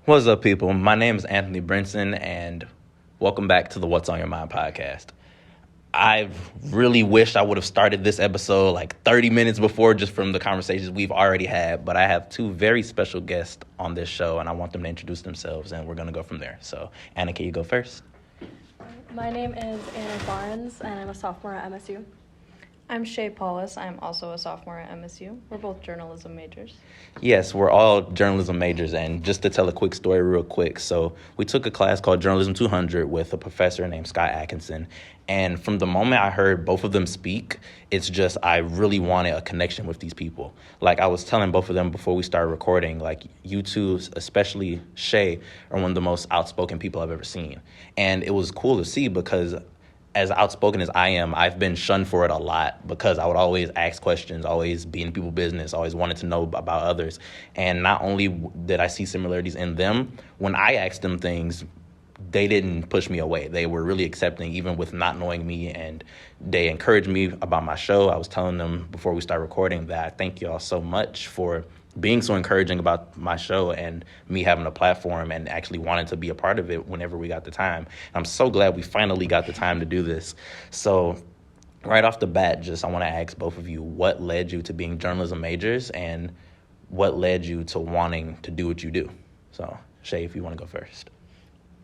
What's up, people? My name is Anthony Brinson, and welcome back to the What's on Your Mind podcast. I really wish I would have started this episode like 30 minutes before, just from the conversations we've already had, but I have two very special guests on this show, and I want them to introduce themselves, and we're going to go from there. So, Anna, can you go first? My name is Anna Barnes, and I'm a sophomore at MSU. I'm Shea Paulus. I'm also a sophomore at MSU. We're both journalism majors. Yes, we're all journalism majors, and just to tell a quick story real quick. So we took a class called Journalism 200 with a professor named Scott Atkinson, and from the moment I heard both of them speak, it's just I really wanted a connection with these people. Like I was telling both of them before we started recording, like you two, especially Shea, are one of the most outspoken people I've ever seen. And it was cool to see because as outspoken as I am, I've been shunned for it a lot because I would always ask questions, always be in people's business, always wanted to know about others. And not only did I see similarities in them, when I asked them things, they didn't push me away. They were really accepting, even with not knowing me, and they encouraged me about my show. I was telling them before we started recording that I thank you all so much for being so encouraging about my show and me having a platform and actually wanting to be a part of it whenever we got the time. I'm so glad we finally got the time to do this. So right off the bat, I want to ask both of you, what led you to being journalism majors and what led you to wanting to do what you do? So Shea, if you want to go first.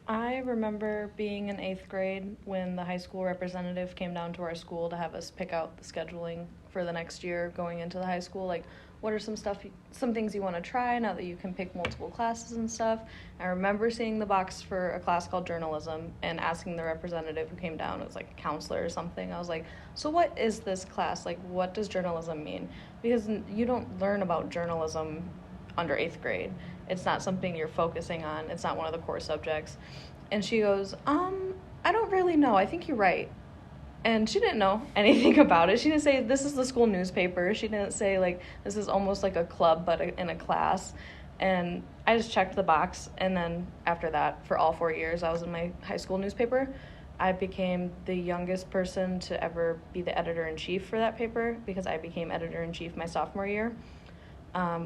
I remember being in 8th grade when the high school representative came down to our school to have us pick out the scheduling for the next year going into the high school. Like, what are some things you want to try now that you can pick multiple classes and stuff? I remember seeing the box for a class called journalism and asking the representative who came down, it was like a counselor or something. I was like, so what is this class? Like, what does journalism mean? Because you don't learn about journalism under 8th grade. It's not something you're focusing on. It's not one of the core subjects. And she goes, I don't really know. I think you're right. And she didn't know anything about it. She didn't say, this is the school newspaper. She didn't say, like, this is almost like a club, but in a class. And I just checked the box. And then after that, for all 4 years, I was in my high school newspaper. I became the youngest person to ever be the editor-in-chief for that paper because I became editor-in-chief my sophomore year.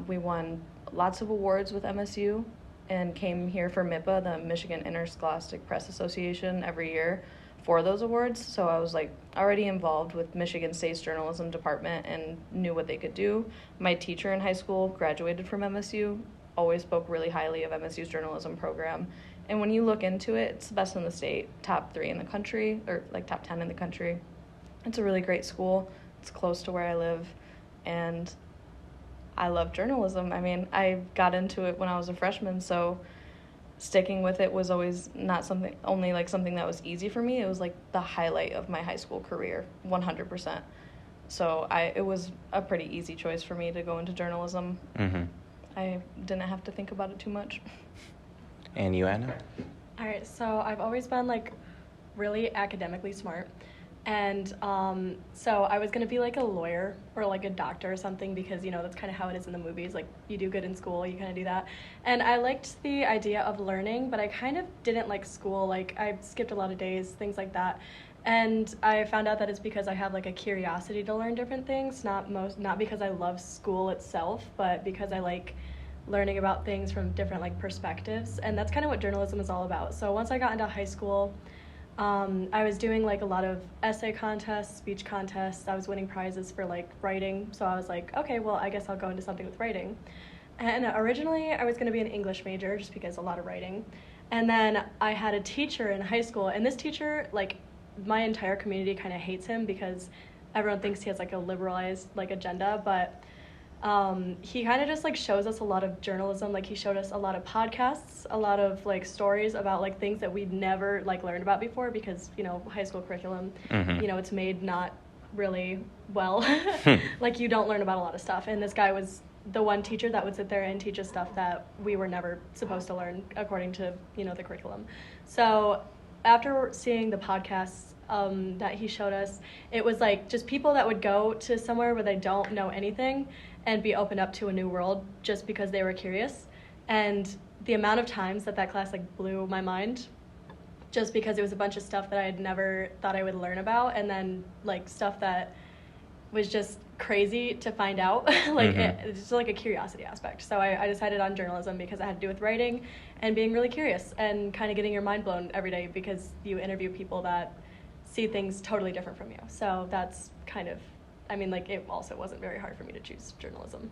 We won lots of awards with MSU and came here for MIPA, the Michigan Interscholastic Press Association, every year for those awards. So I was like already involved with Michigan State's journalism department and knew what they could do. My teacher in high school graduated from MSU, always spoke really highly of MSU's journalism program. And when you look into it, it's the best in the state, top 3 in the country, or like top 10 in the country. It's a really great school. It's close to where I live. And I love journalism. I mean, I got into it when I was a freshman, so sticking with it was always not something that was easy for me. It was like the highlight of my high school career, 100%. So it was a pretty easy choice for me to go into journalism. Mm-hmm. I didn't have to think about it too much. And you, Anna? All right, so I've always been, like, really academically smart. And so I was going to be like a lawyer or like a doctor or something because, you know, that's kind of how it is in the movies. Like, you do good in school, you kind of do that. And I liked the idea of learning, but I kind of didn't like school. Like, I skipped a lot of days, things like that. And I found out that it's because I have like a curiosity to learn different things, not because I love school itself, but because I like learning about things from different like perspectives. And that's kind of what journalism is all about. So once I got into high school, I was doing like a lot of essay contests, speech contests. I was winning prizes for like writing. So I was like, okay, well, I guess I'll go into something with writing. And originally I was going to be an English major just because a lot of writing. And then I had a teacher in high school, and this teacher, like, my entire community kind of hates him because everyone thinks he has like a liberalized like agenda, but he kind of just like shows us a lot of journalism. Like, he showed us a lot of podcasts, a lot of like stories about like things that we'd never like learned about before because, you know, high school curriculum, you know, it's made not really well. Like, you don't learn about a lot of stuff. And this guy was the one teacher that would sit there and teach us stuff that we were never supposed to learn according to, you know, the curriculum. So after seeing the podcasts that he showed us, it was like just people that would go to somewhere where they don't know anything and be opened up to a new world just because they were curious. And the amount of times that class like blew my mind just because it was a bunch of stuff that I had never thought I would learn about, and then like stuff that was just crazy to find out. Like, it's just like a curiosity aspect. So I decided on journalism because it had to do with writing and being really curious and kind of getting your mind blown every day because you interview people that see things totally different from you. So that's kind of, I mean, like, it also wasn't very hard for me to choose journalism.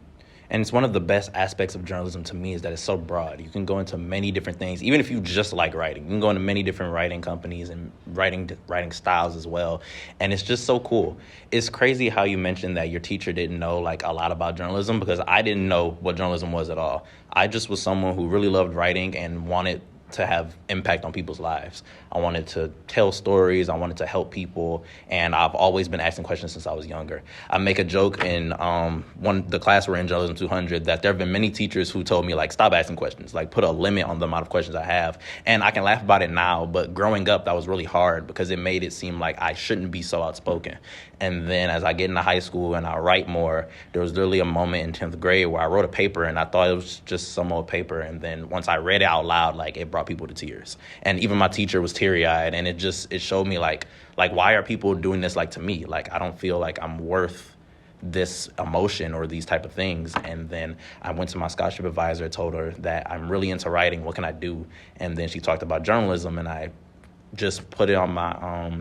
And it's one of the best aspects of journalism to me is that it's so broad. You can go into many different things, even if you just like writing. You can go into many different writing companies and writing styles as well. And it's just so cool. It's crazy how you mentioned that your teacher didn't know like a lot about journalism, because I didn't know what journalism was at all. I just was someone who really loved writing and wanted to have impact on people's lives. I wanted to tell stories. I wanted to help people. And I've always been asking questions since I was younger. I make a joke in the class we're in, Journalism 200, that there have been many teachers who told me, like, stop asking questions, like put a limit on the amount of questions I have. And I can laugh about it now, but growing up, that was really hard because it made it seem like I shouldn't be so outspoken. And then as I get into high school and I write more, there was literally a moment in 10th grade where I wrote a paper and I thought it was just some old paper. And then once I read it out loud, like, it brought people to tears. And even my teacher was teary-eyed, and it showed me like why are people doing this, like, to me? Like, I don't feel like I'm worth this emotion or these type of things. And then I went to my scholarship advisor, told her that I'm really into writing, what can I do? And then she talked about journalism, and I just put it on my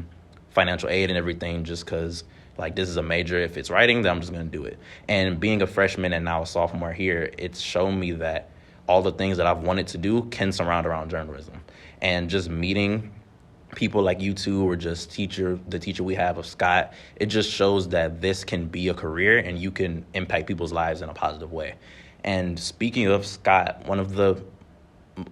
financial aid and everything, just because, like, this is a major. If it's writing, then I'm just going to do it. And being a freshman and now a sophomore here, it's shown me that all the things that I've wanted to do can surround around journalism. And just meeting people like you two, or just the teacher we have of Scott, it just shows that this can be a career and you can impact people's lives in a positive way. And speaking of Scott, one of the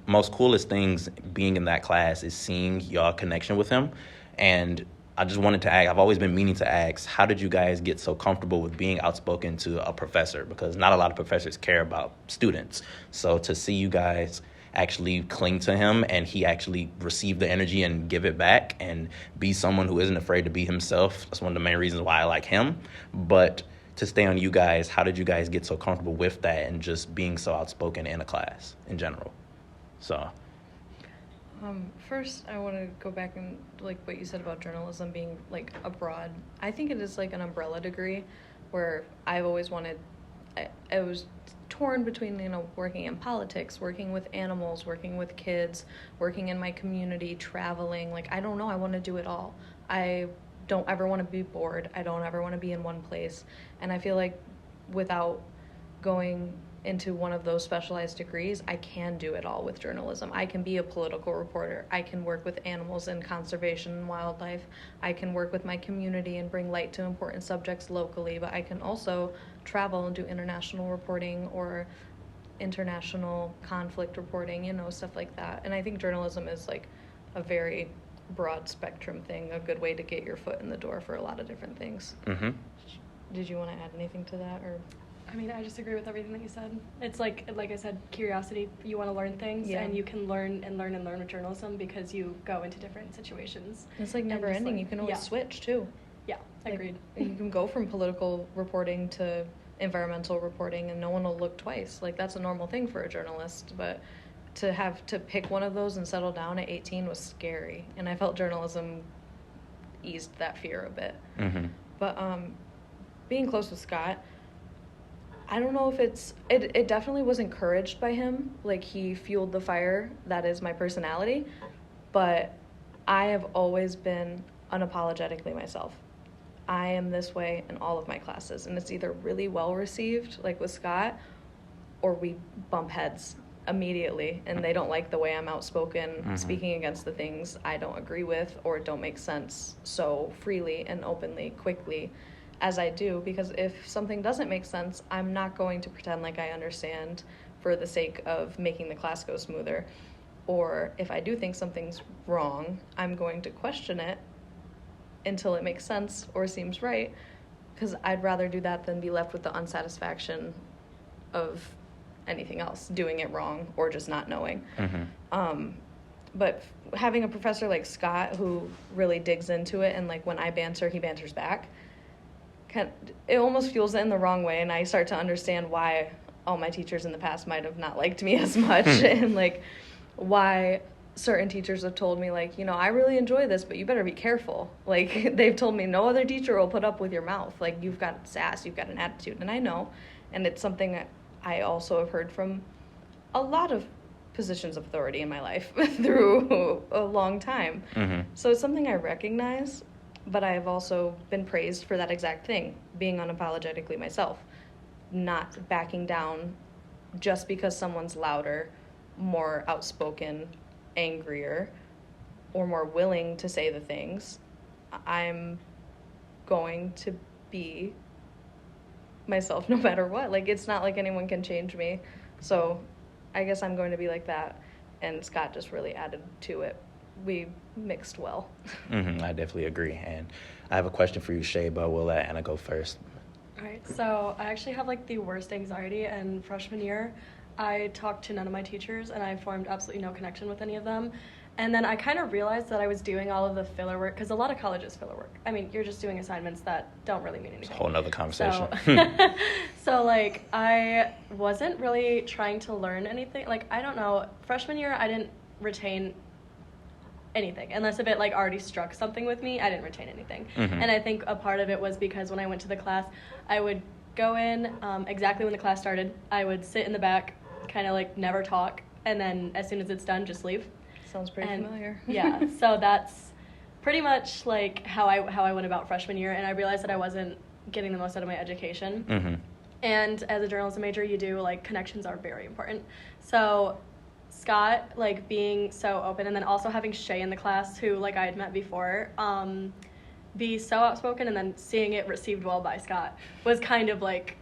most coolest things being in that class is seeing y'all connection with him. And I just wanted to ask, I've always been meaning to ask, how did you guys get so comfortable with being outspoken to a professor? Because not a lot of professors care about students. So to see you guys actually cling to him and he actually receive the energy and give it back and be someone who isn't afraid to be himself, that's one of the main reasons why I like him. But to stay on you guys, how did you guys get so comfortable with that and just being so outspoken in a class in general? So... First, I want to go back and, like, what you said about journalism being, like, abroad. I think it is, like, an umbrella degree where I've always wanted, I was torn between, you know, working in politics, working with animals, working with kids, working in my community, traveling. Like, I don't know, I want to do it all. I don't ever want to be bored. I don't ever want to be in one place. And I feel like without going into one of those specialized degrees, I can do it all with journalism. I can be a political reporter. I can work with animals and conservation and wildlife. I can work with my community and bring light to important subjects locally, but I can also travel and do international reporting or international conflict reporting, you know, stuff like that. And I think journalism is, like, a very broad spectrum thing, a good way to get your foot in the door for a lot of different things. Mm-hmm. Did you want to add anything to that, or? I mean, I just agree with everything that you said. It's like I said, curiosity. You want to learn things, and you can learn with journalism because you go into different situations. It's like never ending. Like, you can always switch too. Yeah, agreed. You can go from political reporting to environmental reporting, and no one will look twice. Like, that's a normal thing for a journalist, but to have to pick one of those and settle down at 18 was scary, and I felt journalism eased that fear a bit. Mm-hmm. But being close with Scott, I don't know if it definitely was encouraged by him. Like, he fueled the fire that is my personality, but I have always been unapologetically myself. I am this way in all of my classes, and it's either really well received, like with Scott, or we bump heads immediately, and they don't like the way I'm outspoken, speaking against the things I don't agree with or don't make sense so freely and openly, quickly as I do, because if something doesn't make sense, I'm not going to pretend like I understand for the sake of making the class go smoother. Or if I do think something's wrong, I'm going to question it until it makes sense or seems right, because I'd rather do that than be left with the unsatisfaction of anything else, doing it wrong or just not knowing. But having a professor like Scott who really digs into it, and, like, when I banter, he banters back, it almost fuels it in the wrong way, and I start to understand why all my teachers in the past might have not liked me as much, and, like, why certain teachers have told me, like, I really enjoy this, but you better be careful. Like, they've told me no other teacher will put up with your mouth. Like, you've got sass, you've got an attitude. And I know, and it's something that I also have heard from a lot of positions of authority in my life through a long time. Mm-hmm. So it's something I recognize, but I've also been praised for that exact thing, being unapologetically myself, not backing down just because someone's louder, more outspoken, angrier, or more willing to say the things. I'm going to be myself no matter what. Like, it's not like anyone can change me. So I guess I'm going to be like that. And Scott just really added to it. We mixed well. Mm-hmm, I definitely agree. And I have a question for you, Shea, but we'll let Anna go first. All right, so I actually have like the worst anxiety, and freshman year, I talked to none of my teachers, and I formed absolutely no connection with any of them. And then I kind of realized that I was doing all of the filler work, because a lot of colleges filler work. I mean, you're just doing assignments that don't really mean anything. It's a whole nother conversation. So like, I wasn't really trying to learn anything. Like, I don't know, freshman year, I didn't retain anything. Unless if it like already struck something with me, I didn't retain anything. Mm-hmm. And I think a part of it was because when I went to the class, I would go in exactly when the class started. I would sit in the back, kind of like never talk, and then as soon as it's done, just leave. Sounds pretty familiar. Yeah, so that's pretty much like how I went about freshman year, and I realized that I wasn't getting the most out of my education. Mm-hmm. And as a journalism major, you do, like, connections are very important. So Scott, like, being so open, and then also having Shea in the class, who, like, I had met before, be so outspoken, and then seeing it received well by Scott was kind of, like,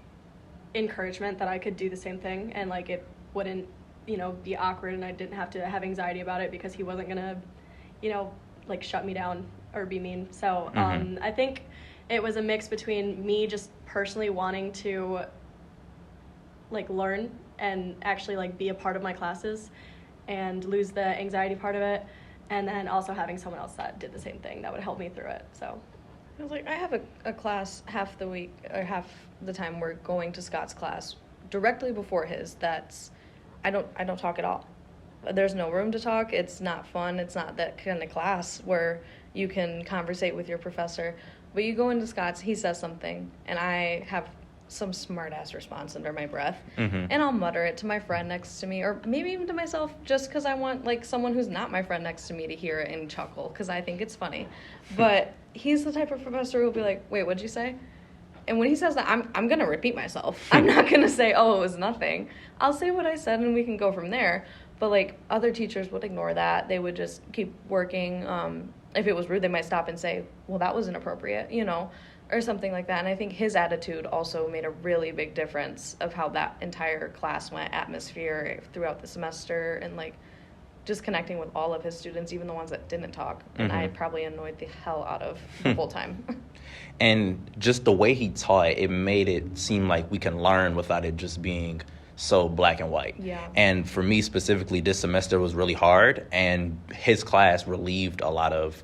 encouragement that I could do the same thing, and, like, it wouldn't, be awkward, and I didn't have to have anxiety about it because he wasn't gonna, like, shut me down or be mean. So I think it was a mix between me just personally wanting to, like, learn and actually, like, be a part of my classes and lose the anxiety part of it, and then also having someone else that did the same thing that would help me through it. So I was like, I have a class half the week, or half the time we're going to Scott's class directly before his. I don't talk at all. There's no room to talk. It's not fun. It's not that kind of class where you can conversate with your professor. But you go into Scott's, he says something, and I have some smart-ass response under my breath, Mm-hmm. and I'll mutter it to my friend next to me, or maybe even to myself, just because I want, like, someone who's not my friend next to me to hear it and chuckle, because I think it's funny. But he's the type of professor who'll be like, wait, what'd you say? And when he says that, I'm going to repeat myself. I'm not going to say, oh, it was nothing. I'll say what I said, and we can go from there. But, like, other teachers would ignore that. They would just keep working. If it was rude, they might stop and say, well, that was inappropriate, or something like that. And I think his attitude also made a really big difference of how that entire class went, atmosphere throughout the semester, and, like, just connecting with all of his students, even the ones that didn't talk. And I probably annoyed the hell out of the whole time. And just the way he taught, it made it seem like we can learn without it just being so black and white. Yeah. And for me specifically, this semester was really hard, and his class relieved a lot of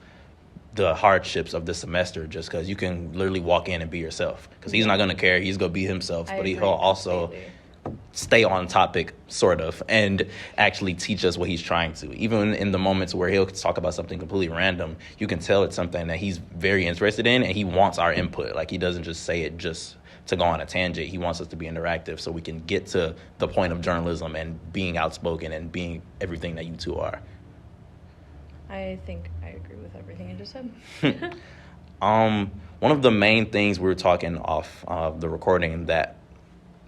the hardships of the semester, just because you can literally walk in and be yourself, because he's not going to care. He's going to be himself, but he'll also completely stay on topic, sort of, and actually teach us what he's trying to. Even in the moments where he'll talk about something completely random, you can tell it's something that he's very interested in, and he wants our input. Like, he doesn't just say it just to go on a tangent. He wants us to be interactive so we can get to the point of journalism and being outspoken and being everything that you two are. I think I agree with everything you just said. One of the main things we were talking off the recording that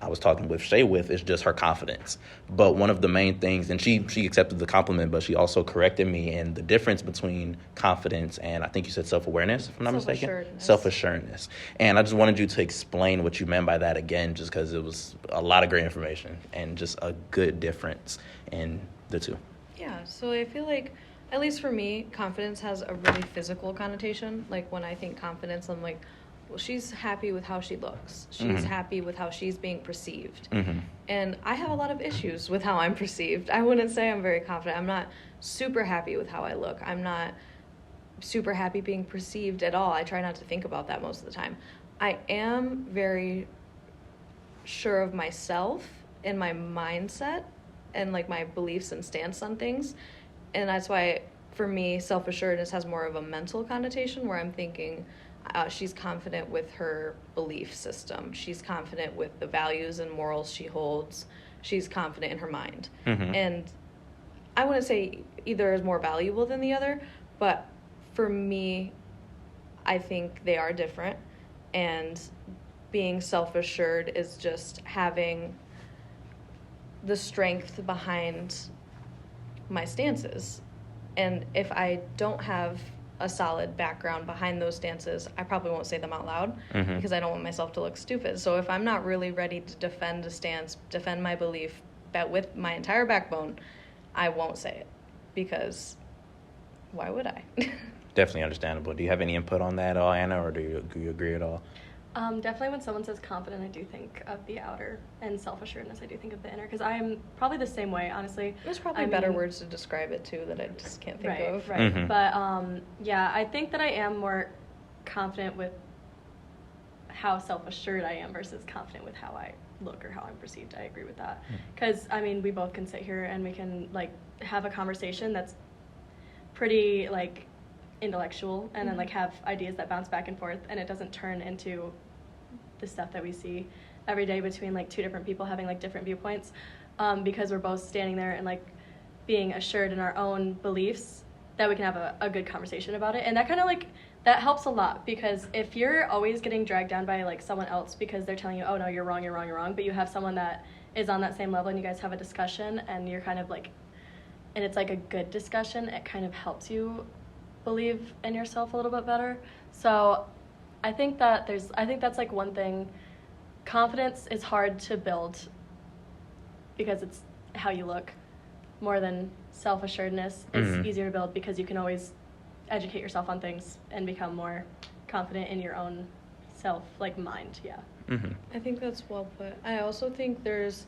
I was talking with Shea with is just her confidence. But one of the main things, and she accepted the compliment, but she also corrected me in the difference between confidence and, I think you said self-awareness, if I'm not mistaken? Self-assuredness. And I just wanted you to explain what you meant by that again, just because it was a lot of great information and just a good difference in the two. Yeah, so I feel like, at least for me, confidence has a really physical connotation. Like, when I think confidence, I'm like, well, she's happy with how she looks. She's happy with how she's being perceived. And I have a lot of issues with how I'm perceived. I wouldn't say I'm very confident. I'm not super happy with how I look. I'm not super happy being perceived at all. I try not to think about that most of the time. I am very sure of myself and my mindset and, like, my beliefs and stance on things. and that's why, for me, self-assuredness has more of a mental connotation, where I'm thinking she's confident with her belief system. She's confident with the values and morals she holds. She's confident in her mind. Mm-hmm. And I wouldn't say either is more valuable than the other, but for me, I think they are different. And being self-assured is just having the strength behind my stances. And if I don't have a solid background behind those stances, I probably won't say them out loud, Mm-hmm. because I don't want myself to look stupid. So if I'm not really ready to defend a stance, defend my belief with my entire backbone, I won't say it, because why would I? Definitely understandable. Do you have any input on that at all, Anna, or do you agree at all? Definitely when someone says confident, I do think of the outer, and self-assuredness, I do think of the inner, because I am probably the same way, honestly. There's probably better words to describe it, too, that I just can't think of. Right. Mm-hmm. But, yeah, I think that I am more confident with how self-assured I am versus confident with how I look or how I'm perceived. I agree with that. Because, I mean, we both can sit here and we can, like, have a conversation that's pretty, like, intellectual, and then, like, have ideas that bounce back and forth, and it doesn't turn into the stuff that we see every day between, like, two different people having, like, different viewpoints, because we're both standing there and, like, being assured in our own beliefs that we can have a good conversation about it. And that kind of, like, that helps a lot, because if you're always getting dragged down by, like, someone else because they're telling you, oh, no, you're wrong, but you have someone that is on that same level and you guys have a discussion and you're kind of, like, and it's, like, a good discussion, it kind of helps you believe in yourself a little bit better. So I think that's, like, one thing. Confidence is hard to build because it's how you look, more than self-assuredness is easier to build because you can always educate yourself on things and become more confident in your own self, like, mind. Yeah. Mm-hmm. I think that's well put. I also think there's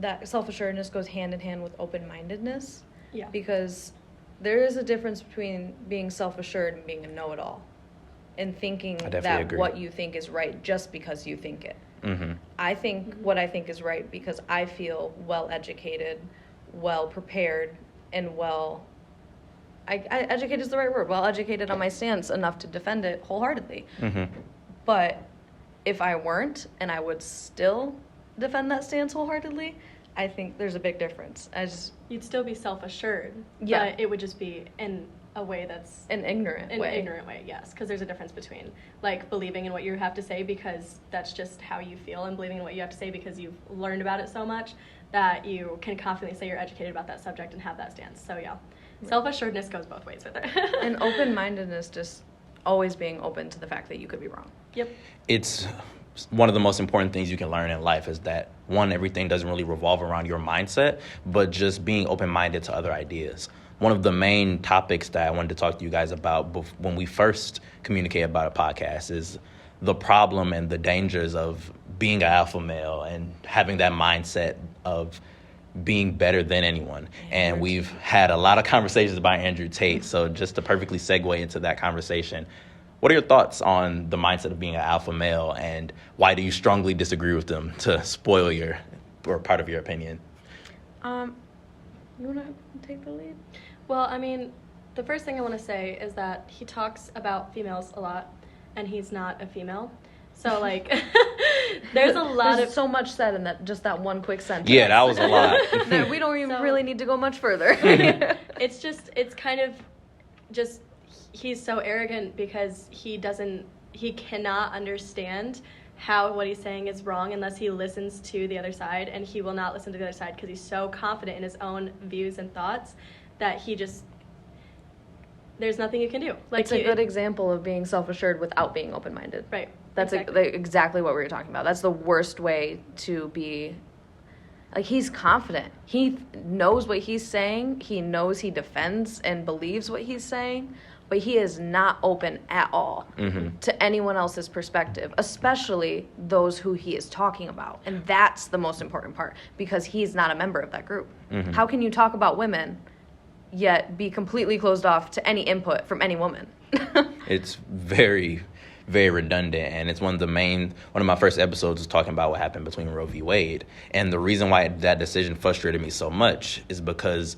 that self-assuredness goes hand in hand with open-mindedness. Yeah. Because there is a difference between being self-assured and being a know-it-all, and thinking that agree. what you think is right just because you think it. Mm-hmm. I think what I think is right because I feel well-educated, well-prepared, and educated is the right word, well-educated on my stance enough to defend it wholeheartedly. Mm-hmm. But if I weren't, and I would still defend that stance wholeheartedly, I think there's a big difference. You'd still be self-assured, yeah, but it would just be in a way that's an ignorant way, yes, because there's a difference between, like, believing in what you have to say because that's just how you feel, and believing in what you have to say because you've learned about it so much that you can confidently say you're educated about that subject and have that stance. So yeah, self-assuredness goes both ways with it. And open-mindedness, just always being open to the fact that you could be wrong. Yep. It's one of the most important things you can learn in life is that, one, everything doesn't really revolve around your mindset, but just being open-minded to other ideas. One of the main topics that I wanted to talk to you guys about when we first communicated about a podcast is the problem and the dangers of being an alpha male and having that mindset of being better than anyone. And we've had a lot of conversations about Andrew Tate, so just to perfectly segue into that conversation, what are your thoughts on the mindset of being an alpha male, and why do you strongly disagree with them to spoil part of your opinion? You want to take the lead? Well, I mean, the first thing I want to say is that he talks about females a lot, and he's not a female. So, like, there's so much said in that one quick sentence. Yeah, that was a lot. That we don't even really need to go much further. It's kind of just, he's so arrogant because he cannot understand how what he's saying is wrong unless he listens to the other side, and he will not listen to the other side because he's so confident in his own views and thoughts that there's nothing you can do. Like, it's a good example of being self-assured without being open-minded. Right. That's exactly what we were talking about. That's the worst way to be. Like, he's confident. He knows what he's saying. He knows he defends and believes what he's saying, but he is not open at all to anyone else's perspective, especially those who he is talking about. And that's the most important part, because he's not a member of that group. Mm-hmm. How can you talk about women yet be completely closed off to any input from any woman? It's very, very redundant, and it's one of my first episodes was talking about what happened between Roe v. Wade. And the reason why that decision frustrated me so much is because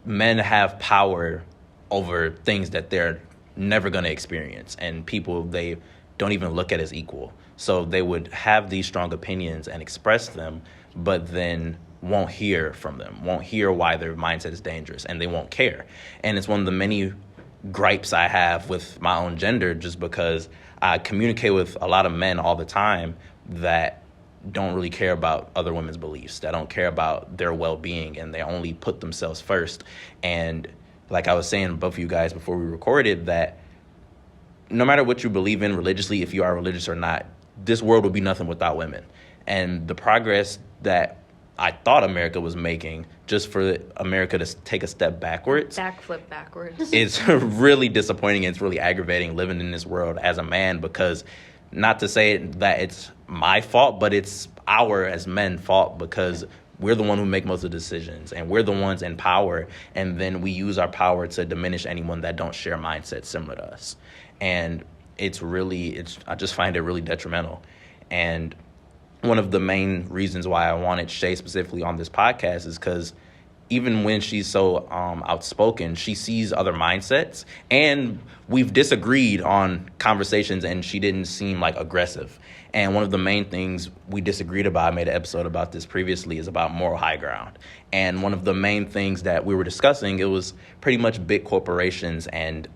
men have power over things that they're never going to experience, and people they don't even look at as equal. So they would have these strong opinions and express them, but then won't hear from them, won't hear why their mindset is dangerous, and they won't care. And it's one of the many gripes I have with my own gender, just because I communicate with a lot of men all the time that don't really care about other women's beliefs, that don't care about their well-being, and they only put themselves first. And like I was saying to both of you guys before we recorded, that no matter what you believe in religiously, if you are religious or not, this world would be nothing without women. And the progress that I thought America was making, just for America to take a step backwards. Backflip backwards. It's really disappointing, and it's really aggravating living in this world as a man, because not to say that it's my fault, but it's our, as men, fault, because we're the one who make most of the decisions, and we're the ones in power, and then we use our power to diminish anyone that don't share mindsets similar to us. And I just find it really detrimental. And one of the main reasons why I wanted Shea specifically on this podcast is because even when she's so outspoken, she sees other mindsets, and we've disagreed on conversations, and she didn't seem like aggressive. And one of the main things we disagreed about, I made an episode about this previously, is about moral high ground. And one of the main things that we were discussing, it was pretty much big corporations and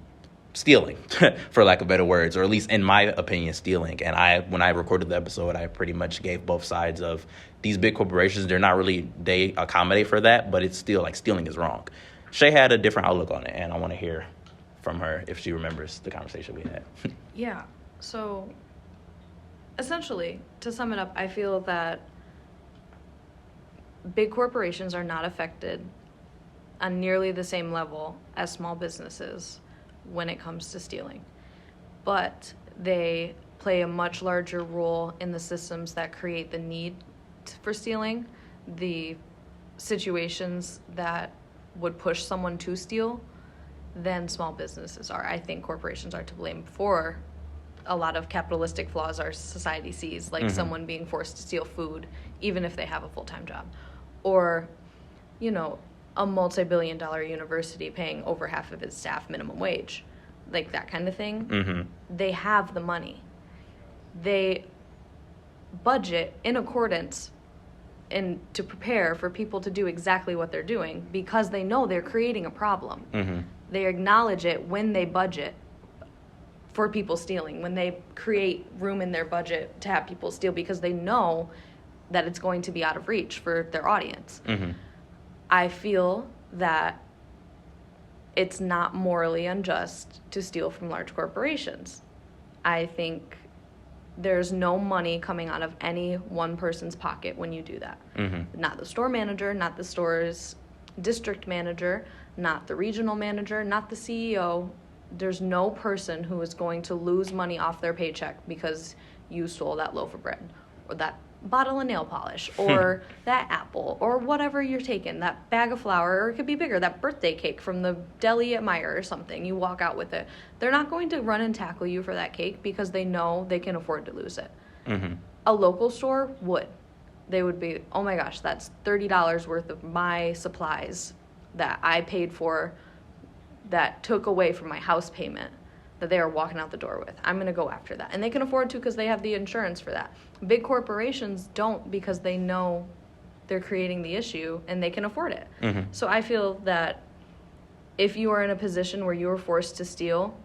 stealing, for lack of better words, or at least in my opinion, stealing. And when I recorded the episode, I pretty much gave both sides of these big corporations. They accommodate for that, but it's still like stealing is wrong. Shay had a different outlook on it, and I want to hear from her if she remembers the conversation we had. Yeah. So essentially, to sum it up, I feel that big corporations are not affected on nearly the same level as small businesses when it comes to stealing. But they play a much larger role in the systems that create the need for stealing, the situations that would push someone to steal, than small businesses are. I think corporations are to blame for a lot of capitalistic flaws our society sees, like someone being forced to steal food, even if they have a full-time job. Or, a multi-billion-dollar university paying over half of its staff minimum wage, like that kind of thing. They have the money. They budget in accordance and to prepare for people to do exactly what they're doing, because they know they're creating a problem. They acknowledge it when they budget for people stealing, when they create room in their budget to have people steal, because they know that it's going to be out of reach for their audience. I feel that it's not morally unjust to steal from large corporations. I think there's no money coming out of any one person's pocket when you do that. Not the store manager, not the store's district manager, not the regional manager, not the CEO. There's no person who is going to lose money off their paycheck because you stole that loaf of bread, or that bottle of nail polish, or that apple, or whatever you're taking, that bag of flour, or it could be bigger, that birthday cake from the deli at Meyer or something. You walk out with it. They're not going to run and tackle you for that cake because they know they can afford to lose it. A local store would. They would be, oh my gosh, that's $30 worth of my supplies that I paid for, that took away from my house payment, that they are walking out the door with. I'm going to go after that. And they can afford to because they have the insurance for that. Big corporations don't, because they know they're creating the issue and they can afford it. So I feel that if you are in a position where you are forced to steal,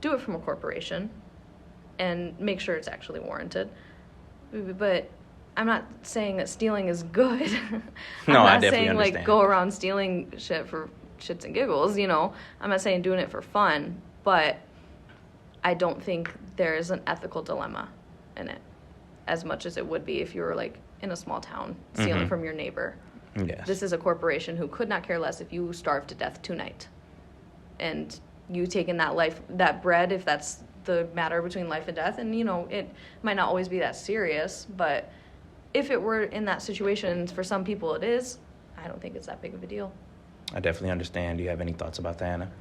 do it from a corporation and make sure it's actually warranted. But I'm not saying that stealing is good. No, I definitely saying understand. like go around stealing shit for shits and giggles, I'm not saying doing it for fun, but I don't think there is an ethical dilemma in it as much as it would be if you were like in a small town stealing from your neighbor. Yes. This is a corporation who could not care less if you starved to death tonight. And you taking that bread, if that's the matter between life and death, and it might not always be that serious, but if it were in that situation, for some people it is, I don't think it's that big of a deal. I definitely understand. Do you have any thoughts about that, Anna?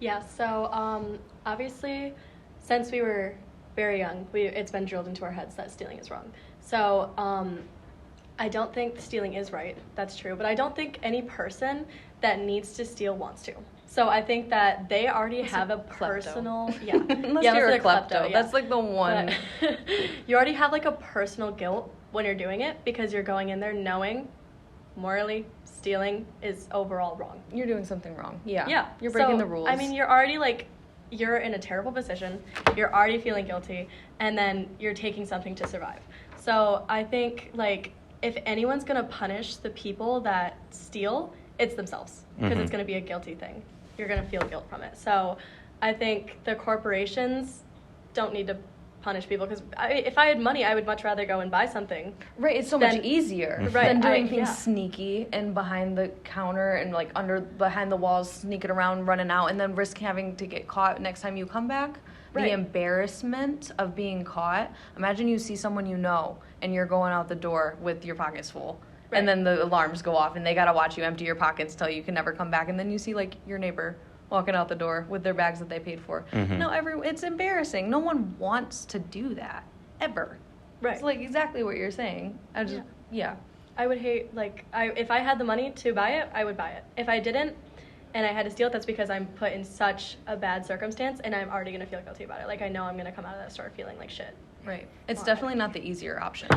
Yeah, so obviously, since we were very young, it's been drilled into our heads that stealing is wrong. So I don't think stealing is right. That's true. But I don't think any person that needs to steal wants to. So I think that they already have a personal, yeah. Unless yeah, you're a klepto, klepto. yeah. That's like the one. But you already have like a personal guilt when you're doing it because you're going in there knowing morally stealing is overall wrong. You're doing something wrong. Yeah. Yeah. You're breaking So, the rules. I mean, you're already like, you're in a terrible position. You're already feeling guilty. And then you're taking something to survive. So I think like if anyone's going to punish the people that steal, it's themselves because it's going to be a guilty thing. You're going to feel guilt from it. So I think the corporations don't need to punish people because if I had money, I would much rather go and buy something. Right, it's so much easier than doing things yeah. sneaky and behind the counter and like behind the walls, sneaking around, running out, and then risk having to get caught next time you come back. Right. The embarrassment of being caught. Imagine you see someone you know and you're going out the door with your pockets full. Right. And then the alarms go off and they gotta watch you empty your pockets till you can never come back. And then you see like your neighbor walking out the door with their bags that they paid for. No, it's embarrassing. No one wants to do that ever. Right. It's like exactly what you're saying. Yeah. I would hate, like, if I had the money to buy it, I would buy it. If I didn't and I had to steal it, that's because I'm put in such a bad circumstance and I'm already going to feel guilty about it. Like, I know I'm going to come out of that store feeling like shit. Right. It's definitely not the easier option.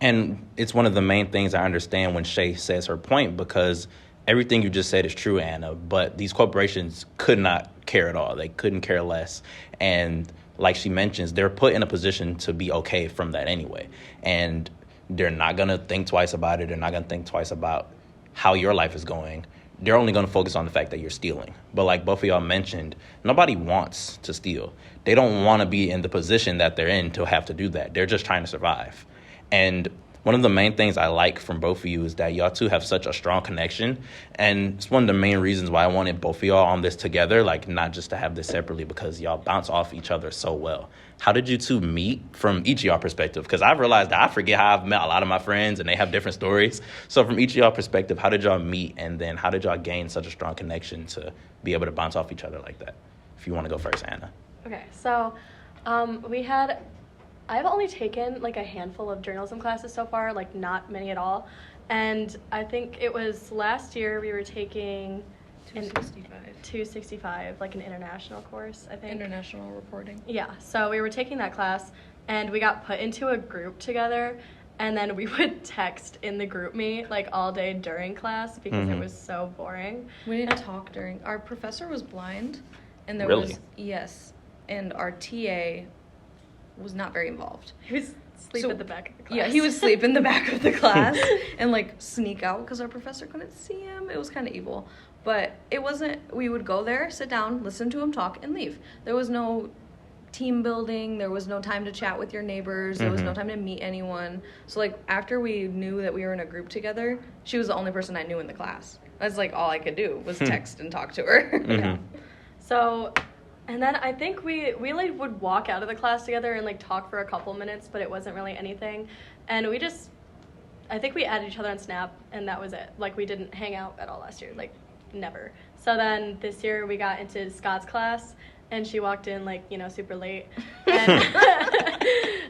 And it's one of the main things I understand when Shea says her point, because everything you just said is true, Anna, but these corporations could not care at all. They couldn't care less. And like she mentions, they're put in a position to be okay from that anyway. And they're not going to think twice about it. They're not going to think twice about how your life is going. They're only going to focus on the fact that you're stealing. But like both of y'all mentioned, nobody wants to steal. They don't want to be in the position that they're in to have to do that. They're just trying to survive. And one of the main things I like from both of you is that y'all two have such a strong connection. And it's one of the main reasons why I wanted both of y'all on this together, like not just to have this separately, because y'all bounce off each other so well. How did you two meet from each of y'all perspective? Because I've realized that I forget how I've met a lot of my friends and they have different stories. So from each of y'all perspective, how did y'all meet? And then how did y'all gain such a strong connection to be able to bounce off each other like that? If you want to go first, Anna. Okay, so I've only taken like a handful of journalism classes so far, like not many at all. And I think it was last year we were taking 265, like an international course, I think. International reporting. Yeah, so we were taking that class and we got put into a group together and then we would text in the group meet like all day during class because it was so boring. We didn't talk during, our professor was blind and there Really? Yes, and our TA was not very involved. He was asleep at the back of the class. Yeah, he would sleep in the back of the class and like sneak out because our professor couldn't see him. It was kind of evil. But it wasn't, we would go there, sit down, listen to him talk, and leave. There was no team building. There was no time to chat with your neighbors. There was no time to meet anyone. So like after we knew that we were in a group together, she was the only person I knew in the class. That's like all I could do was text and talk to her. Yeah. So, and then I think we like would walk out of the class together and like talk for a couple minutes, but it wasn't really anything. And I think we added each other on Snap and that was it. Like we didn't hang out at all last year, like never. So then this year we got into Scott's class and she walked in like, super late. And,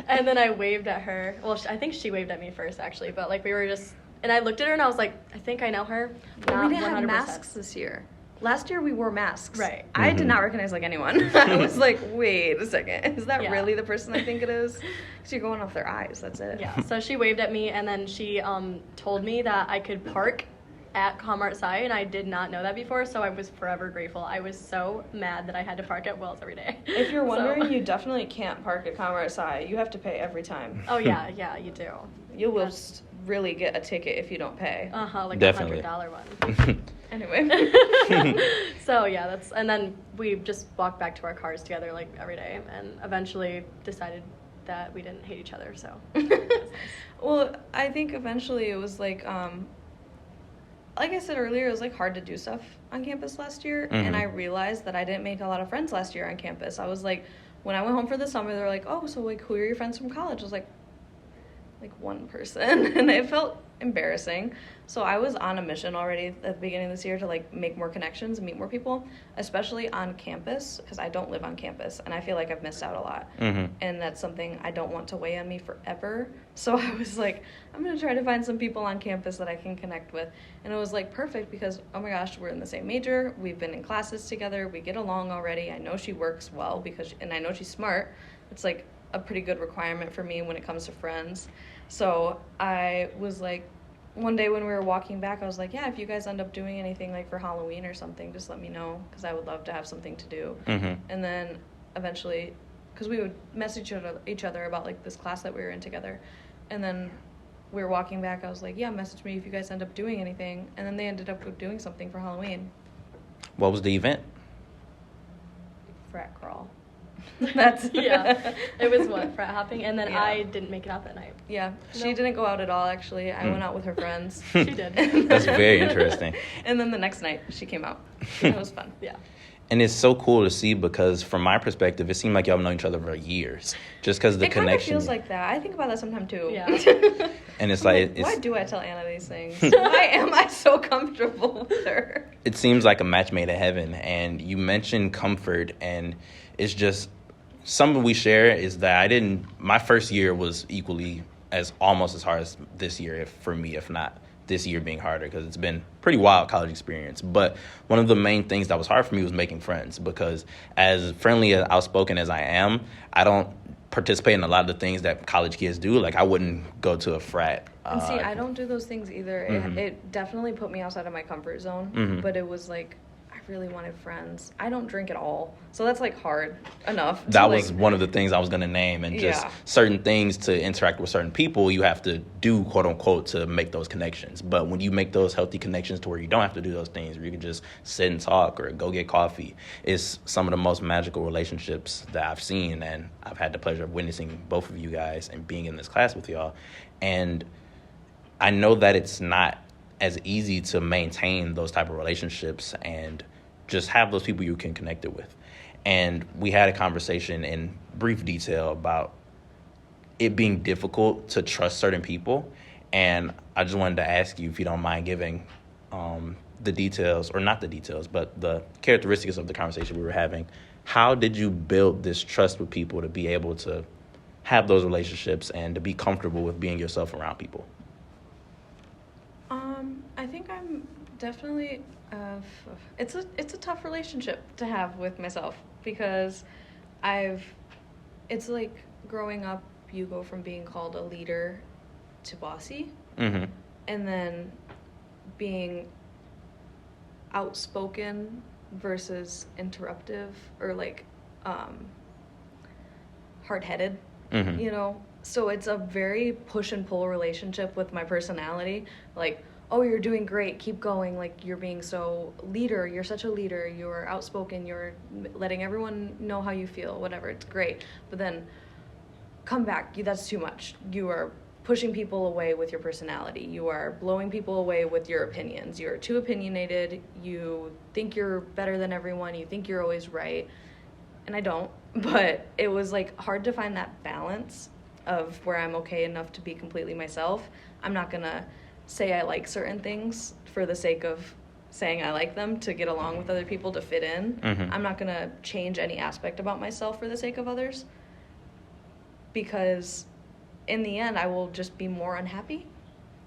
and then I waved at her. Well, I think she waved at me first actually, but like we were just, and I looked at her and I was like, I think I know her. But Not we didn't 100%. have masks this year. Last year we wore masks. Right. I did not recognize like anyone. I was like, wait a second. Is that Yeah. really the person I think it is? Because you're going off their eyes. That's it. Yeah, so she waved at me, and then she told me that I could park at Comart Sci, and I did not know that before, so I was forever grateful. I was so mad that I had to park at Wells every day. If you're wondering, So- you definitely can't park at Comart Sci. You have to pay every time. Oh, yeah, you do. You will really get a ticket if you don't pay. Like Definitely. a $100 one. Anyway. So, yeah, and then we just walked back to our cars together, like, every day, and eventually decided that we didn't hate each other, so. Well, I think eventually it was like I said earlier, it was like hard to do stuff on campus last year, and I realized that I didn't make a lot of friends last year on campus. I was like, when I went home for the summer, they were like, oh, so like who are your friends from college? I was like one person, and it felt embarrassing. So I was on a mission already at the beginning of this year to like make more connections and meet more people, especially on campus, because I don't live on campus and I feel like I've missed out a lot. And that's something I don't want to weigh on me forever. So I was like, I'm going to try to find some people on campus that I can connect with. And it was like perfect because, oh my gosh, we're in the same major. We've been in classes together. We get along already. I know she works well and I know she's smart. It's like a pretty good requirement for me when it comes to friends. So I was like, one day when we were walking back, I was like, yeah, if you guys end up doing anything like for Halloween or something, just let me know because I would love to have something to do. And then eventually, because we would message each other about like this class that we were in together. And then we were walking back, I was like, yeah, message me if you guys end up doing anything. And then they ended up doing something for Halloween. What was the event? Frat crawl. That's yeah. It was frat hopping, and then Yeah. I didn't make it out that night. Yeah, No. she didn't go out at all, actually. I went out with her friends. She did. That's very interesting. And then the next night, she came out. It was fun. Yeah. And it's so cool to see because from my perspective, it seemed like y'all have known each other for years. Just because the It kind of connection. feels like that. I think about that sometimes, too. Yeah. And it's I'm like, why do I tell Anna these things? Why am I so comfortable with her? it seems like a match made in heaven. And you mentioned comfort, and it's just something we share is that my first year was equally almost as hard as this year for me, if not this year being harder, because it's been pretty wild college experience. But one of the main things that was hard for me was making friends, because as friendly and outspoken as I am, I don't participate in a lot of the things that college kids do. Like I wouldn't go to a frat. And see, I don't do those things either. It definitely put me outside of my comfort zone, but it was like, I really wanted friends. I don't drink at all. So that's like hard enough. That was one of the things I was going to name. And just Yeah. certain things to interact with certain people, you have to do, quote unquote, to make those connections. But when you make those healthy connections to where you don't have to do those things, where you can just sit and talk or go get coffee, it's some of the most magical relationships that I've seen. And I've had the pleasure of witnessing both of you guys and being in this class with y'all. And I know that it's not as easy to maintain those type of relationships and just have those people you can connect it with. And we had a conversation in brief detail about it being difficult to trust certain people. And I just wanted to ask you if you don't mind giving the details, or not the details, but the characteristics of the conversation we were having. How did you build this trust with people to be able to have those relationships and to be comfortable with being yourself around people? I think I'm definitely it's a tough relationship to have with myself because it's like growing up, you go from being called a leader to bossy, and then being outspoken versus interruptive or like hard-headed, you know. So it's a very push and pull relationship with my personality. Like, oh, you're doing great, keep going, like you're being so leader, you're such a leader, you're outspoken, you're letting everyone know how you feel, whatever, it's great. But then come back, that's too much. You are pushing people away with your personality. You are blowing people away with your opinions. You're too opinionated. You think you're better than everyone. You think you're always right. And I don't. But it was like hard to find that balance of where I'm okay enough to be completely myself. I'm not going to say I like certain things for the sake of saying I like them to get along with other people to fit in. I'm not going to change any aspect about myself for the sake of others, because in the end I will just be more unhappy.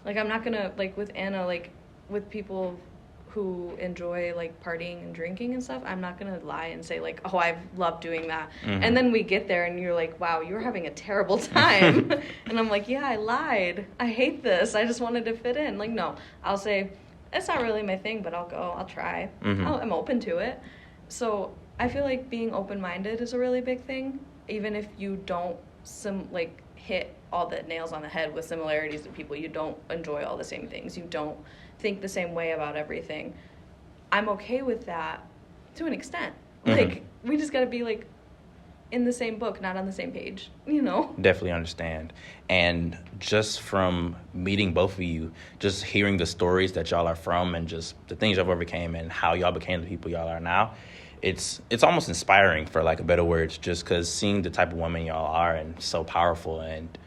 Like I'm not going to, like with Anna, like with people who enjoy like partying and drinking and stuff, I'm not going to lie and say like, oh, I've loved doing that. And then we get there and you're like, wow, you were having a terrible time. And I'm like, yeah, I lied. I hate this. I just wanted to fit in. Like, no, I'll say, it's not really my thing, but I'll go, I'll try. I'm open to it. So I feel like being open-minded is a really big thing, even if you don't hit all the nails on the head with similarities to people. You don't enjoy all the same things. You don't think the same way about everything. I'm okay with that to an extent. Like, we just got to be, like, in the same book, not on the same page, you know? Definitely understand. And just from meeting both of you, just hearing the stories that y'all are from and just the things y'all overcame and how y'all became the people y'all are now, it's almost inspiring, for lack of better words, just because seeing the type of woman y'all are and so powerful and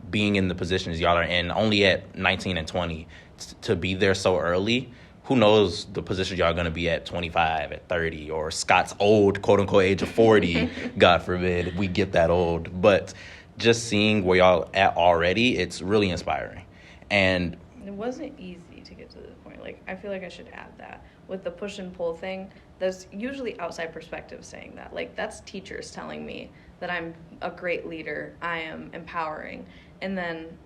being in the positions y'all are in, only at 19 and 20, to be there so early. Who knows the position y'all are going to be at 25, at 30, or Scott's old, quote-unquote, age of 40, God forbid, we get that old. But just seeing where y'all at already, it's really inspiring. And it wasn't easy to get to this point. Like, I feel like I should add that. With the push and pull thing, there's usually outside perspectives saying that. Like, that's teachers telling me that I'm a great leader, I am empowering. And then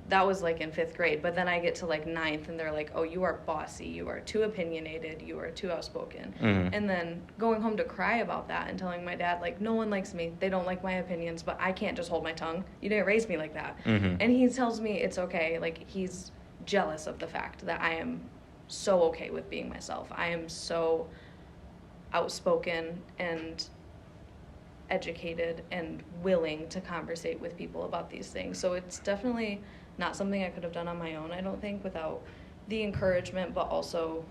that was like in 5th grade, but then I get to like 9th and they're like, oh, you are bossy, you are too opinionated, you are too outspoken. And then going home to cry about that and telling my dad, like, no one likes me, they don't like my opinions, but I can't just hold my tongue, you didn't raise me like that. And he tells me it's okay. Like, he's jealous of the fact that I am so okay with being myself. I am so outspoken and educated and willing to conversate with people about these things. So it's definitely not something I could have done on my own, I don't think, without the encouragement, but also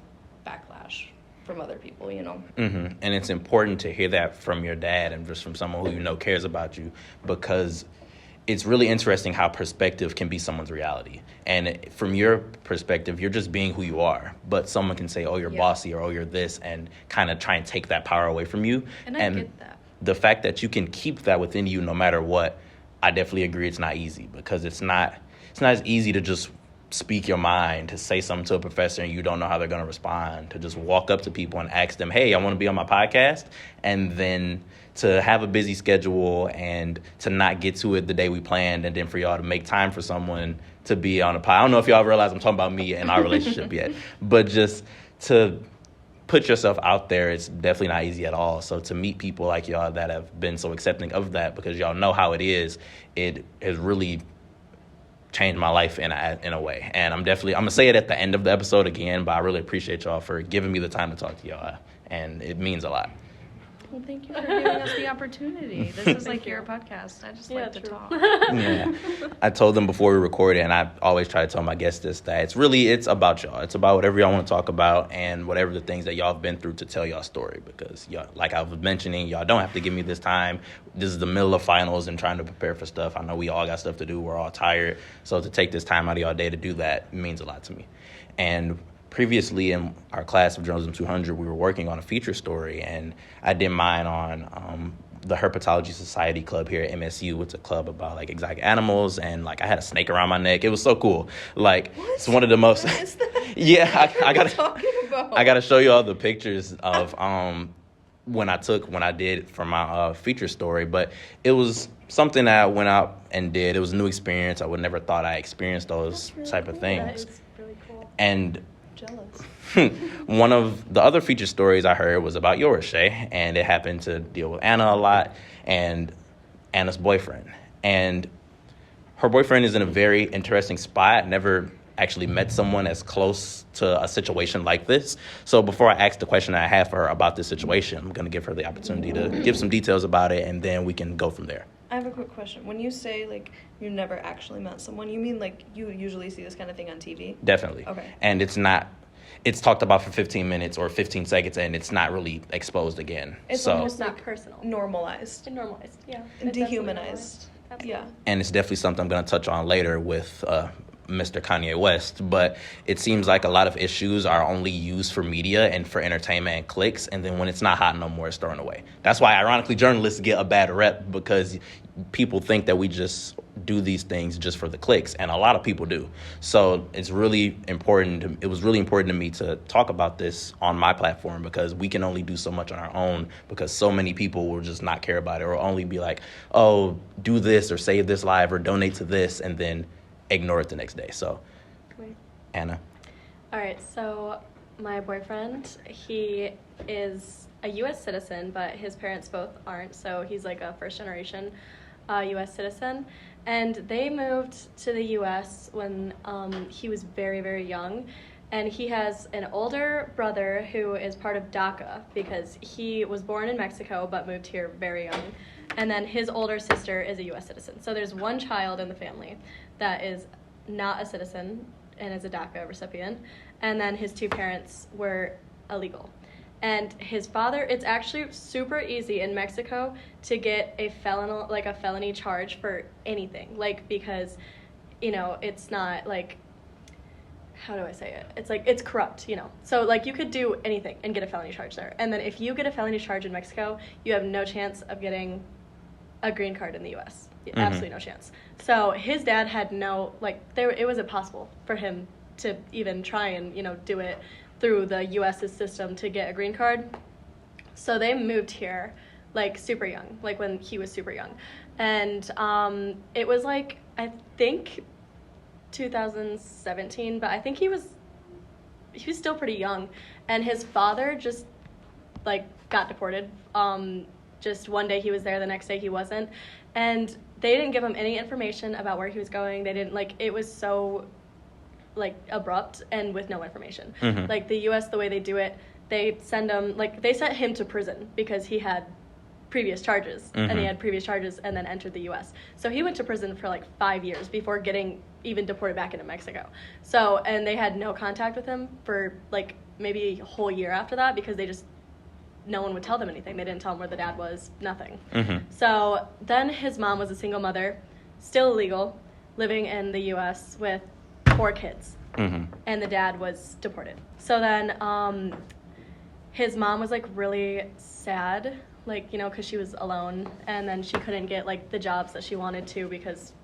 backlash from other people, you know. And it's important to hear that from your dad and just from someone who you know cares about you, because it's really interesting how perspective can be someone's reality. And from your perspective, you're just being who you are. But someone can say, oh, you're bossy, or oh, you're this, and kind of try and take that power away from you. And I get that. The fact that you can keep that within you no matter what, I definitely agree it's not easy, because it's not as easy to just speak your mind, to say something to a professor and you don't know how they're going to respond, to just walk up to people and ask them, hey, I want to be on my podcast, and then to have a busy schedule and to not get to it the day we planned, and then for y'all to make time for someone to be on a pod. I don't know if y'all realize I'm talking about me and our relationship yet, but just to put yourself out there, it's definitely not easy at all. So to meet people like y'all that have been so accepting of that, because y'all know how it is, it has really changed my life in a way. And I'm gonna say it at the end of the episode again, but I really appreciate y'all for giving me the time to talk to y'all, and it means a lot. Well, thank you for giving us the opportunity. This is like your podcast. I just like to talk. Yeah. I told them before we recorded, and I always try to tell my guests this, that it's about y'all. It's about whatever y'all want to talk about and whatever the things that y'all have been through to tell y'all story. Because y'all, like I was mentioning, y'all don't have to give me this time. This is the middle of finals and trying to prepare for stuff. I know we all got stuff to do. We're all tired. So to take this time out of y'all day to do that means a lot to me. And previously in our class of Journalism 200, we were working on a feature story, and I did mine on the Herpetology Society Club here at MSU. It's a club about like exotic animals, and like I had a snake around my neck. It was so cool. Like, what? It's one of the most. What is that? Yeah, I gotta. I gotta show you all the pictures of when I did for my feature story, but it was something that I went out and did. It was a new experience. I would never thought I experienced those type of things. That is really cool. And Jealous. one of the other feature stories I heard was about yours, Shea, and it happened to deal with Anna a lot and Anna's boyfriend. And her boyfriend is in a very interesting spot. Never actually met someone as close to a situation like this. So before I ask the question that I have for her about this situation, I'm going to give her the opportunity to give some details about it, and then we can go from there. I have a quick question. When you say, like, you never actually met someone, you mean, like, you usually see this kind of thing on TV? Definitely. Okay. And it's talked about for 15 minutes or 15 seconds, and it's not really exposed again. It's so, almost not like personal. Normalized. And normalized, yeah. And It's definitely dehumanized. normalized. Yeah. and it's definitely something I'm going to touch on later with Mr. Kanye West, but it seems like a lot of issues are only used for media and for entertainment and clicks, and then when it's not hot no more, it's thrown away. That's why, ironically, journalists get a bad rep, because people think that we just do these things just for the clicks, and a lot of people do. So it was really important to me to talk about this on my platform, because we can only do so much on our own, because so many people will just not care about it, or only be like, oh, do this or save this live or donate to this, and then ignore it the next day. So, Anna. All right, so my boyfriend, he is a U.S. citizen, but his parents both aren't, so he's like a first-generation U.S. citizen. And they moved to the U.S. when he was very, very young. And he has an older brother who is part of DACA, because he was born in Mexico but moved here very young. And then his older sister is a U.S. citizen. So there's one child in the family that is not a citizen and is a DACA recipient. And then his two parents were illegal. And his father, it's actually super easy in Mexico to get a felony charge for anything. Like, because, it's not, like, how do I say it? It's like, it's corrupt, So, like, you could do anything and get a felony charge there. And then if you get a felony charge in Mexico, you have no chance of getting a green card in the U.S. Absolutely no chance. So his dad had it was impossible for him to even try and, do it through the U.S.'s system to get a green card. So they moved here, like, super young, like when he was super young. And it was, like, I think 2017, but I think he was still pretty young. And his father just, like, got deported. Just one day he was there, the next day he wasn't. And they didn't give him any information about where he was going. They didn't, like, it was so, like, abrupt and with no information. Like, the U.S., the way they do it, they send him, like, they sent him to prison because he had previous charges, and he had previous charges and then entered the U.S. So he went to prison for, like, 5 years before getting even deported back into Mexico. So, and they had no contact with him for, like, maybe a whole year after that because no one would tell them anything. They didn't tell him where the dad was, nothing. So then his mom was a single mother, still illegal, living in the U.S. with 4 kids. And the dad was deported. So then his mom was, like, really sad, like, because she was alone, and then she couldn't get, like, the jobs that she wanted to because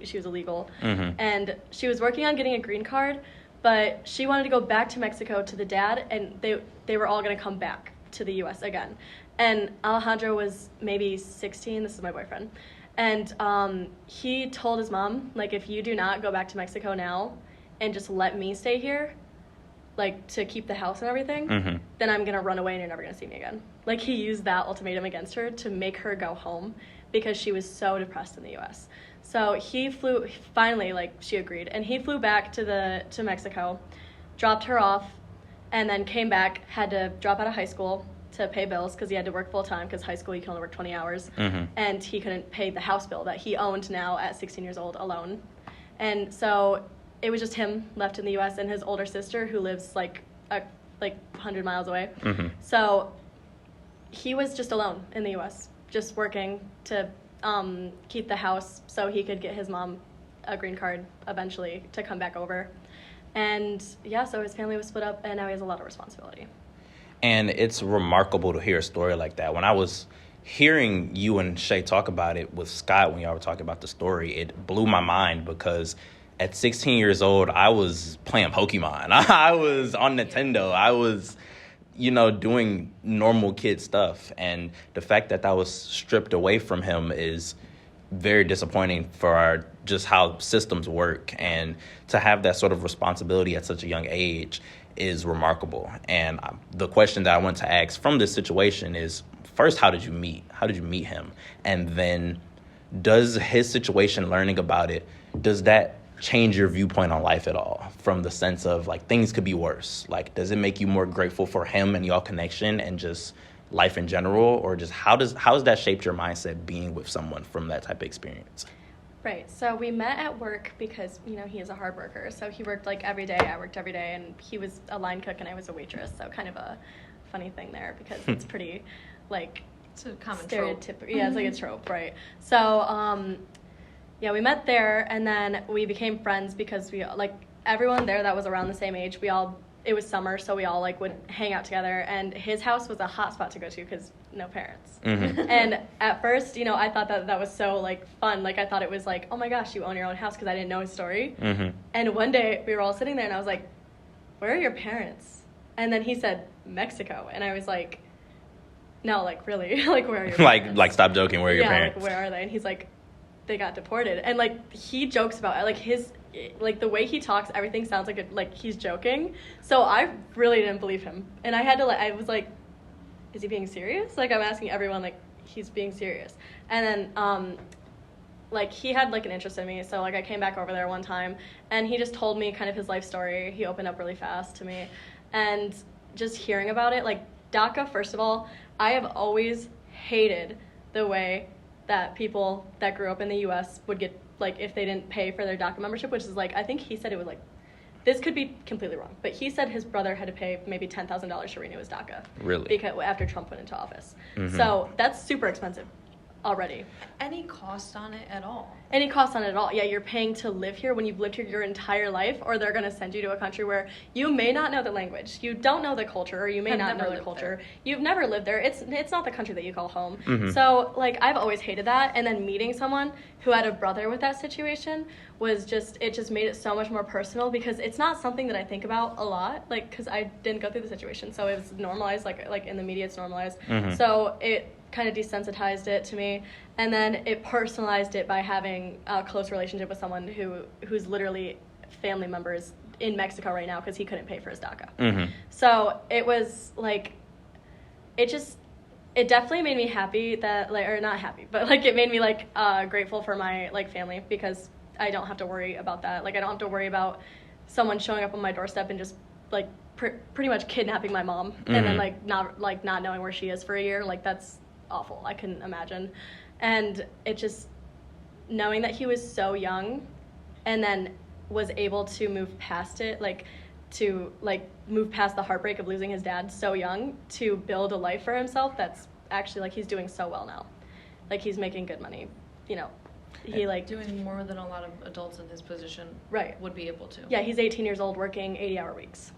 she was illegal. And she was working on getting a green card, but she wanted to go back to Mexico to the dad, and they were all going to come back to the U.S. again. And Alejandro was maybe 16. This is my boyfriend. And he told his mom, like, if you do not go back to Mexico now and just let me stay here, like, to keep the house and everything, then I'm going to run away and you're never going to see me again. Like, he used that ultimatum against her to make her go home because she was so depressed in the U.S. So he flew, finally, like, she agreed. And he flew back to Mexico, dropped her off, and then came back, had to drop out of high school to pay bills because he had to work full-time because high school you can only work 20 hours. And he couldn't pay the house bill that he owned now at 16 years old alone. And so it was just him left in the U.S. and his older sister who lives, like 100 miles away. So he was just alone in the U.S., just working to keep the house so he could get his mom a green card eventually to come back over. And yeah, so his family was split up, and now he has a lot of responsibility. And it's remarkable to hear a story like that. When I was hearing you and Shea talk about it with Scott, when y'all were talking about the story, it blew my mind because at 16 years old, I was playing Pokemon. I was on Nintendo. I was, doing normal kid stuff. And the fact that was stripped away from him is very disappointing for just how systems work, and to have that sort of responsibility at such a young age is remarkable. And the question that I want to ask from this situation is, first, how did you meet him? And then does his situation, learning about it, does that change your viewpoint on life at all, from the sense of, like, things could be worse? Like, does it make you more grateful for him and y'all connection and just life in general, or just how has that shaped your mindset being with someone from that type of experience? Right. So we met at work because, he is a hard worker. So he worked, like, every day. I worked every day, and he was a line cook and I was a waitress. So kind of a funny thing there because it's pretty, like, it's a common stereotypical. Yeah, it's like a trope, right? So, yeah, we met there, and then we became friends because we, like, everyone there that was around the same age, it was summer, so we all, like, would hang out together, and his house was a hot spot to go to because no parents. And at first, I thought that was so, like, fun. Like, I thought it was like, oh my gosh, you own your own house, because I didn't know his story. And one day we were all sitting there, and I was like, where are your parents? And then he said, Mexico. And I was like, no, like, really? Like, where are your parents? like, stop joking, where are your parents? Like, where are they? And he's like, they got deported. And, like, he jokes about it. Like, the way he talks, everything sounds like he's joking. So I really didn't believe him. And I had to, I was like, is he being serious? Like, I'm asking everyone, like, he's being serious. And then, like, he had, like, an interest in me. So, like, I came back over there one time, and he just told me kind of his life story. He opened up really fast to me. And just hearing about it, like, DACA, first of all, I have always hated the way that people that grew up in the U.S. would get, like, if they didn't pay for their DACA membership, which is, like, I think he said it was, like, this could be completely wrong, but he said his brother had to pay maybe $10,000 to renew his DACA. Really? Because after Trump went into office. So that's super expensive already. Any cost on it at all? Any cost on it at all. Yeah, you're paying to live here when you've lived here your entire life, or they're going to send you to a country where you may not know the language, you don't know the culture, or you may not know the culture. You've never lived there. It's not the country that you call home. So, like, I've always hated that, and then meeting someone who had a brother with that situation was just made it so much more personal, because it's not something that I think about a lot, like, because I didn't go through the situation, so it was normalized, like in the media it's normalized. So it kind of desensitized it to me, and then it personalized it by having a close relationship with someone who's literally family members in Mexico right now because he couldn't pay for his DACA. So it was like, it definitely made me happy that, like, or not happy, but like it made me like grateful for my like family, because I don't have to worry about that. Like, I don't have to worry about someone showing up on my doorstep and just like pretty much kidnapping my mom and then not knowing where she is for a year. Like, that's awful. I couldn't imagine. And it just, knowing that he was so young and then was able to move past it, like to like move past the heartbreak of losing his dad so young to build a life for himself, that's actually, like, he's doing so well now. Like, he's making good money, you know. He like doing more than a lot of adults in his position would be able to. Yeah, he's 18 years old working 80-hour weeks.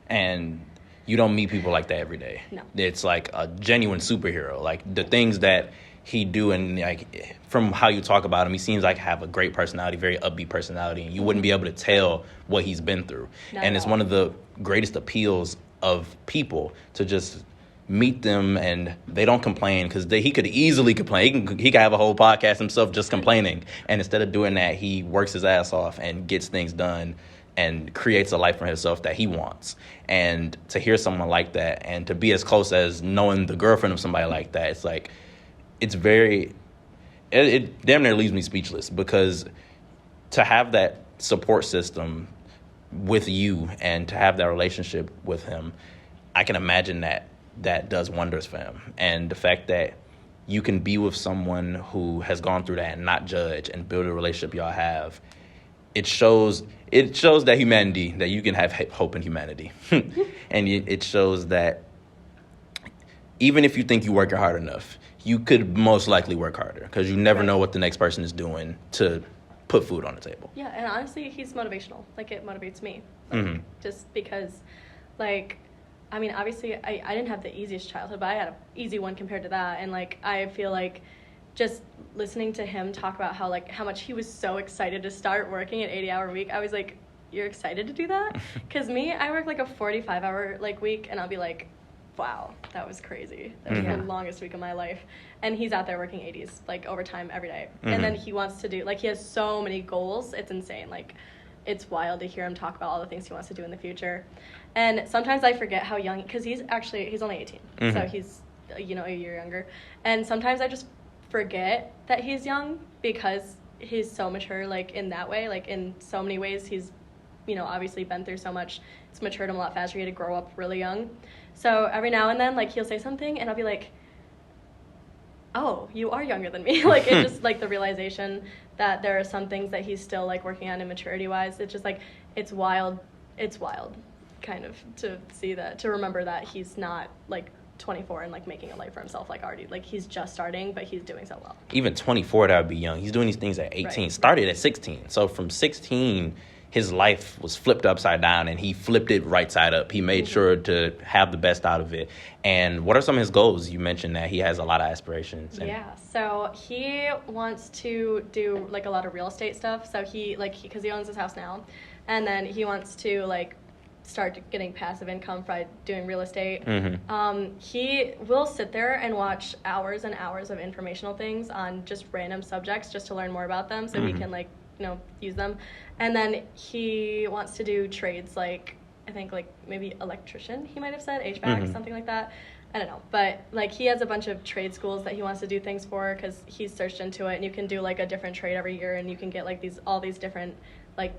And you don't meet people like that every day. No. It's like a genuine superhero. Like, the things that he do, and like from how you talk about him, he seems like have a great personality, very upbeat personality, and you wouldn't be able to tell what he's been through. And it's one of the greatest appeals of people to just meet them and they don't complain, because he could easily complain. He could have a whole podcast himself just complaining, and instead of doing that, he works his ass off and gets things done and creates a life for himself that he wants. And to hear someone like that and to be as close as knowing the girlfriend of somebody like that, it's like, it's very, it damn near leaves me speechless, because to have that support system with you and to have that relationship with him, I can imagine that does wonders for him. And the fact that you can be with someone who has gone through that and not judge and build a relationship y'all have, it shows that humanity, that you can have hope in humanity. And it shows that even if you think you're working hard enough, you could most likely work harder, because you never know what the next person is doing to put food on the table. Yeah, and honestly, he's motivational. Like, it motivates me. Like, just because, like, I mean, obviously, I didn't have the easiest childhood, but I had an easy one compared to that. And, like, I feel like just listening to him talk about how much he was so excited to start working an 80-hour week, I was like, you're excited to do that? Because me, I work like a 45-hour like week, and I'll be like, wow, that was crazy. That was the longest week of my life. And he's out there working 80s, like, overtime every day. And then he wants to do, like, he has so many goals. It's insane. Like, it's wild to hear him talk about all the things he wants to do in the future. And sometimes I forget how young, because he's only 18. So he's, you know, a year younger. And sometimes I just forget that he's young, because he's so mature, like, in that way. Like, in so many ways, he's, you know, obviously been through so much. It's matured him a lot faster. He had to grow up really young. So every now and then, like, he'll say something, and I'll be like, oh, you are younger than me. Like, it just, like, the realization that there are some things that he's still, like, working on immaturity-wise. It's just, like, it's wild, kind of, to see that, to remember that he's not, like, 24 and, like, making a life for himself, like, already. Like, he's just starting, but he's doing so well. Even 24, that would be young. He's doing these things at 18. Started at 16. So from 16, his life was flipped upside down, and he flipped it right side up. He made sure to have the best out of it. And what are some of his goals? You mentioned that he has a lot of aspirations. Yeah, so he wants to do, like, a lot of real estate stuff. So because he owns his house now, and then he wants to, like, start getting passive income by doing real estate. He will sit there and watch hours and hours of informational things on just random subjects just to learn more about them, so he can, like, you know, use them. And then he wants to do trades, like, I think, like, maybe electrician, he might have said, HVAC, something like that. I don't know. But, like, he has a bunch of trade schools that he wants to do things for, because he's searched into it, and you can do, like, a different trade every year, and you can get, like, all these different, like,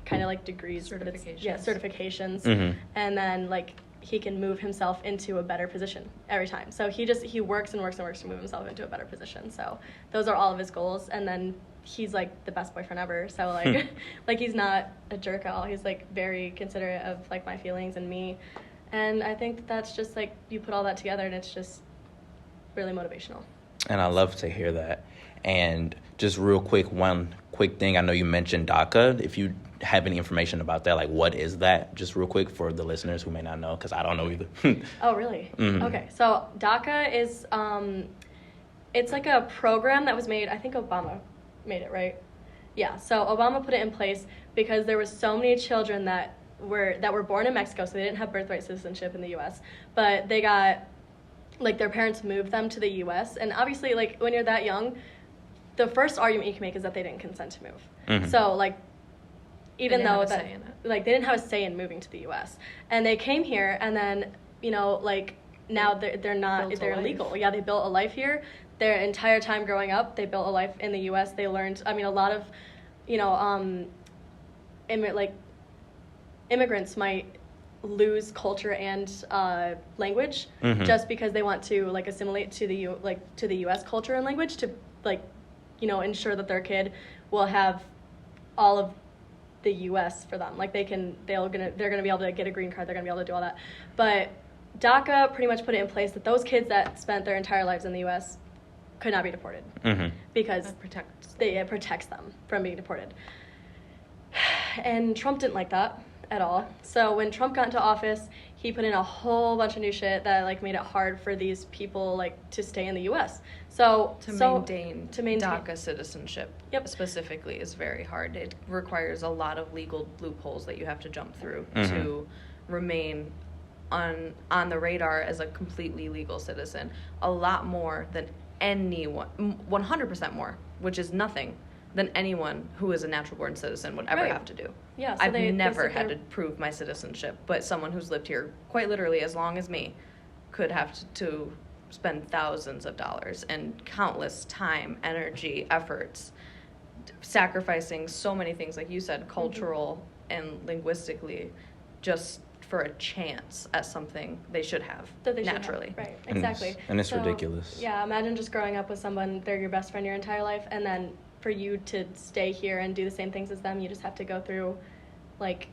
kind of like degrees. Certifications. Certifications. And then, like, he can move himself into a better position every time. So he works and works and works to move himself into a better position. So those are all of his goals. And then he's like the best boyfriend ever. So like, like he's not a jerk at all. He's like very considerate of like my feelings and me. And I think that's just like, you put all that together and it's just really motivational. And I love to hear that. And just real quick, one quick thing. I know you mentioned DACA. If you have any information about that, like what is that? Just real quick for the listeners who may not know, because I don't know either. Oh, really? Mm-hmm. Okay. So DACA is, it's like a program that was made, I think Obama made it, right? Yeah. So Obama put it in place because there was so many children that were born in Mexico, so they didn't have birthright citizenship in the U.S., but they got, like, their parents moved them to the U.S., and obviously, like, when you're that young, the first argument you can make is that they didn't consent to move. Mm-hmm. So, like, even though that, say in it. like, they didn't have a say in moving to the U.S., and they came here, and then, you know, like, now they're illegal. Yeah, they built a life here. Their entire time growing up, they built a life in the U.S. They learned, I mean, a lot of, you know, immigrants might lose culture and language just because they want to like assimilate to the U.S. culture and language to like, you know, ensure that their kid will have all of the U.S. for them. Like they're gonna be able to get a green card. They're gonna be able to do all that. But DACA pretty much put it in place that those kids that spent their entire lives in the U.S. could not be deported because it protects them from being deported. And Trump didn't like that at all. So when Trump got into office, he put in a whole bunch of new shit that like made it hard for these people like to stay in the U.S. To maintain DACA citizenship, yep, specifically is very hard. It requires a lot of legal loopholes that you have to jump through to remain on the radar as a completely legal citizen. A lot more than anyone, 100% more, which is nothing, than anyone who is a natural-born citizen would ever have to do. Yeah, so I've never had to prove my citizenship, but someone who's lived here quite literally as long as me could have to spend thousands of dollars and countless time, energy, efforts, sacrificing so many things, like you said, cultural and linguistically, just for a chance at something they should have naturally. Right, exactly. And it's ridiculous. Yeah, imagine just growing up with someone, they're your best friend your entire life, and then for you to stay here and do the same things as them, you just have to go through, like...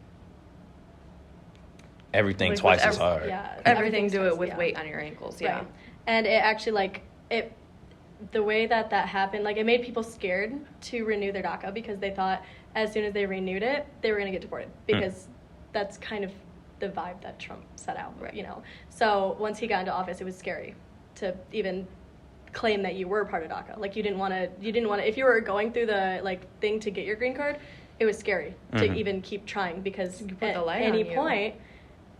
everything twice as hard. Yeah. Everything do it with weight on your ankles, yeah. Right. And it actually, the way that happened, like, it made people scared to renew their DACA because they thought as soon as they renewed it, they were going to get deported because that's kind of the vibe that Trump set out, right, you know. So once he got into office, it was scary to even claim that you were part of DACA. Like you didn't want to, if you were going through the like thing to get your green card, it was scary to even keep trying because at any point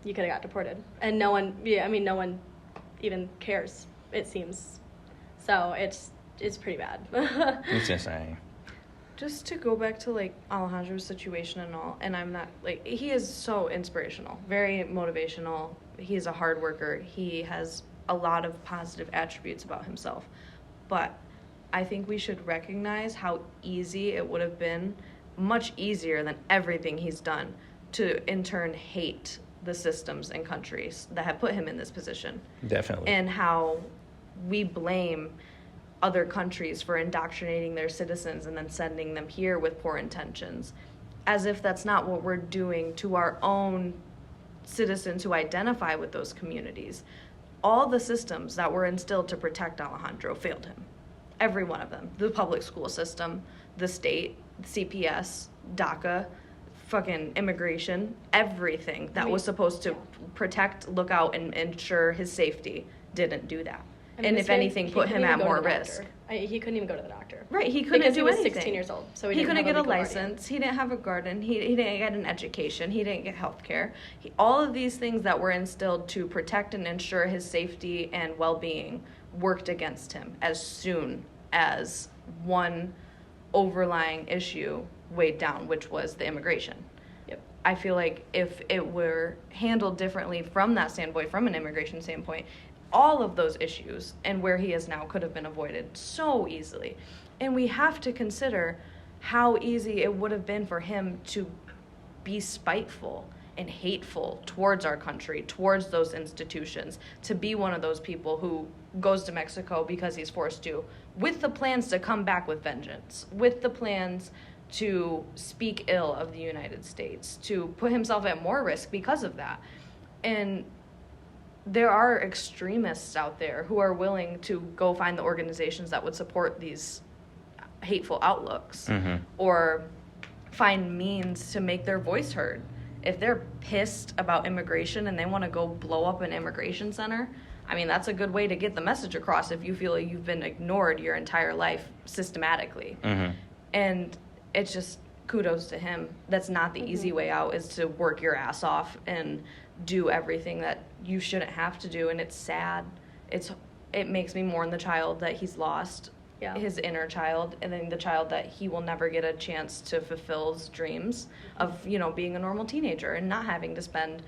you could have got deported. And no one even cares, it seems. So it's pretty bad. It's insane. Just to go back to like Alejandro's situation and all, and I'm not like, he is so inspirational, very motivational. He's a hard worker. He has a lot of positive attributes about himself, but I think we should recognize how easy it would have been, much easier than everything he's done, to in turn hate the systems and countries that have put him in this position. Definitely. And how we blame other countries for indoctrinating their citizens and then sending them here with poor intentions, as if that's not what we're doing to our own citizens who identify with those communities. All the systems that were instilled to protect Alejandro failed him. Every one of them. The public school system, the state, CPS, DACA, fucking immigration, everything that was supposed to protect, look out, and ensure his safety didn't do that. And if anything, put him at more risk. He couldn't even go to the doctor. Right, he couldn't do anything. Because he was 16 years old, so he couldn't get a license. He didn't have a garden. He didn't get an education. He didn't get health care. All of these things that were instilled to protect and ensure his safety and well-being worked against him as soon as one overlying issue weighed down, which was the immigration. Yep. I feel like if it were handled differently from that standpoint, from an immigration standpoint, all of those issues and where he is now could have been avoided so easily. And we have to consider how easy it would have been for him to be spiteful and hateful towards our country, towards those institutions, to be one of those people who goes to Mexico because he's forced to, with the plans to come back with vengeance, with the plans to speak ill of the United States, to put himself at more risk because of that. And there are extremists out there who are willing to go find the organizations that would support these hateful outlooks, or find means to make their voice heard. If they're pissed about immigration and they want to go blow up an immigration center, I mean, that's a good way to get the message across if you feel like you've been ignored your entire life systematically. And it's just kudos to him. That's not the easy way out, is to work your ass off and do everything that you shouldn't have to do. And it's sad. It makes me mourn the child that he's lost, his inner child, and then the child that he will never get a chance to fulfill his dreams of, you know, being a normal teenager and not having to spend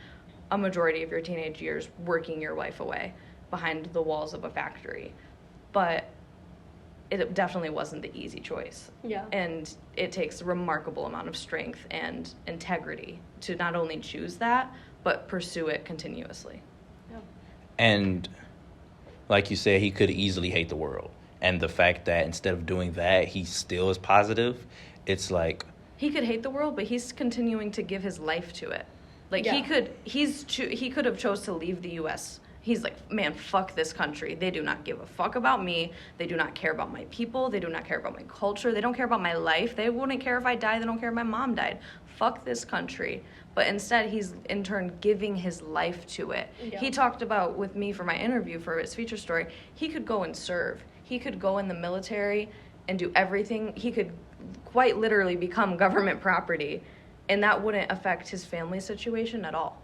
a majority of your teenage years working your life away behind the walls of a factory. But it definitely wasn't the easy choice. And it takes a remarkable amount of strength and integrity to not only choose that, but pursue it continuously. And like you said, he could easily hate the world. And the fact that instead of doing that, he still is positive, it's like... He could hate the world, but he's continuing to give his life to it. Like, he could have chose to leave the U.S. He's like, man, fuck this country. They do not give a fuck about me. They do not care about my people. They do not care about my culture. They don't care about my life. They wouldn't care if I died. They don't care if my mom died. Fuck this country. But instead, he's in turn giving his life to it. He talked about with me for my interview for his feature story, he could go and serve. He could go in the military and do everything. He could quite literally become government property, and that wouldn't affect his family situation at all.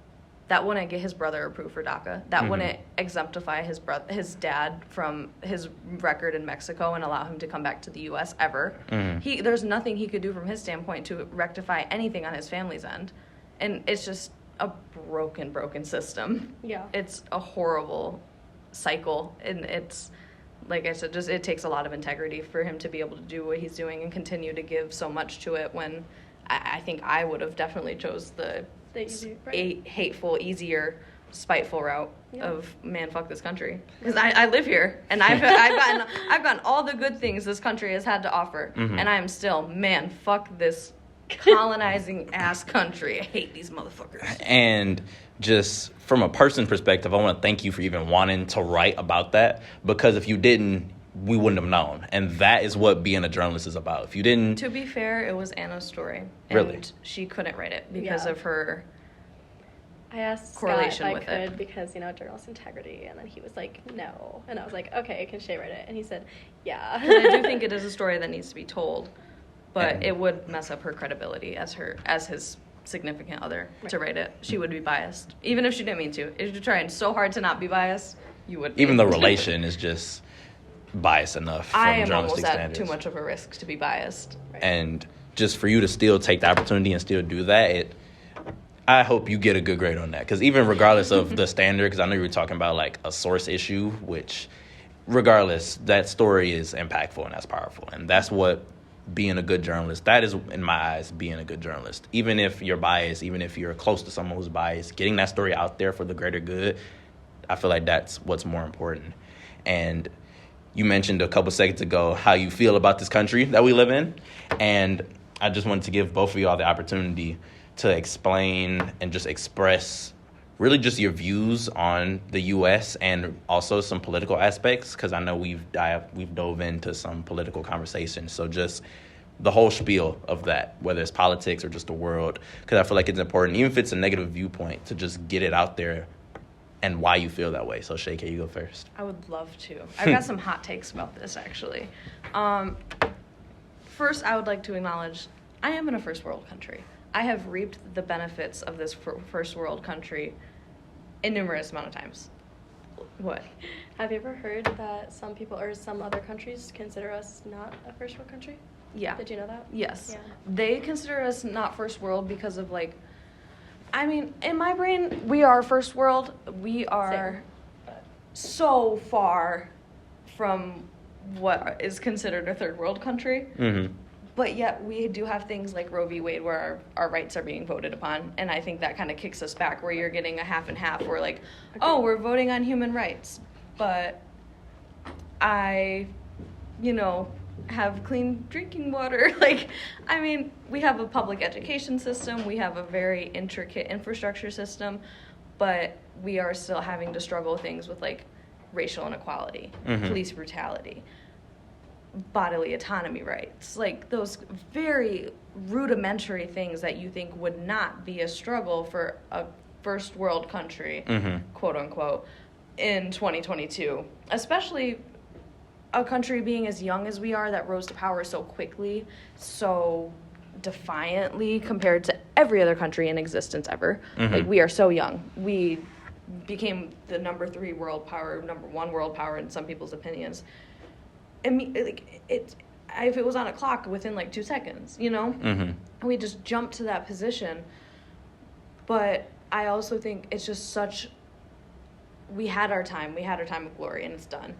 That wouldn't get his brother approved for DACA. That wouldn't exemplify his dad from his record in Mexico and allow him to come back to the U.S. ever. There's nothing he could do from his standpoint to rectify anything on his family's end. And it's just a broken system. It's a horrible cycle, and it's, like I said, it takes a lot of integrity for him to be able to do what he's doing and continue to give so much to it, when I think I would have definitely chose the hateful, easier, spiteful route of, man, fuck this country. Because I live here, and I've gotten all the good things this country has had to offer, and I am still, man, fuck this colonizing ass country. I hate these motherfuckers. And just from a person perspective, I want to thank you for even wanting to write about that, because if you didn't, we wouldn't have known. And that is what being a journalist is about. If you didn't... To be fair, it was Anna's story. Really? And she couldn't write it because of her I asked correlation Scott if with I could it. Because, you know, journalist integrity. And then he was like, no. And I was like, okay, can Shea write it? And he said, yeah. Because I do think it is a story that needs to be told. But it would mess up her credibility as his significant other to write it. She would be biased. Even if she didn't mean to. If you're trying so hard to not be biased, you would be. Even the relation is just biased enough from I am journalistic almost standards. at too much of a risk to be biased. And just for you to still take the opportunity and still do that, I hope you get a good grade on that. Because even regardless of the standard, because I know you were talking about like a source issue, which regardless, that story is impactful and that's powerful. And that's what being a good journalist, that is, in my eyes, being a good journalist. Even if you're biased, even if you're close to someone who's biased, getting that story out there for the greater good, I feel like that's what's more important. And you mentioned a couple seconds ago how you feel about this country that we live in. And I just wanted to give both of y'all the opportunity to explain and just express really just your views on the U.S. and also some political aspects, because I know we've dove into some political conversations. So just the whole spiel of that, whether it's politics or just the world, because I feel like it's important, even if it's a negative viewpoint, to just get it out there and why you feel that way. So Shea, can you go first? I would love to. I've got some hot takes about this, actually. First, I would like to acknowledge I am in a first world country. I have reaped the benefits of this first world country in numerous amount of times. What? Have you ever heard that some people or some other countries consider us not a first world country? Yeah. Did you know that? Yes. Yeah. They consider us not first world because of, like, I mean, in my brain, we are first world. We are so far from what is considered a third world country. But yet we do have things like Roe v. Wade where our rights are being voted upon. And I think that kind of kicks us back, where you're getting a half and half. We're like, oh, we're voting on human rights. But I, have clean drinking water. We have a public education system. We have a very intricate infrastructure system. But we are still having to struggle with things with, racial inequality, police brutality, bodily autonomy rights, those very rudimentary things that you think would not be a struggle for a first world country, quote unquote, in 2022, especially a country being as young as we are, that rose to power so quickly, so defiantly compared to every other country in existence ever. We are so young. We became the number 3 world power, number 1 world power in some people's opinions. If it was on a clock, within 2 seconds, we just jumped to that position. But I also think it's just we had our time of glory, and it's done.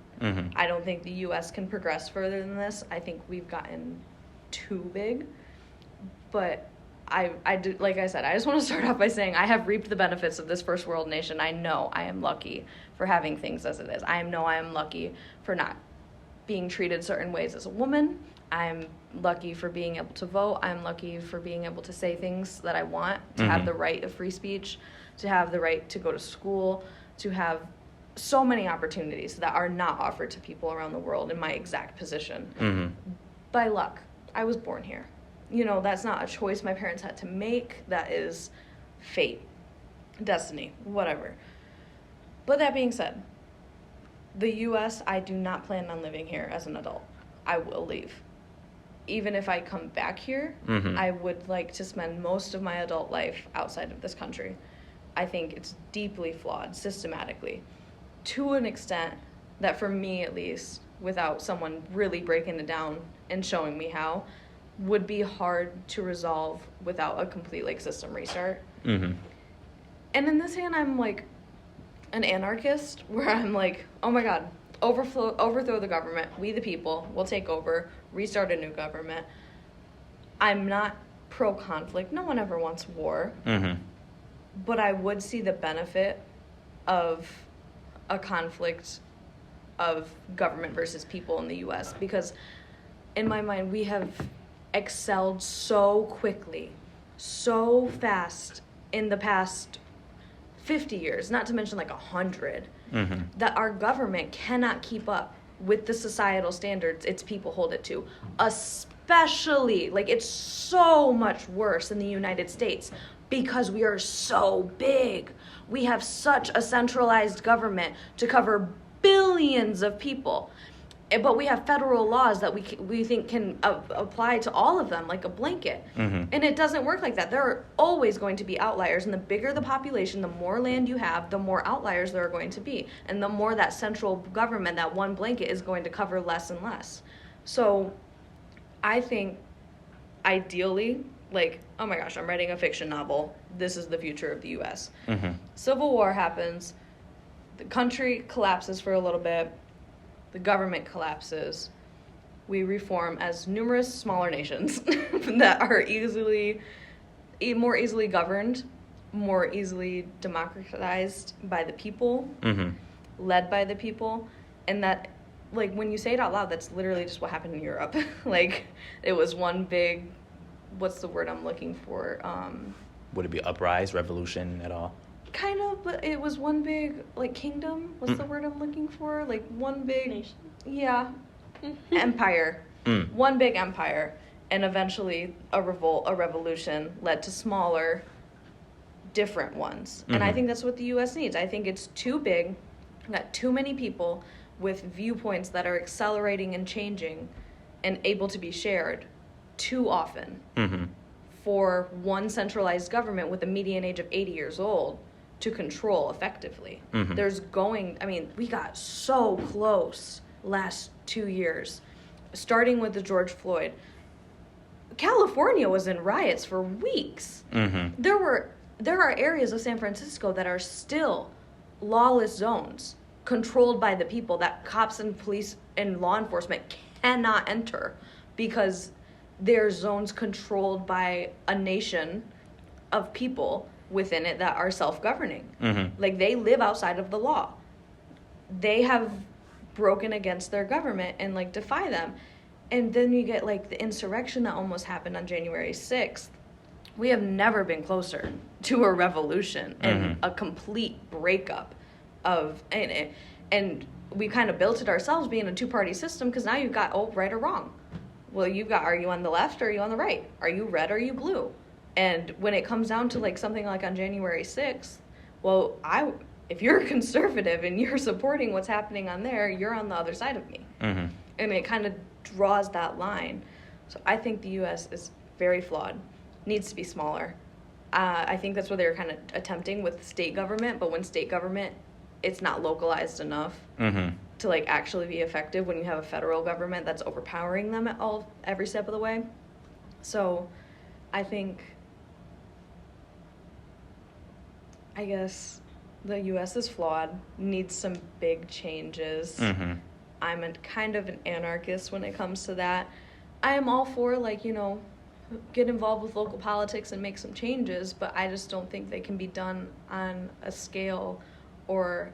I don't think the U.S. can progress further than this. I think we've gotten too big. But I do, like I said, I just want to start off by saying I have reaped the benefits of this first world nation. I know I am lucky for having things as it is. I know I am lucky for not being treated certain ways as a woman. I'm lucky for being able to vote. I'm lucky for being able to say things that I want, to have the right of free speech, to have the right to go to school, to have so many opportunities that are not offered to people around the world in my exact position. By luck. I was born here. That's not a choice my parents had to make. That is fate, destiny, whatever. But that being said, the U.S., I do not plan on living here as an adult. I will leave. Even if I come back here, I would like to spend most of my adult life outside of this country. I think it's deeply flawed, systematically, to an extent that, for me at least, without someone really breaking it down and showing me how, would be hard to resolve without a complete system restart. And in this hand, I'm an anarchist, where I'm oh my god, overthrow the government, we the people will take over, restart a new government. I'm not pro-conflict. No one ever wants war. But I would see the benefit of a conflict of government versus people in the U.S. because in my mind we have excelled so quickly, so fast in the past 50 years, not to mention 100, that our government cannot keep up with the societal standards its people hold it to. Especially, it's so much worse in the United States because we are so big. We have such a centralized government to cover billions of people. But we have federal laws that we think can apply to all of them like a blanket. And it doesn't work like that. There are always going to be outliers. And the bigger the population, the more land you have, the more outliers there are going to be. And the more that central government, that one blanket, is going to cover less and less. So I think ideally, oh my gosh, I'm writing a fiction novel. This is the future of the U.S. Civil War happens. The country collapses for a little bit. The government collapses. We reform as numerous smaller nations that are more easily governed, more easily democratized by the people, led by the people. And that, when you say it out loud, that's literally just what happened in Europe. It was one big, what's the word I'm looking for? Would it be uprise, revolution at all? Kind of, but it was one big, kingdom. What's the word I'm looking for? One big... Nation? Yeah. Empire. One big empire. And eventually a revolution led to smaller, different ones. And I think that's what the U.S. needs. I think it's too big, got too many people with viewpoints that are accelerating and changing and able to be shared too often for one centralized government with a median age of 80 years old to control effectively. We got so close last 2 years, starting with the George Floyd. California was in riots for weeks. There are areas of San Francisco that are still lawless zones controlled by the people that cops and police and law enforcement cannot enter because they're zones controlled by a nation of people within it that are self-governing. Mm-hmm. Like, they live outside of the law. They have broken against their government and, like, defy them. And then you get, like, the insurrection that almost happened on January 6th. We have never been closer to a revolution and a complete breakup of, and we kind of built it ourselves being a two-party system, because now you've got, right or wrong. Well, you've got, are you on the left or are you on the right? Are you red or are you blue? And when it comes down to, like, something like on January 6th, well, if you're a conservative and you're supporting what's happening on there, you're on the other side of me. Mm-hmm. And it kind of draws that line. So I think the U.S. is very flawed, needs to be smaller. I think that's what they were kind of attempting with state government, but when state government, it's not localized enough to, like, actually be effective when you have a federal government that's overpowering them every step of the way. So I guess the U.S. is flawed, needs some big changes. Mm-hmm. I'm kind of an anarchist when it comes to that. I am all for, like, get involved with local politics and make some changes, but I just don't think they can be done on a scale or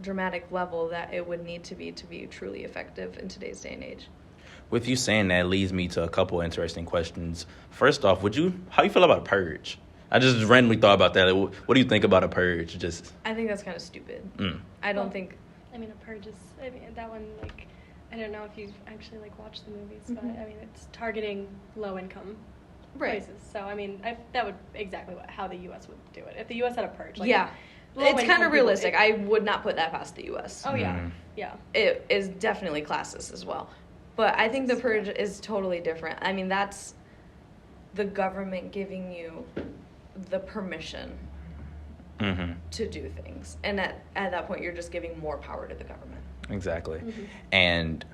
dramatic level that it would need to be truly effective in today's day and age. With you saying that leads me to a couple interesting questions. First off, how you feel about a purge? I just randomly thought about that. What do you think about a purge? I think that's kind of stupid. I don't think... I mean, a purge is... I mean, that one, like... I don't know if you've actually, like, watched the movies, but, I mean, it's targeting low-income places. So, I mean, that would exactly how the U.S. would do it. If the U.S. had a purge, like... Yeah. It's kind of realistic. I would not put that past the U.S. Oh, yeah. Yeah. It is definitely classist as well. But I think the purge is totally different. I mean, that's the government giving you the permission to do things. And at that point, you're just giving more power to the government. Exactly. And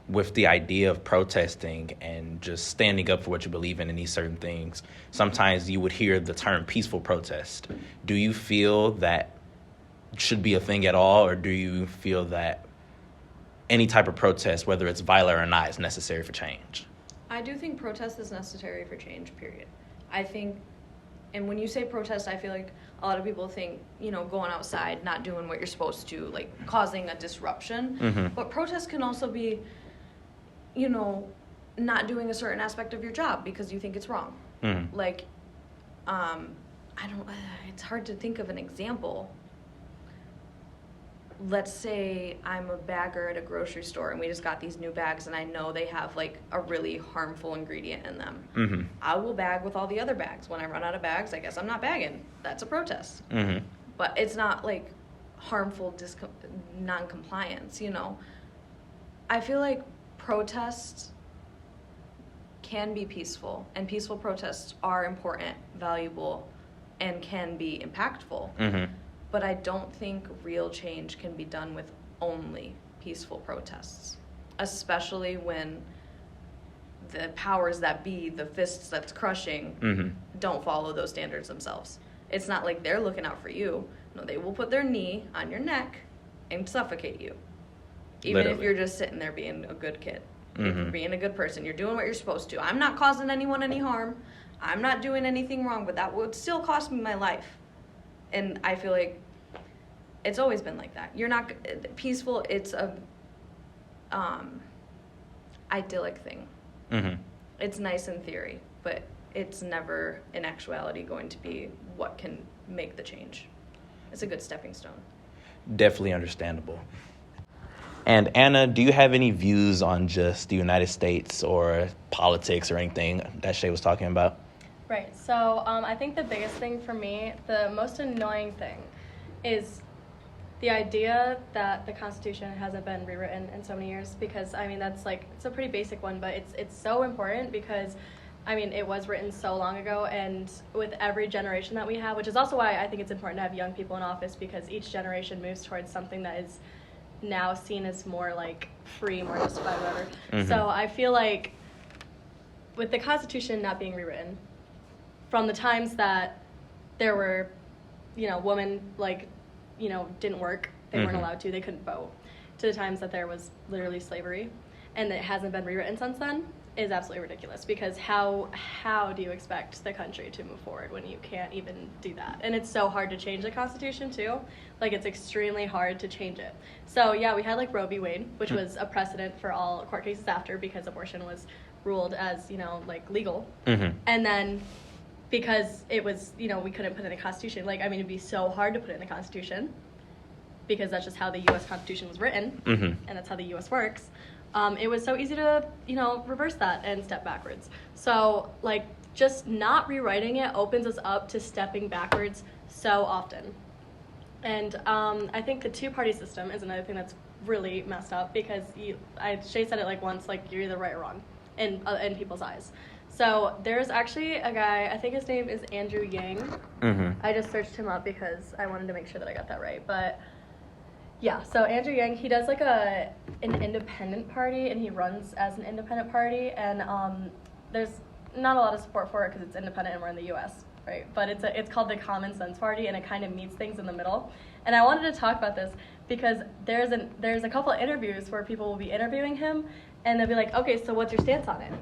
with the idea of protesting and just standing up for what you believe in these certain things, sometimes you would hear the term peaceful protest. Do you feel that should be a thing at all, or do you feel that any type of protest, whether it's violent or not, is necessary for change? I do think protest is necessary for change, period. I think, and when you say protest, I feel like a lot of people think, going outside, not doing what you're supposed to, like causing a disruption. But protest can also be, not doing a certain aspect of your job because you think it's wrong. Like, it's hard to think of an example. Let's say I'm a bagger at a grocery store and we just got these new bags and I know they have, like, a really harmful ingredient in them. I will bag with all the other bags. When I run out of bags, I guess I'm not bagging. That's a protest. But it's not, like, harmful non-compliance, I feel like protests can be peaceful, and peaceful protests are important, valuable, and can be impactful. But I don't think real change can be done with only peaceful protests, especially when the powers that be, the fists that's crushing, don't follow those standards themselves. It's not like they're looking out for you. No, they will put their knee on your neck and suffocate you. Even if you're just sitting there being a good kid, if you're being a good person, you're doing what you're supposed to. I'm not causing anyone any harm. I'm not doing anything wrong, but that would still cost me my life. And I feel like it's always been like that. You're not peaceful. It's a idyllic thing. It's nice in theory, but it's never in actuality going to be what can make the change. It's a good stepping stone. Definitely understandable. And Anna, do you have any views on just the United States or politics or anything that Shea was talking about? Right. So I think the biggest thing for me, the most annoying thing, is the idea that the Constitution hasn't been rewritten in so many years. Because I mean, that's like, it's a pretty basic one, but it's so important because, I mean, it was written so long ago, and with every generation that we have, which is also why I think it's important to have young people in office, because each generation moves towards something that is now seen as more like free, more justified, whatever. So I feel like with the Constitution not being rewritten, from the times that there were, women, like, didn't work, they weren't allowed to, they couldn't vote, to the times that there was literally slavery, and it hasn't been rewritten since then is absolutely ridiculous, because how do you expect the country to move forward when you can't even do that? And it's so hard to change the Constitution too. Like, it's extremely hard to change it. So yeah, we had like Roe v. Wade, which was a precedent for all court cases after, because abortion was ruled as, you know, like legal. And then because it was, you know, we couldn't put it in the Constitution. Like, I mean, it'd be so hard to put it in the Constitution because that's just how the U.S. Constitution was written, and that's how the U.S. works. It was so easy to, you know, reverse that and step backwards. So, like, just not rewriting it opens us up to stepping backwards so often. And I think the two-party system is another thing that's really messed up, because Shea said it like once, like, you're either right or wrong in people's eyes. So there's actually a guy, I think his name is Andrew Yang. I just searched him up because I wanted to make sure that I got that right. But yeah, so Andrew Yang, he does like an independent party, and he runs as an independent party, and there's not a lot of support for it because it's independent and we're in the U.S., right? But it's called the Common Sense Party, and it kind of meets things in the middle. And I wanted to talk about this because there's a couple of interviews where people will be interviewing him, and they'll be like, okay, so what's your stance on it?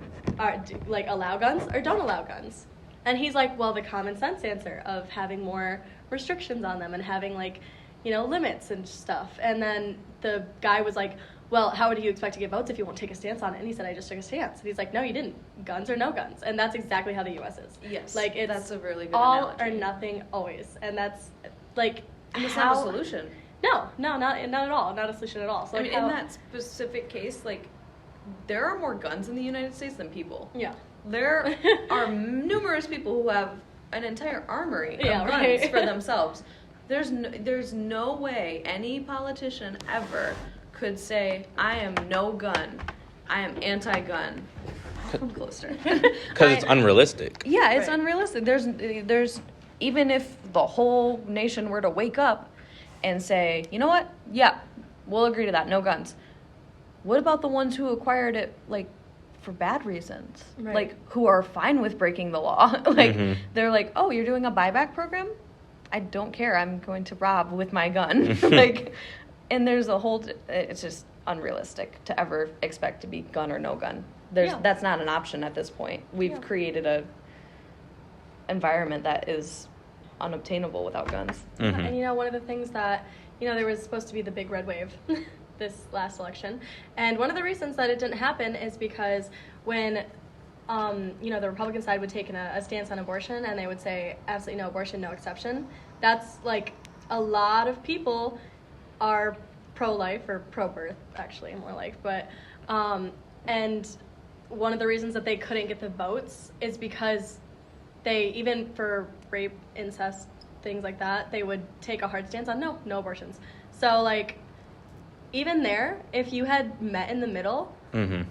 Like, allow guns or don't allow guns? And he's like, well, the common sense answer of having more restrictions on them and having, like, you know, limits and stuff. And then the guy was like, well, how would you expect to get votes if you won't take a stance on it? And he said, I just took a stance. And he's like, no, you didn't. Guns or no guns. And that's exactly how the U.S. is. Yes, like, it's that's a really good all analogy. or nothing always. And that's, like, And it's not a solution. No, not at all. Not a solution at all. So, I like, mean, in that specific case, like, there are more guns in the United States than people. Yeah. There are numerous people who have an entire armory of guns right. for themselves. There's no way any politician ever could say, I am no gun. I am anti-gun. Come closer. Because it's unrealistic. Yeah, it's Right. unrealistic. There's even if the whole nation were to wake up and say, you know what? Yeah, we'll agree to that. No guns. What about the ones who acquired it, like, for bad reasons? Right. Like, who are fine with breaking the law? Like, they're like, oh, you're doing a buyback program? I don't care. I'm going to rob with my gun. Like, and there's a whole, it's just unrealistic to ever expect to be gun or no gun. That's not an option at this point. We've created a environment that is unobtainable without guns. And, you know, one of the things that, you know, there was supposed to be the big red wave this last election. And one of the reasons that it didn't happen is because when, you know, the Republican side would take a stance on abortion, and they would say, absolutely no abortion, no exception. That's, like, a lot of people are pro-life, or pro-birth, actually, more like. But, and one of the reasons that they couldn't get the votes is because they, even for rape, incest, things like that, they would take a hard stance on no abortions. So, like, even there, if you had met in the middle,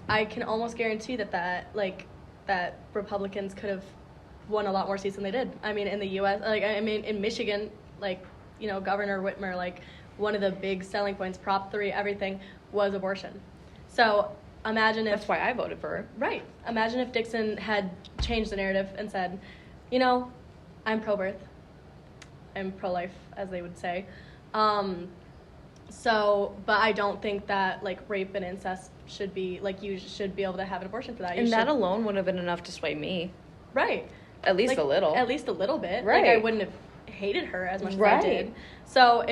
I can almost guarantee that Republicans could have won a lot more seats than they did. I mean, in the U.S., like, I mean, in Michigan, like, you know, Governor Whitmer, like, one of the big selling points, Prop 3, everything, was abortion. So imagine if... That's why I voted for her. Right. Imagine if Dixon had changed the narrative and said, you know, I'm pro-birth. I'm pro-life, as they would say. So, but I don't think that, like, rape and incest should be, like, you should be able to have an abortion for that. And that alone would have been enough to sway me. Right. At least like, a little. At least a little bit. Right. Like, I wouldn't have hated her as much as I Right. did. So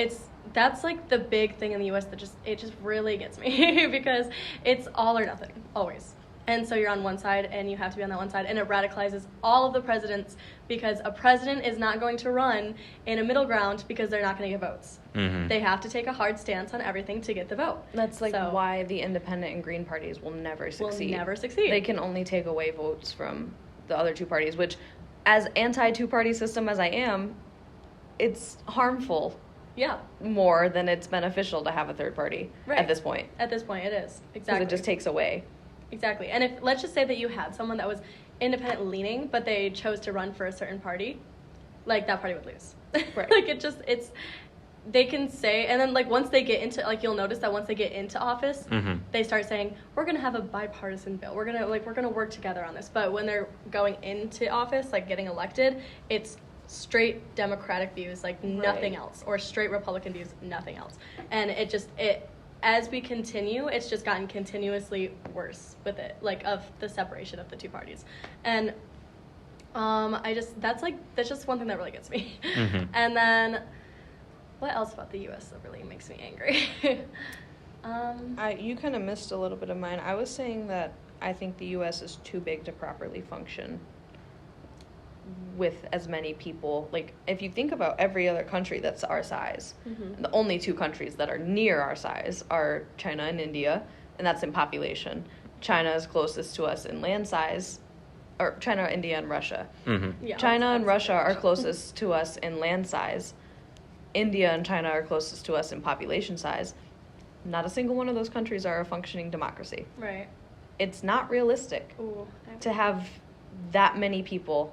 that's, like, the big thing in the U.S. that it just really gets me because it's all or nothing, always. And so you're on one side, and you have to be on that one side, and it radicalizes all of the presidents, because a president is not going to run in a middle ground because they're not going to get votes. They have to take a hard stance on everything to get the vote. That's, like, why the independent and green parties will never succeed. Will never succeed. They can only take away votes from the other two parties, which, as anti-two-party system as I am, it's harmful. Yeah. More than it's beneficial to have a third party at this point. At this point, it is. Exactly. Because it just takes away. Exactly. And if, let's just say that you had someone that was independent leaning, but they chose to run for a certain party, like, that party would lose. Right. Like, they can say, and then, like, once they get into, like, you'll notice that once they get into office, they start saying, we're going to have a bipartisan bill. We're going to work together on this. But when they're going into office, like, getting elected, it's straight Democratic views, like, nothing else, or straight Republican views, nothing else. And it as we continue, it's just gotten continuously worse with it, like of the separation of the two parties. And that's just one thing that really gets me. Mm-hmm. And then what else about the US that really makes me angry? You kind of missed a little bit of mine. I was saying that I think the US is too big to properly function with as many people. Like, if you think about every other country that's our size, the only two countries that are near our size are China and India, and that's in population. China is closest to us in land size, or China, India, and Russia. Mm-hmm. Yeah, China and that's Russia are Russia. closest to us in land size. India and China are closest to us in population size. Not a single one of those countries are a functioning democracy. Right. It's not realistic Ooh, to have that many people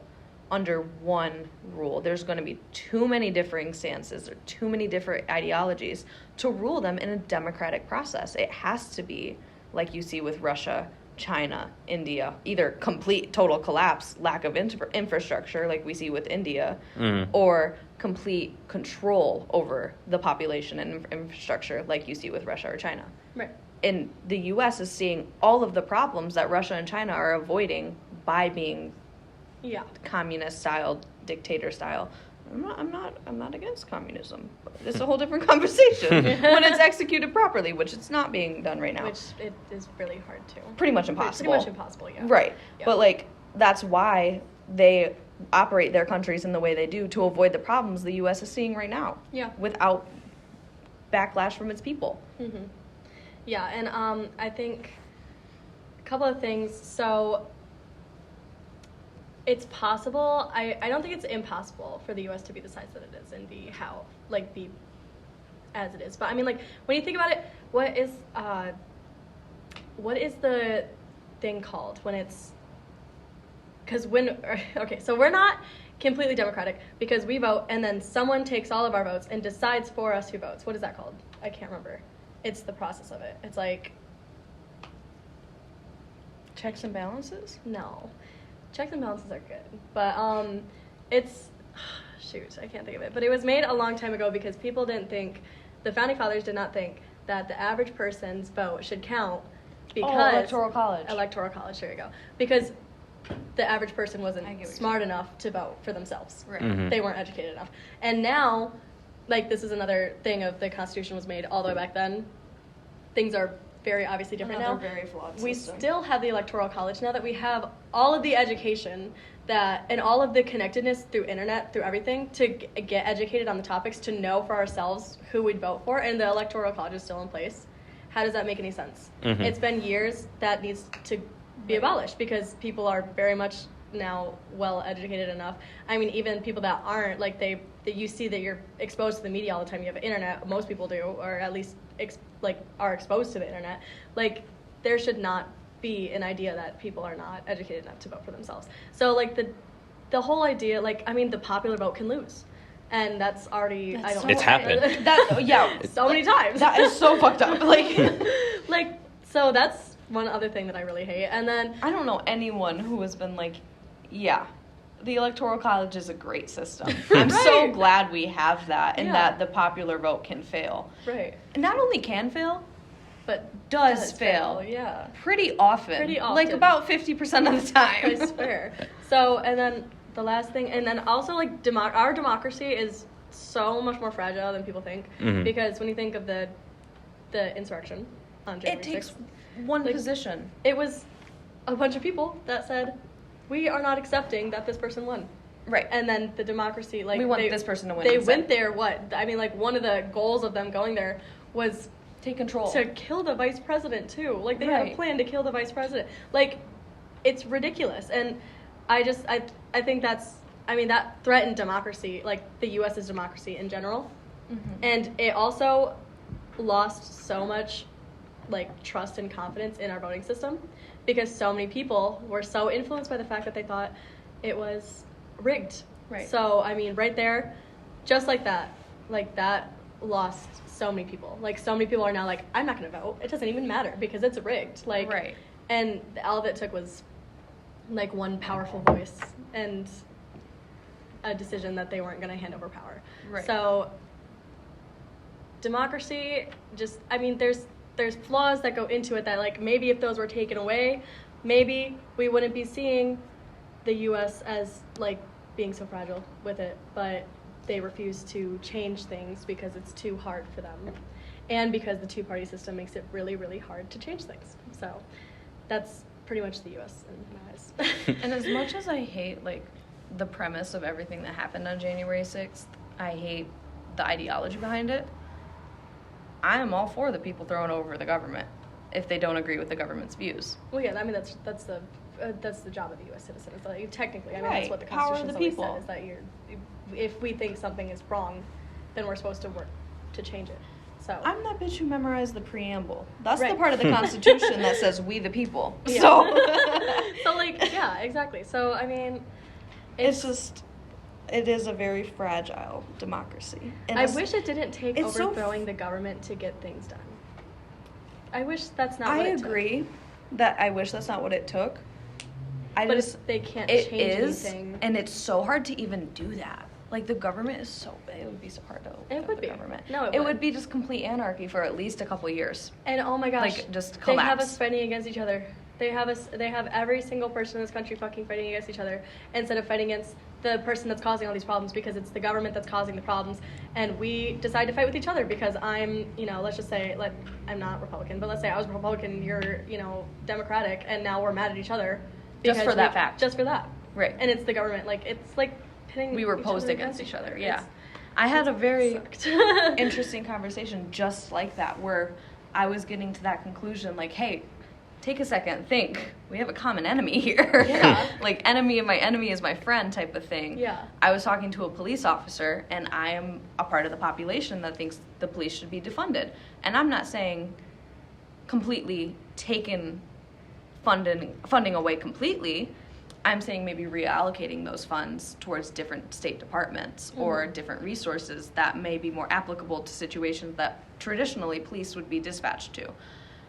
under one rule. There's going to be too many differing stances or too many different ideologies to rule them in a democratic process. It has to be like you see with Russia, China, India, either complete total collapse, lack of infrastructure like we see with India, or complete control over the population and infrastructure like you see with Russia or China. Right. And the U.S. is seeing all of the problems that Russia and China are avoiding by being communist style, dictator style. I'm not against communism. It's a whole different conversation when it's executed properly, which it's not being done right now. Which it is really hard to. Pretty much impossible. Pretty much impossible, yeah. Right. Yeah. But like that's why they operate their countries in the way they do, to avoid the problems the U.S. is seeing right now. Yeah. Without backlash from its people. Mm-hmm. Yeah, and I think a couple of things. So it's possible. I don't think it's impossible for the U.S. to be the size that it is and be as it is. But I mean, like, when you think about it, what is the thing called when it's, because so we're not completely democratic because we vote and then someone takes all of our votes and decides for us who votes. What is that called? I can't remember. It's the process of it. It's like, Checks and balances? no. Checks and balances are good. But it's, shoot, I can't think of it. But it was made a long time ago because people didn't think, the Founding Fathers did not think that the average person's vote should count because... Electoral college. Electoral college, there you go. Because the average person wasn't I get what you're smart enough to vote for themselves. Right. Mhm. They weren't educated enough. And now, like, this is another thing of the Constitution was made all the way back then. Things are very obviously different now. very flawed We system. still have the Electoral College now that we have all of the education and all of the connectedness through internet, through everything, to get educated on the topics, to know for ourselves who we'd vote for, and the Electoral College is still in place. How does that make any sense? Mhm. It's been years that needs to be abolished because people are very much now well educated enough. I mean, even people that aren't, like that you see that you're exposed to the media all the time. You have internet, most people do, or at least are exposed to the internet. Like, there should not be an idea that people are not educated enough to vote for themselves. So like the whole idea, like, I mean, the popular vote can lose, and that's already It's happened. So many times. That is so fucked up. Like, so that's one other thing that I really hate. And then I don't know anyone who has been like, yeah, the Electoral College is a great system. I'm so Right. glad we have that and Yeah. that the popular vote can fail. right, And not only can fail, but does fail. Yeah. Pretty often. Pretty often. Like about 50% of the time. I swear. So, and then the last thing, and then also, like, our democracy is so much more fragile than people think. Mhm. Because when you think of the insurrection on January It takes 6th, one like, position. it was a bunch of people that said, we are not accepting that this person won. Right. And then the democracy, like, We want this person to win They instead. went there, I mean, like, one of the goals of them going there was Take control. to kill the vice president too. Like, they had a Right. plan to kill the vice president. Like, it's ridiculous. And I think that threatened democracy, like the US's democracy in general. Mm-hmm. And it also lost so much, like, trust and confidence in our voting system because so many people were so influenced by the fact that they thought it was rigged. Right. So, I mean, right there, just like that lost so many people. Like, so many people are now like, I'm not going to vote. It doesn't even matter because it's rigged. Like, Right. And all of it took was, like, one powerful voice and a decision that they weren't going to hand over power. Right. So democracy, just, I mean, there's there's flaws that go into it that, like, maybe if those were taken away, maybe we wouldn't be seeing the U.S. as, like, being so fragile with it. But they refuse to change things because it's too hard for them. And because the two-party system makes it really, really hard to change things. So that's pretty much the U.S. in my eyes. And as much as I hate, like, the premise of everything that happened on January 6th, I hate the ideology behind it. I am all for the people throwing over the government if they don't agree with the government's views. Well, yeah, I mean, that's the job of the U.S. citizen. It's like, technically, I mean, Right. that's what the Power of Constitution the always people. says, is that if we think something is wrong, then we're supposed to work to change it. So I'm that bitch who memorized the preamble. That's the Right. part of the Constitution that says we the people. Yeah. So, like, yeah, exactly. So, I mean, it's just, it is a very fragile democracy. And I wish it didn't take it's so overthrowing the government to get things done. I wish that's not I what it agree that I wish that's not what it took. took. But if they can't It change is, anything. and it's so hard to even do that. Like, the government is so big. It would be so hard to It would the be. government. No, it would be just complete anarchy for at least a couple years. And oh my gosh, Like, just they have collapse. us fighting against each other. They have every single person in this country fucking fighting against each other instead of fighting against the person that's causing all these problems, because it's the government that's causing the problems, and we decide to fight with each other because I'm, let's just say, like, I'm not Republican, but let's say I was Republican, you're, Democratic, and now we're mad at each other. Just for that fact. Just for that. Right. And it's the government. Like, it's like pitting We were each posed other against each other, yeah. It's- I had a very sucked. interesting conversation just like that, where I was getting to that conclusion, like, hey, take a second, think. We have a common enemy here. Yeah. Like, enemy of my enemy is my friend type of thing. Yeah. I was talking to a police officer, and I am a part of the population that thinks the police should be defunded. And I'm not saying completely taking funding away completely. I'm saying maybe reallocating those funds towards different state departments or different resources that may be more applicable to situations that traditionally police would be dispatched to,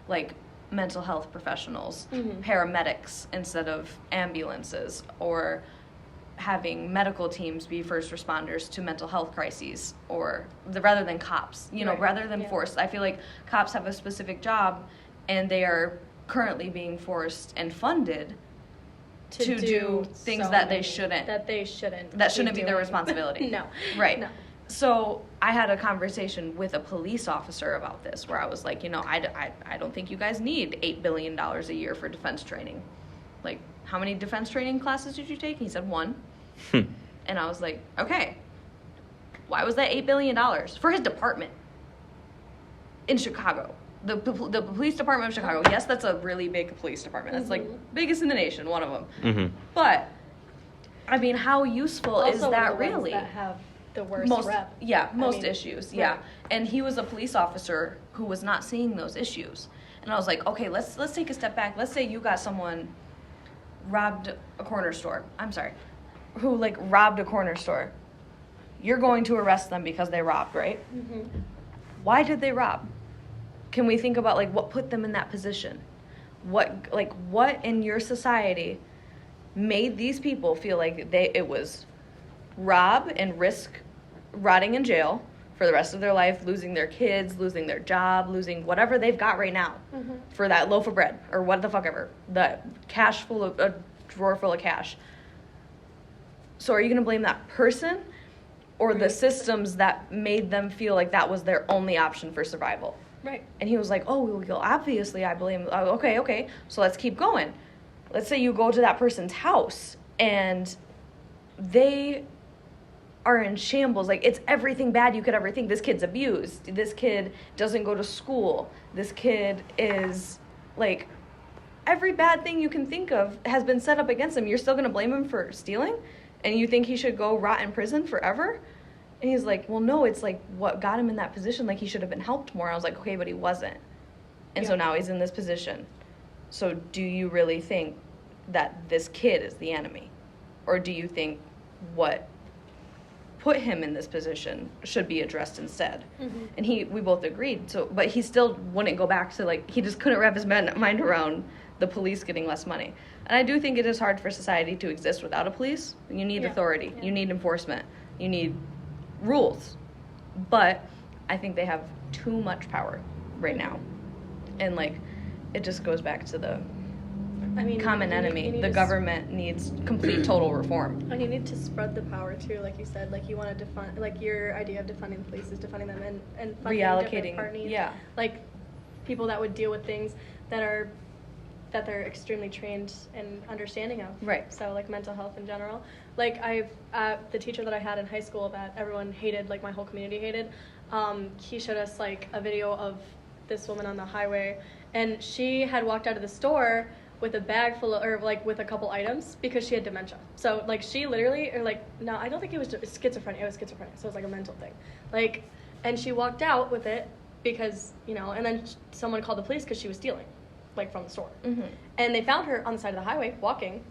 like mental health professionals, paramedics instead of ambulances, or having medical teams be first responders to mental health crises, or rather than cops, Right. rather than Yeah. forced. I feel like cops have a specific job, and they are currently being forced and funded to do things so that they many- shouldn't. That they shouldn't. That shouldn't be their doing. responsibility. No. Right. No. So I had a conversation with a police officer about this, where I was like, I don't think you guys need $8 billion a year for defense training. Like, how many defense training classes did you take? He said 1. And I was like, okay, why was that $8 billion for his department in Chicago? The police department of Chicago. Yes, that's a really big police department. That's like biggest in the nation, one of them. Mm-hmm. But I mean, how useful Also is one of that the ones really? that have the worst Most rep. most mean, issues, yeah. right. And he was a police officer who was not seeing those issues. And I was like, okay, let's take a step back. Let's say you got someone robbed a corner store. I'm sorry. Who like robbed a corner store. You're going to arrest them because they robbed, right? Mm-hmm. Why did they rob? Can we think about like what put them in that position? What in your society made these people feel like it was rob and risk rotting in jail for the rest of their life, losing their kids, losing their job, losing whatever they've got right now for that loaf of bread or what the fuck ever, the cash full of a drawer full of cash. So are you going to blame that person or the systems that made them feel like that was their only option for survival? Right. And he was like, oh, well, obviously I blame, okay, so let's keep going. Let's say you go to that person's house and they are in shambles. Like, it's everything bad you could ever think. This kid's abused. This kid doesn't go to school. This kid is, like, every bad thing you can think of has been set up against him. You're still going to blame him for stealing? And you think he should go rot in prison forever? And he's like, well, no, it's like what got him in that position. Like, he should have been helped more. I was like, okay, but he wasn't. And so now he's in this position. So do you really think that this kid is the enemy? Or do you think what put him in this position should be addressed instead? And we both agreed. So, but he still wouldn't go back to, like, he just couldn't wrap his mind around the police getting less money. And I do think it is hard for society to exist without a police. You need authority. You need enforcement. You need rules. But I think they have too much power right now. And, like, it just goes back to the I mean, common enemy. The government needs complete total reform. And you need to spread the power too, like you said. Like you want to defund, like your idea of defunding the police is defunding them and funding Reallocating, different parties. yeah. Like people that would deal with things that they're extremely trained and understanding of. Right. So like mental health in general. Like the teacher that I had in high school that everyone hated, like my whole community hated. He showed us like a video of this woman on the highway, and she had walked out of the store with a bag full of, or like with a couple items because she had dementia. So like she literally, or like, no, I don't think it was schizophrenia. It was schizophrenia. So it was like a mental thing. Like, and she walked out with it because, you know, and then someone called the police because she was stealing, like from the store. Mm-hmm. And they found her on the side of the highway walking,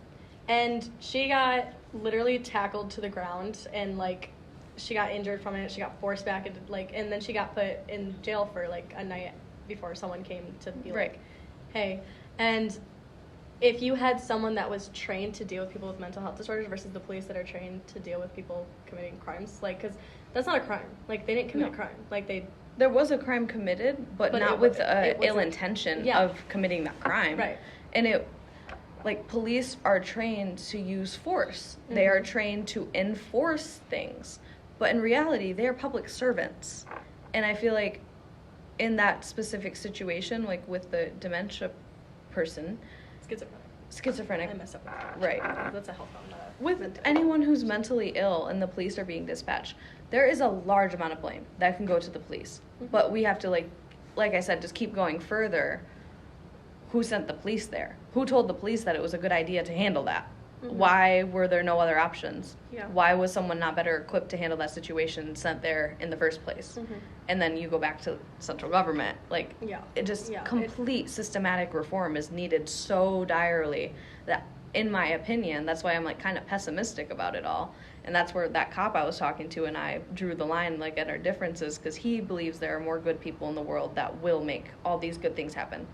and she got literally tackled to the ground, and like she got injured from it. She got forced back into like, and then she got put in jail for like a night before someone came to be Right. like, hey. And if you had someone that was trained to deal with people with mental health disorders versus the police that are trained to deal with people committing crimes, like, because that's not a crime. Like, they didn't commit a crime. Like, There was a crime committed, but not with ill intention of committing that crime. Right. And like, police are trained to use force. Mm-hmm. They are trained to enforce things. But in reality, they are public servants. And I feel like in that specific situation, like with the dementia person, schizophrenic. I messed up. Right. That's a health problem. With anyone who's mentally ill and the police are being dispatched, there is a large amount of blame that can go to the police. Mm-hmm. But we have to, like I said, just keep going further. Who sent the police there? Who told the police that it was a good idea to handle that? Mm-hmm. Why were there no other options? Yeah. Why was someone not better equipped to handle that situation sent there in the first place? Mm-hmm. And then you go back to central government. Like, complete systematic reform is needed so direly that, in my opinion, that's why I'm, like, kind of pessimistic about it all. And that's where that cop I was talking to and I drew the line, like, at our differences, because he believes there are more good people in the world that will make all these good things happen.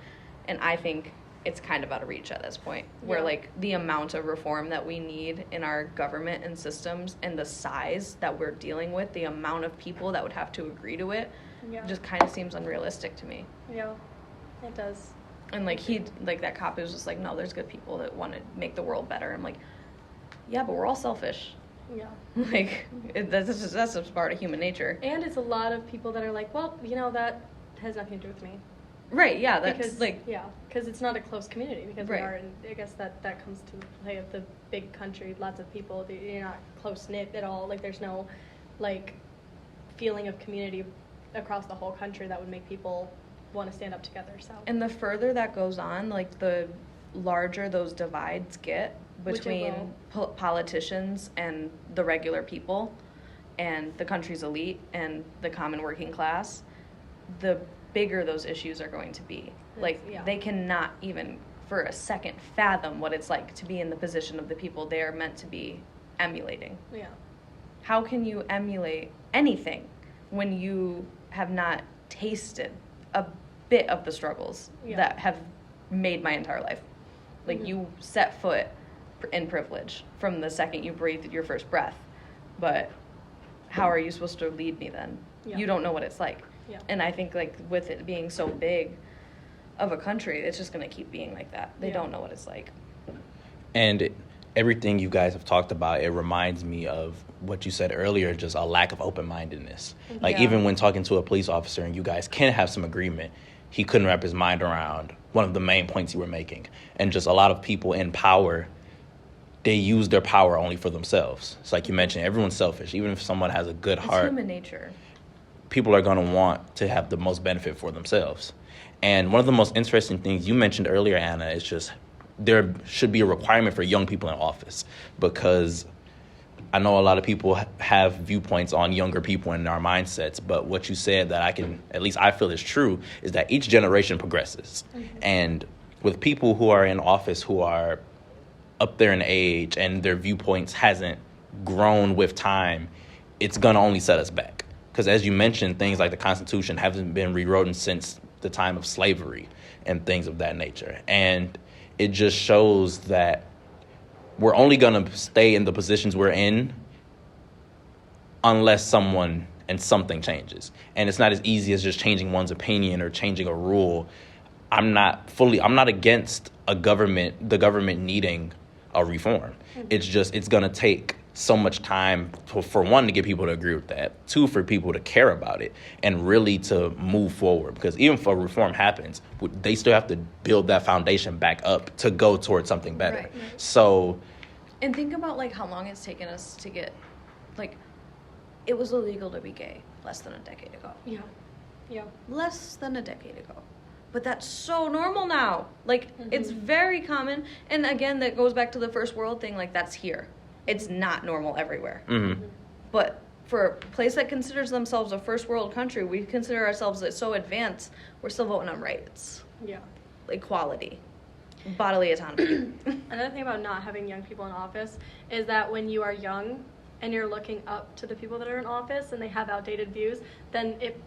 And I think it's kind of out of reach at this point, where like the amount of reform that we need in our government and systems and the size that we're dealing with, the amount of people that would have to agree to it, just kind of seems unrealistic to me. Yeah, it does. And like that cop was just like, no, there's good people that want to make the world better. I'm like, yeah, but we're all selfish. Yeah. Like, that's just part of human nature. And it's a lot of people that are like, well, you know, that has nothing to do with me. Right, yeah, that's because it's not a close community, because we right. are, and I guess that comes to play of the big country, lots of people, you're not close-knit at all, like there's no, like, feeling of community across the whole country that would make people want to stand up together, so. And the further that goes on, like, the larger those divides get between politicians and the regular people and the country's elite and the common working class, the bigger those issues are going to be. Like, they cannot even for a second fathom what it's like to be in the position of the people they are meant to be emulating. Yeah. How can you emulate anything when you have not tasted a bit of the struggles that have made my entire life? Like, mm-hmm. You set foot in privilege from the second you breathe your first breath. But how are you supposed to lead me then? Yeah. You don't know what it's like. Yeah. And I think, like, with it being so big of a country, it's just going to keep being like that. They don't know what it's like. And everything you guys have talked about, it reminds me of what you said earlier, just a lack of open-mindedness. Like, even when talking to a police officer and you guys can have some agreement, he couldn't wrap his mind around one of the main points you were making. And just a lot of people in power, they use their power only for themselves. It's like you mentioned, everyone's selfish. Even if someone has a good heart. It's human nature. People are going to want to have the most benefit for themselves. And one of the most interesting things you mentioned earlier, Anna, is just there should be a requirement for young people in office, because I know a lot of people have viewpoints on younger people and our mindsets, but what you said that I feel is true, is that each generation progresses. Mm-hmm. And with people who are in office who are up there in age and their viewpoints hasn't grown with time, it's going to only set us back. Because as you mentioned, things like the Constitution haven't been rewritten since the time of slavery and things of that nature. And it just shows that we're only going to stay in the positions we're in unless someone and something changes. And it's not as easy as just changing one's opinion or changing a rule. I'm not against the government needing a reform. Mm-hmm. It's just, it's going to take so much time for one, to get people to agree with that, two, for people to care about it and really to move forward, because even if a reform happens, they still have to build that foundation back up to go towards something better. Right. So, And think about, like, how long it's taken us to get, like, it was illegal to be gay less than a decade ago. Yeah. Less than a decade ago. But that's so normal now. Like, it's very common. And again, that goes back to the first world thing. Like, that's here. It's not normal everywhere. But for a place that considers themselves a first world country, we consider ourselves as so advanced, we're still voting on rights. Yeah. Equality. Bodily autonomy. Another thing about not having young people in office is that when you are young and you're looking up to the people that are in office and they have outdated views, then it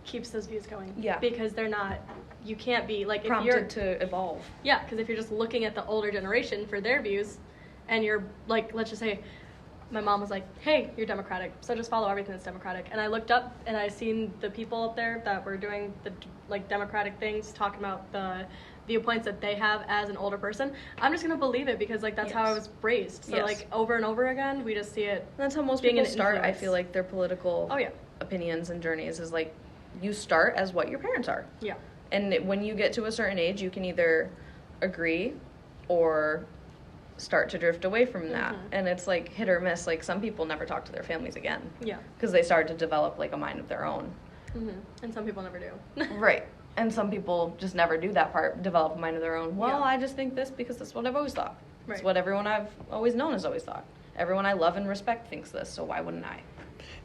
keeps those views going. Yeah. Because you can't be, like, Prompted to evolve. Yeah, because if you're just looking at the older generation for their views, and you're, like, let's just say, my mom was like, hey, you're Democratic, so just follow everything that's Democratic. And I looked up, and I seen the people up there that were doing the, like, Democratic things, talking about the viewpoints that they have as an older person. I'm just going to believe it, because, like, that's how I was raised. So, like, over and over again, we just see it. That's how most being people an start, I influence. feel like, their political Oh, yeah. opinions and journeys is, like, you start as what your parents are. Yeah. And when you get to a certain age, you can either agree or start to drift away from that. And it's like hit or miss. Like, some people never talk to their families again. Yeah. Because they start to develop, like, a mind of their own. And some people never do. Right. And some people just never do that part, develop a mind of their own. Well, Yeah. I just think this because that's what I've always thought. Right. It's what everyone I've always known has always thought. Everyone I love and respect thinks this, so why wouldn't I?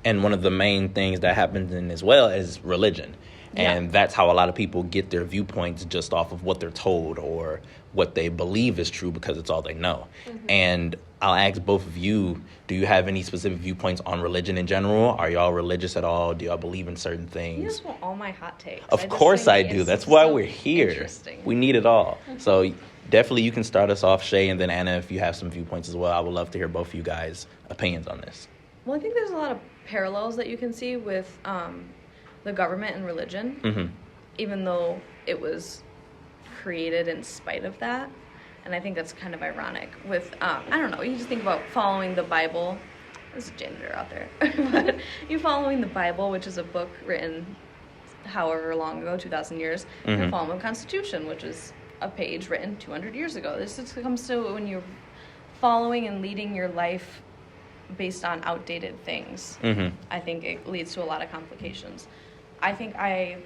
and one of the main things that happens in as well is religion. And that's how a lot of people get their viewpoints, just off of what they're told or what they believe is true, because it's all they know. And I'll ask both of you, do you have any specific viewpoints on religion in general? Are y'all religious at all? Do y'all believe in certain things? You just want all my hot takes. Of course I do. That's why we're here. Interesting. We need it all. So definitely you can start us off, Shea, and then Anna, if you have some viewpoints as well. I would love to hear both of you guys' opinions on this. Well, I think there's a lot of parallels that you can see with the government and religion, even though it was created in spite of that. And I think that's kind of ironic with, I don't know, you just think about following the Bible. There's a janitor out there. But you following the Bible, which is a book written however long ago, 2,000 years. You're following the Constitution, which is a page written 200 years ago. This just comes to when you're following and leading your life based on outdated things. I think it leads to a lot of complications. I think I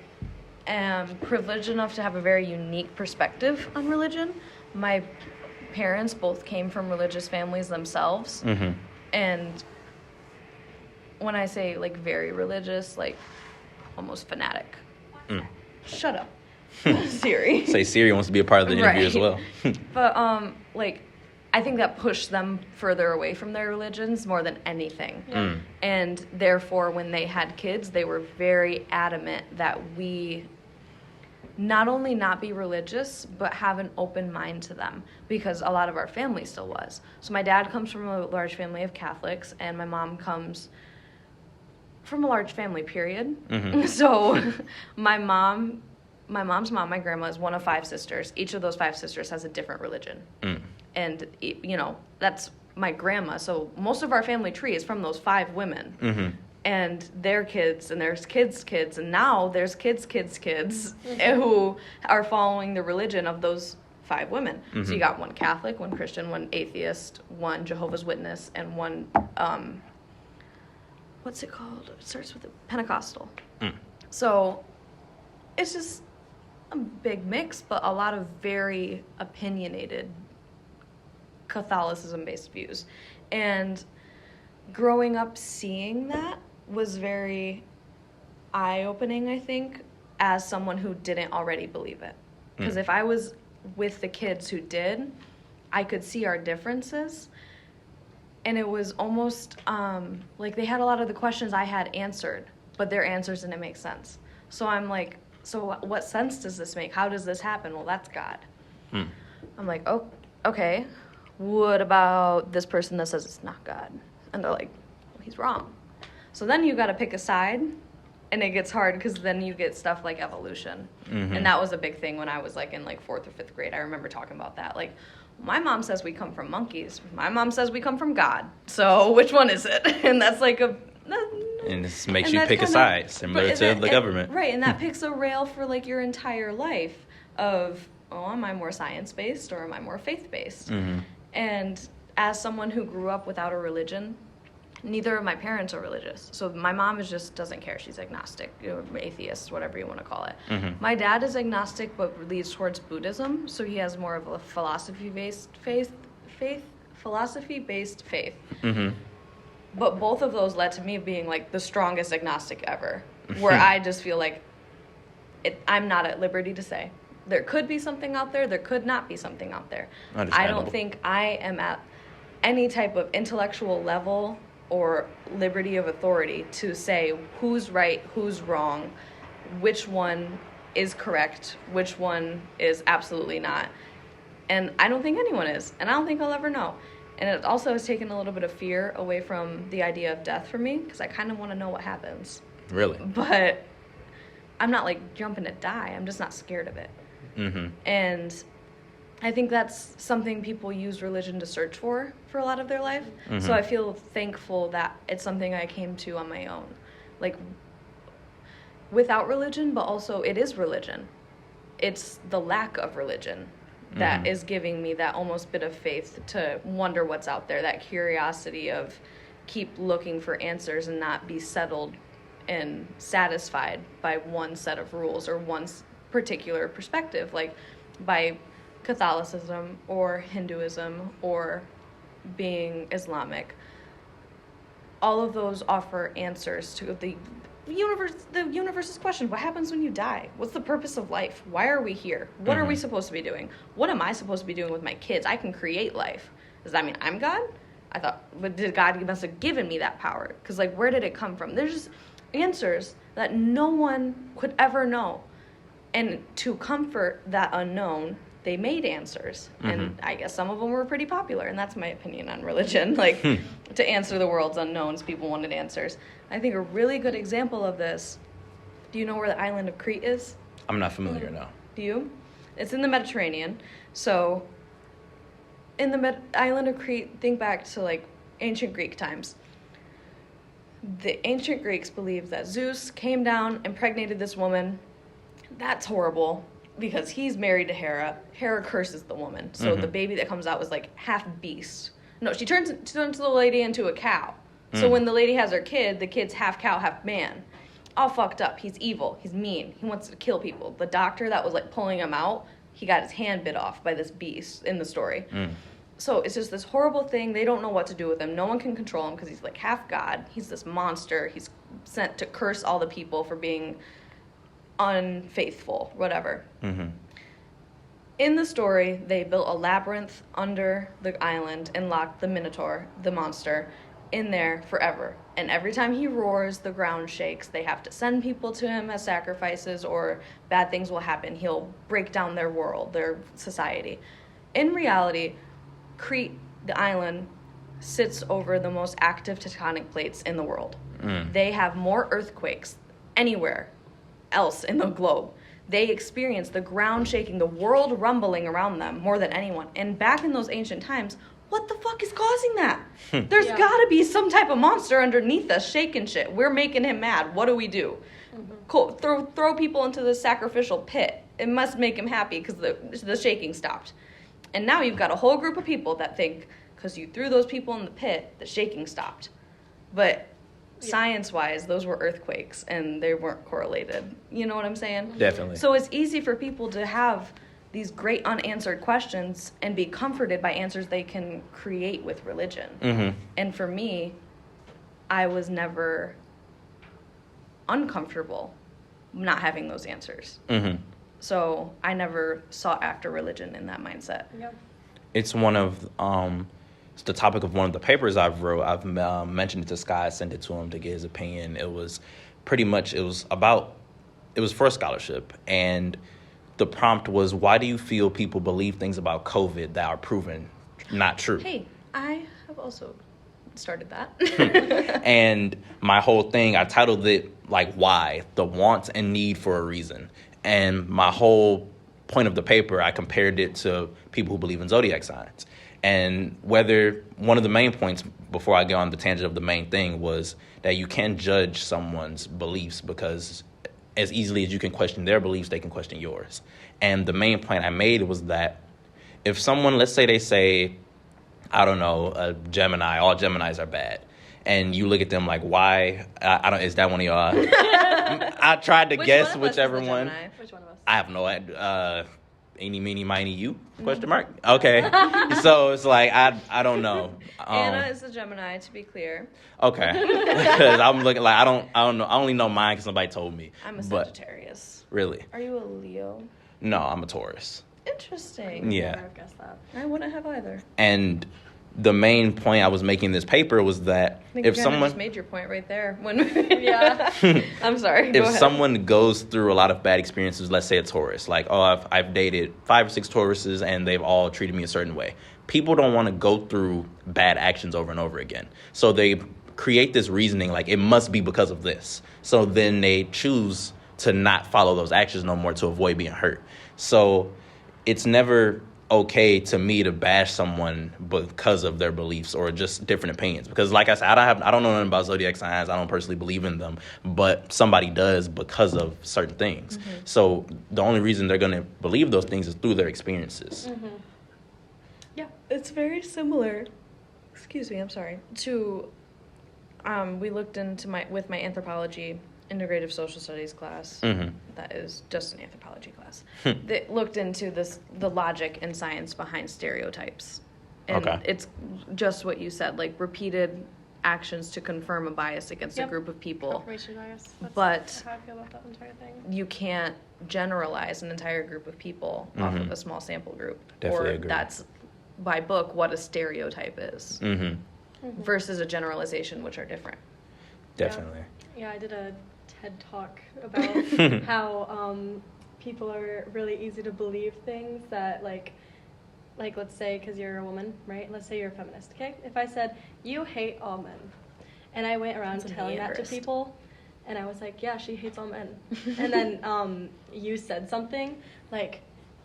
am privileged enough to have a very unique perspective on religion. My parents both came from religious families themselves. And when I say, like, very religious, like, almost fanatic. Shut up, Siri. Say Siri wants to be a part of the interview as well. But, like, I think that pushed them further away from their religions more than anything. And therefore, when they had kids, they were very adamant that we not only not be religious, but have an open mind to them, because a lot of our family still was. So my dad comes from a large family of Catholics, and my mom comes from a large family, period. So my mom's mom, my grandma, is one of 5 sisters. Each of those 5 sisters has a different religion. And, you know, that's my grandma. So most of our family tree is from those 5 women. And their kids, and there's kids' kids, and now there's kids' kids' who are following the religion of those 5 women. So you got one Catholic, one Christian, one atheist, one Jehovah's Witness, and one, what's it called? It starts with a Pentecostal. So it's just a big mix, but a lot of very opinionated Catholicism-based views. And growing up seeing that was very eye-opening, I think, as someone who didn't already believe it. Because if I was with the kids who did, I could see our differences. And it was almost like they had a lot of the questions I had answered, but their answers didn't make sense. So I'm like, so what sense does this make? How does this happen? Well, that's God. I'm like, oh, okay. What about this person that says it's not God? And they're like, well, he's wrong. So then you got to pick a side, And it gets hard because then you get stuff like evolution. Mm-hmm. And that was a big thing when I was like in like 4th or 5th grade. I remember talking about that. Like, my mom says we come from monkeys. My mom says we come from God. So which one is it? And that's like and this makes you pick a side, similar to the government. Right, and that picks a rail for like your entire life of, oh, am I more science-based or am I more faith-based? Mm-hmm. And as someone who grew up without a religion, neither of my parents are religious. So my mom just doesn't care. She's agnostic, atheist, whatever you want to call it. Mm-hmm. My dad is agnostic but leads towards Buddhism, so he has more of a philosophy-based faith. Mm-hmm. But both of those led to me being like the strongest agnostic ever, where I just feel like I'm not at liberty to say. There could be something out there, there could not be something out there. I don't think I am at any type of intellectual level or liberty of authority to say who's right, who's wrong, which one is correct, which one is absolutely not. And I don't think anyone is, and I don't think I'll ever know. And it also has taken a little bit of fear away from the idea of death for me, because I kind of want to know what happens. Really? But I'm not like jumping to die. I'm just not scared of it. Mm-hmm. And I think that's something people use religion to search for a lot of their life. Mm-hmm. So I feel thankful that it's something I came to on my own. Like, without religion, but also it is religion. It's the lack of religion that is giving me that almost bit of faith to wonder what's out there, that curiosity of keep looking for answers and not be settled and satisfied by one set of rules or one particular perspective, like by Catholicism or Hinduism or being Islamic. All of those offer answers to the universe's question. What happens when you die? What's the purpose of life? Why are we here? What are we supposed to be doing? What am I supposed to be doing with my kids? I can create life. Does that mean I'm God? I thought, but God must have given me that power? Because like, where did it come from? There's just answers that no one could ever know. And to comfort that unknown, they made answers. And I guess some of them were pretty popular, and that's my opinion on religion. Like, to answer the world's unknowns, people wanted answers. I think a really good example of this, do you know where the island of Crete is? I'm not familiar, no. Do you? It's in the Mediterranean. So, in the island of Crete, think back to, like, ancient Greek times. The ancient Greeks believed that Zeus came down, impregnated this woman. That's horrible, because he's married to Hera. Hera curses the woman. So the baby that comes out was like half beast. No, she turns the lady into a cow. So when the lady has her kid, the kid's half cow, half man. All fucked up. He's evil. He's mean. He wants to kill people. The doctor that was like pulling him out, he got his hand bit off by this beast in the story. So it's just this horrible thing. They don't know what to do with him. No one can control him because he's like half god. He's this monster. He's sent to curse all the people for being unfaithful, whatever. In the story, they built a labyrinth under the island and locked the Minotaur, the monster, in there forever. And every time he roars, the ground shakes. They have to send people to him as sacrifices, or bad things will happen. He'll break down their world, their society. In reality, Crete, the island, sits over the most active tectonic plates in the world. They have more earthquakes anywhere else in the globe. They experience the ground shaking, the world rumbling around them more than anyone. And back in those ancient times, what the fuck is causing that? There's gotta be some type of monster underneath us shaking shit. We're making him mad. What do we do? Cool. Throw people into the sacrificial pit. It must make him happy because the shaking stopped. And now you've got a whole group of people that think because you threw those people in the pit, the shaking stopped. But science-wise, those were earthquakes, and they weren't correlated. You know what I'm saying? Definitely. So it's easy for people to have these great unanswered questions and be comforted by answers they can create with religion. And for me, I was never uncomfortable not having those answers. So I never sought after religion in that mindset. It's one of it's the topic of one of the papers I've wrote. I've mentioned it to Sky, sent it to him to get his opinion. It was pretty much, it was for a scholarship. And the prompt was, why do you feel people believe things about COVID that are proven not true? Hey, I have also started that. And my whole thing, I titled it like why, the wants and need for a reason. And my whole point of the paper, I compared it to people who believe in zodiac signs. And whether one of the main points before I get on the tangent of the main thing was that you can't judge someone's beliefs because as easily as you can question their beliefs, they can question yours. And the main point I made was that if someone, let's say they say, I don't know, a Gemini, all Geminis are bad. And you look at them like, why? I don't. Is that one of y'all? I tried to guess whichever one. Which one of us? I have no idea. Eeny, meeny, miny, you? Question mark? Okay. So it's like, I don't know. Anna is a Gemini, to be clear. Okay. Because I'm looking like, I don't know. I only know mine because somebody told me. I'm a Sagittarius. Really? Are you a Leo? No, I'm a Taurus. Interesting. Yeah. I never guessed that. I wouldn't have either. And the main point I was making in this paper was that I think if you someone just made your point right there. When Yeah. I'm sorry. Go if ahead. someone goes through a lot of bad experiences, let's say a Taurus, like, oh, I've dated 5 or 6 Tauruses and they've all treated me a certain way. People don't want to go through bad actions over and over again. So they create this reasoning like it must be because of this. So then they choose to not follow those actions no more to avoid being hurt. So it's never okay to me to bash someone because of their beliefs or just different opinions. Because like I said, I don't know nothing about zodiac signs. I don't personally believe in them, but somebody does because of certain things. Mm-hmm. So the only reason they're going to believe those things is through their experiences. Mm-hmm. Yeah. It's very similar. Excuse me, I'm sorry. To we looked into my anthropology integrative social studies class. Mm-hmm. That is just an anthropology class. That looked into the logic and science behind stereotypes. And Okay. it's just what you said, like repeated actions to confirm a bias against a Yep. group of people. Confirmation bias. That's But how I feel about that entire thing. You can't generalize an entire group of people off of a small sample group. Definitely or agree. that's by book what a stereotype is Mm-hmm. versus a generalization, which are different. Definitely. Yeah, I did a TED talk about how people are really easy to believe things that like let's say because you're a woman, right? Let's say you're a feminist, okay? If I said you hate all men, and I went around That's telling that to embarrassed. people, and I was like, yeah, she hates all men, and then you said something like,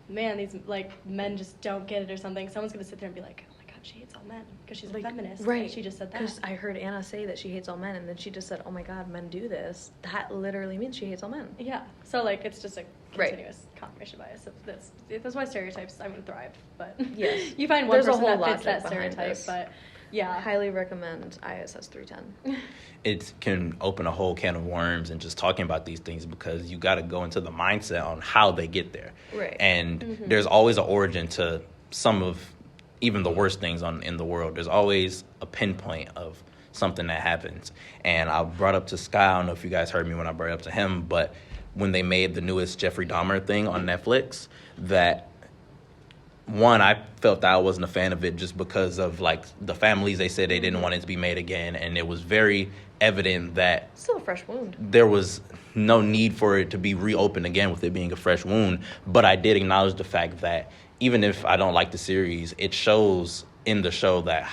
man, these like men just don't get it or something. Someone's gonna sit there and be like, oh my god, she hates all men because she's a feminist, right? And she just said that. Because I heard Anna say that she hates all men, and then she just said, "Oh my God, men do this." That literally means she hates all men. Yeah, so like it's just a Right. continuous confirmation bias of this. That's why stereotypes, I mean, thrive. But Yes. you find one There's a person whole that fits logic that behind stereotype. this. But I yeah, highly recommend ISS 310. It can open a whole can of worms and just talking about these things because you got to go into the mindset on how they get there. Right. And there's always an origin to some of even the worst things in the world. There's always a pinpoint of something that happens. And I brought up to Sky, I don't know if you guys heard me when I brought it up to him, but when they made the newest Jeffrey Dahmer thing on Netflix, that one, I felt that I wasn't a fan of it just because of like the families, they said they didn't want it to be made again. And it was very evident that Still a fresh wound. there was no need for it to be reopened again with it being a fresh wound. But I did acknowledge the fact that even if I don't like the series, it shows in the show that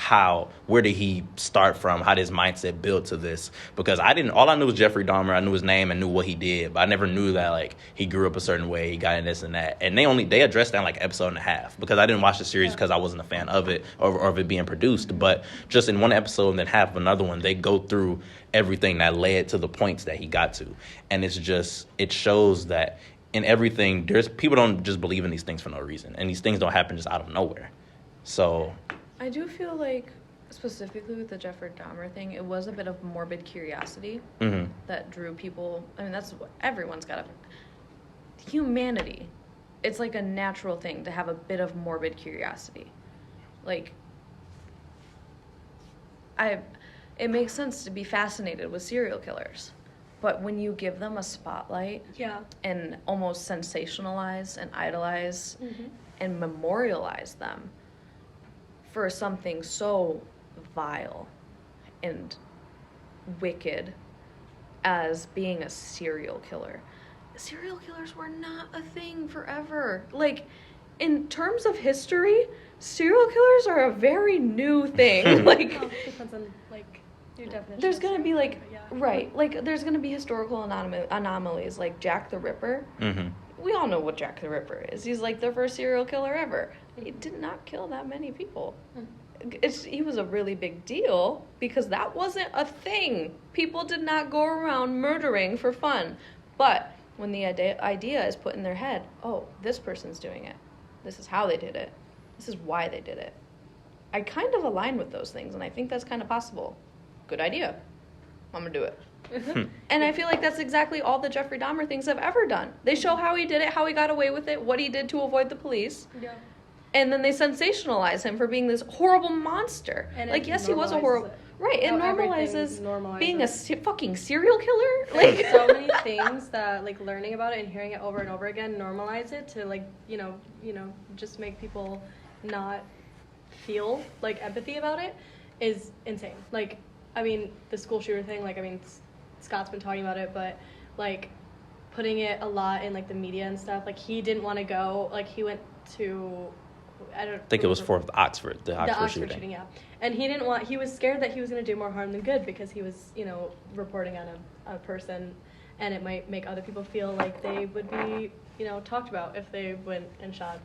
where did he start from? How did his mindset build to this? Because all I knew was Jeffrey Dahmer. I knew his name and knew what he did, but I never knew that like he grew up a certain way, he got in this and that. And they addressed that in like episode and a half because I didn't watch the series because I wasn't a fan of it or of it being produced. But just in one episode and then half of another one, they go through everything that led to the points that he got to. And it shows that in everything, people don't just believe in these things for no reason. And these things don't happen just out of nowhere. So I do feel like, specifically with the Jeffrey Dahmer thing, it was a bit of morbid curiosity that drew people. I mean, that's what everyone's got. Humanity, it's like a natural thing to have a bit of morbid curiosity. Like, it makes sense to be fascinated with serial killers, but when you give them a spotlight yeah, and almost sensationalize and idolize and memorialize them for something so vile and wicked as being a serial killer. Serial killers were not a thing forever. Like, in terms of history, serial killers are a very new thing. Like, well, depends on like Your definition there's of going to be, like, serial killer, right, like, there's going to be historical anomalies, like Jack the Ripper. Mm-hmm. We all know what Jack the Ripper is. He's, like, the first serial killer ever. He did not kill that many people. He was a really big deal because that wasn't a thing. People did not go around murdering for fun. But when the idea is put in their head, oh, this person's doing it. This is how they did it. This is why they did it. I kind of align with those things, and I think that's kind of possible. Good idea. I'm going to do it. And I feel like that's exactly all the Jeffrey Dahmer things have ever done. They show how he did it, how he got away with it, what he did to avoid the police. Yeah. And then they sensationalize him for being this horrible monster. And like, yes, he was a horrible... Right, it normalizes being a fucking serial killer. Like, so many things that, like, learning about it and hearing it over and over again normalize it to, like, you know, just make people not feel, like, empathy about it is insane. Like, I mean, the school shooter thing, like, I mean, Scott's been talking about it, but, like, putting it a lot in, like, the media and stuff. Like, he didn't want to go, like, he went to... I think it was for the Oxford shooting, yeah. And he was scared that he was going to do more harm than good because he was, reporting on a person, and it might make other people feel like they would be, talked about if they went and shot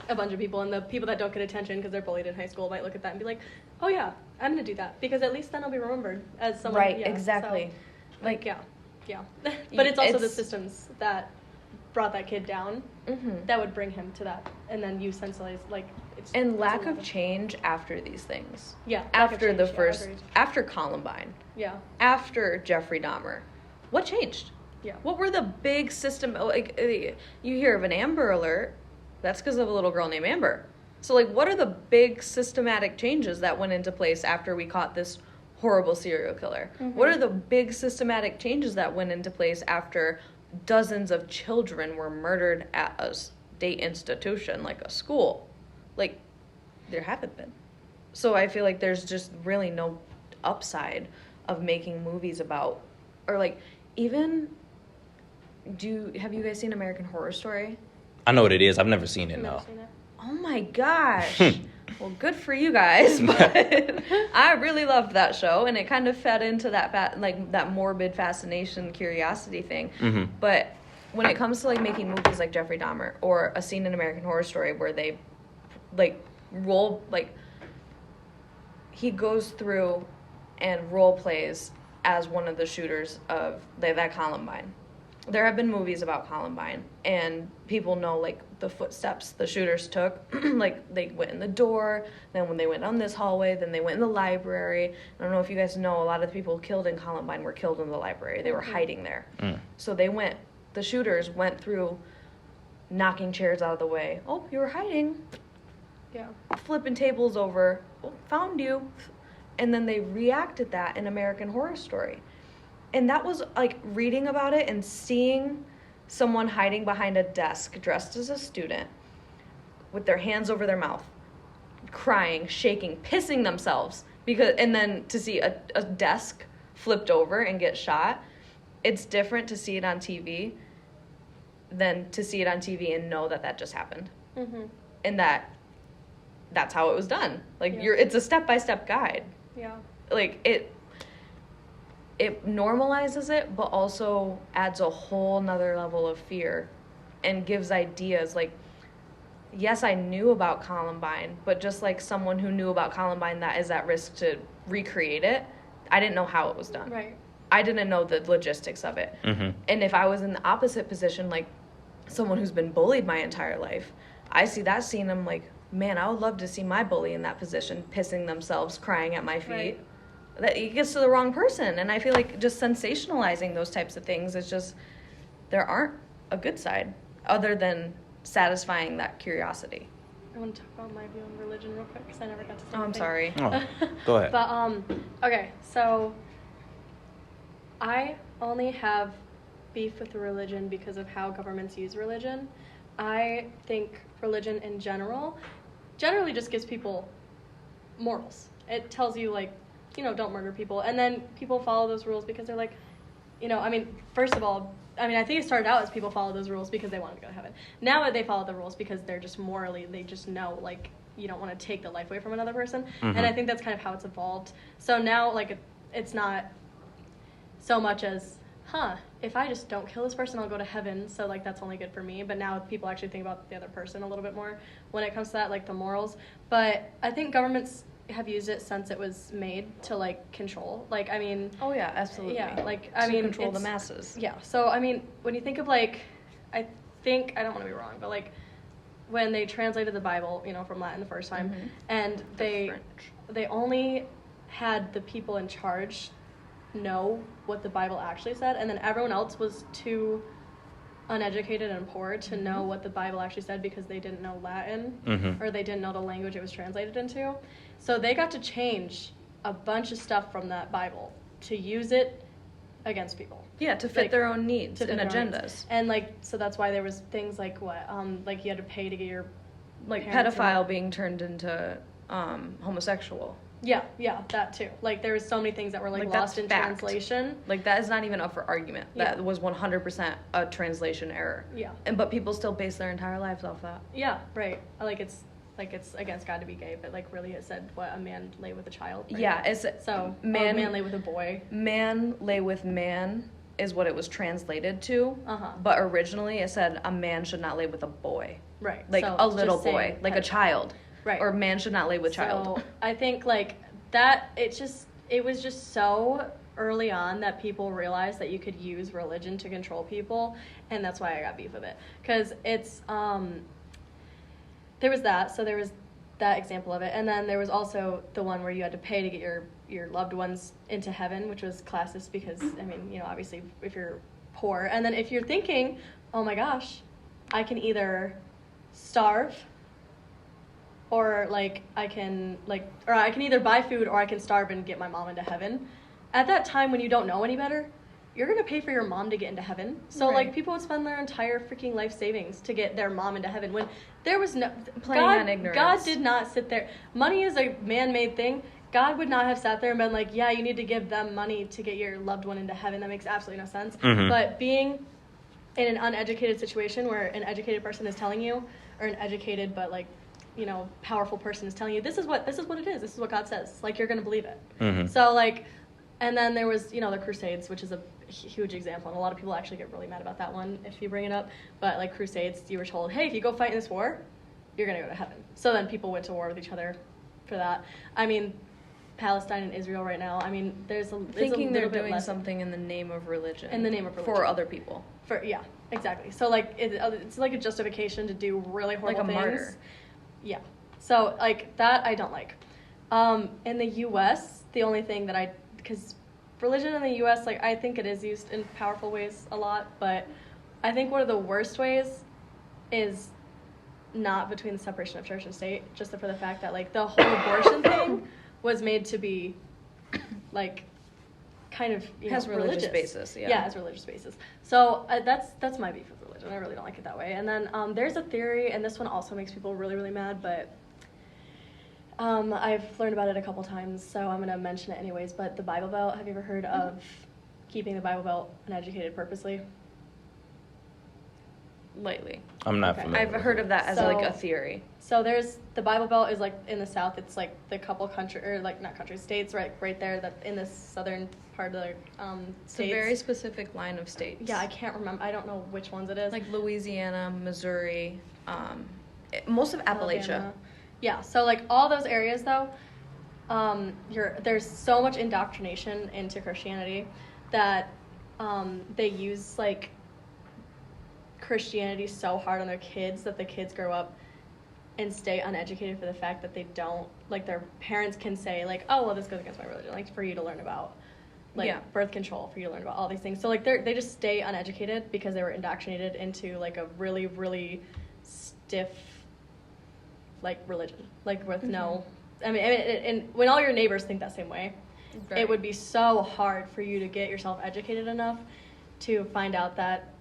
a bunch of people. And the people that don't get attention because they're bullied in high school might look at that and be like, oh yeah, I'm going to do that because at least then I'll be remembered as someone. Right, yeah, exactly. So, like, yeah. But it's also the systems that brought that kid down that would bring him to that, and then you sensibilize, like, and lack of change after these things. Yeah. After Columbine. Yeah. After Jeffrey Dahmer, what changed? Yeah. What were the big system? Like, you hear of an Amber Alert, that's because of a little girl named Amber. So, like, what are the big systematic changes that went into place after we caught this horrible serial killer? What are the big systematic changes that went into place after dozens of children were murdered at a state institution, like a school? Like, there haven't been. So I feel like there's just really no upside of making movies about, or like, even, have you guys seen American Horror Story? I know what it is. I've never seen it, no. Oh my gosh. Well, good for you guys, but I really loved that show, and it kind of fed into that morbid fascination, curiosity thing. But when it comes to, like, making movies like Jeffrey Dahmer or a scene in American Horror Story where they, like, he goes through and role plays as one of the shooters of that Columbine. There have been movies about Columbine, and people know, like, the footsteps the shooters took. Like, they went in the door, then when they went on this hallway, then they went in the library. I don't know if you guys know, a lot of the people killed in Columbine were killed in the library. They were hiding there. So the shooters went through knocking chairs out of the way. Oh, you were hiding. Yeah. Flipping tables over. Oh, found you. And then they reacted that in American Horror Story. And that was, like, reading about it and seeing someone hiding behind a desk dressed as a student with their hands over their mouth, crying, shaking, pissing themselves, and then to see a desk flipped over and get shot. It's different to see it on TV than to see it on TV and know that just happened. And that's how it was done. Like, it's a step-by-step guide. Yeah. Like, it normalizes it, but also adds a whole nother level of fear and gives ideas. Like, yes, I knew about Columbine, but just like someone who knew about Columbine that is at risk to recreate it, I didn't know how it was done. Right. I didn't know the logistics of it. And if I was in the opposite position, like someone who's been bullied my entire life, I see that scene, I'm like, man, I would love to see my bully in that position, pissing themselves, crying at my feet. Right. That it gets to the wrong person. And I feel like just sensationalizing those types of things is just, there aren't a good side other than satisfying that curiosity. I want to talk about my view on religion real quick because I never got to say I'm sorry. Oh, go ahead. But, okay, so I only have beef with religion because of how governments use religion. I think religion in generally just gives people morals. It tells you, like, don't murder people. And then people follow those rules because they're like, first of all, I think it started out as people follow those rules because they wanted to go to heaven. Now they follow the rules because they're just morally, they just know, like, you don't want to take the life away from another person. And I think that's kind of how it's evolved. So now, like, it's not so much as, if I just don't kill this person, I'll go to heaven, so, like, that's only good for me. But now people actually think about the other person a little bit more when it comes to that, like, the morals. But I think governments have used it since it was made to, like, control. Like, I mean... Oh, yeah, absolutely. Yeah, like, I mean... control the masses. Yeah, so, I mean, when you think of, like, I don't want to be wrong, but, like, when they translated the Bible, you know, from Latin the first time, and they only had the people in charge know what the Bible actually said, and then everyone else was too uneducated and poor to know what the Bible actually said because they didn't know Latin, or they didn't know the language it was translated into. So they got to change a bunch of stuff from that Bible to use it against people. Yeah, to fit their own needs and agendas. And, like, so that's why there was things like like you had to pay to get your... Like pedophile being turned into homosexual. Yeah, that too. Like, there was so many things that were, like lost in translation. Like, that is not even up for argument. Yeah. That was 100% a translation error. Yeah. But people still base their entire lives off that. Yeah, right. It's against God to be gay, but, like, really it said, a man lay with a child? Right? Yeah, it's... So, man lay with a boy. Man lay with man is what it was translated to. But originally it said a man should not lay with a boy. Right. Like, so a little boy. Like, a child. Right. Or man should not lay with child. So I think, like, that, it was just so early on that people realized that you could use religion to control people, and that's why I got beef with it. Because it's, there was that example of it, and then there was also the one where you had to pay to get your loved ones into heaven, which was classist because, I mean, you know, obviously if you're poor, and then if you're thinking, oh my gosh, I can either starve, or, like, I can either buy food or I can starve and get my mom into heaven. At that time, when you don't know any better, you're going to pay for your mom to get into heaven. So, right. Like, people would spend their entire freaking life savings to get their mom into heaven when there was no... Playing on ignorance. God did not sit there. Money is a man-made thing. God would not have sat there and been like, yeah, you need to give them money to get your loved one into heaven. That makes absolutely no sense. But being in an uneducated situation where an educated person is telling you, or an educated but, like, you know, powerful person is telling you, this is what it is, this is what God says, like, you're gonna believe it. So, like, and then there was, you know, the Crusades, which is a huge example, and a lot of people actually get really mad about that one if you bring it up, but, like, Crusades, you were told, hey, if you go fight in this war, you're gonna go to heaven. So then people went to war with each other for that. I mean, Palestine and Israel right now, I mean, there's a they're doing something in the name of religion. In the name of religion. For other people. Yeah, exactly. So, like, it's like a justification to do really horrible things. Like a martyr. Yeah. So, like, that I don't like. In the U.S., the only thing that because religion in the U.S., like, I think it is used in powerful ways a lot, but I think one of the worst ways is not between the separation of church and state, just for the fact that, like, the whole abortion thing was made to be, like, kind of, you know, religious basis, yeah. Yeah, has religious basis. So that's my beef with religion. I really don't like it that way. And then there's a theory, and this one also makes people really, really mad, but I've learned about it a couple times, so I'm going to mention it anyways. But the Bible Belt, have you ever heard of keeping the Bible Belt uneducated purposely? Lately. I'm not familiar. I've heard of that as, like, a theory. So there's, the Bible Belt is, like, in the south, it's, like, the couple states right there that in the southern part of the It's states. a very specific line of states. Yeah, I can't remember. I don't know which ones it is. Like Louisiana, Missouri, most of Appalachia. Alabama. Yeah, so, like, all those areas, though, there's so much indoctrination into Christianity that they use, like, Christianity so hard on their kids that the kids grow up and stay uneducated for the fact that they don't, like, their parents can say, like, oh, well, this goes against my religion, like, for you to learn about, like, birth control, for you to learn about all these things. So, like, they just stay uneducated because they were indoctrinated into, like, a really, really stiff, like, religion, like, with no, I mean, and when all your neighbors think that same way, right. It would be so hard for you to get yourself educated enough to find out that,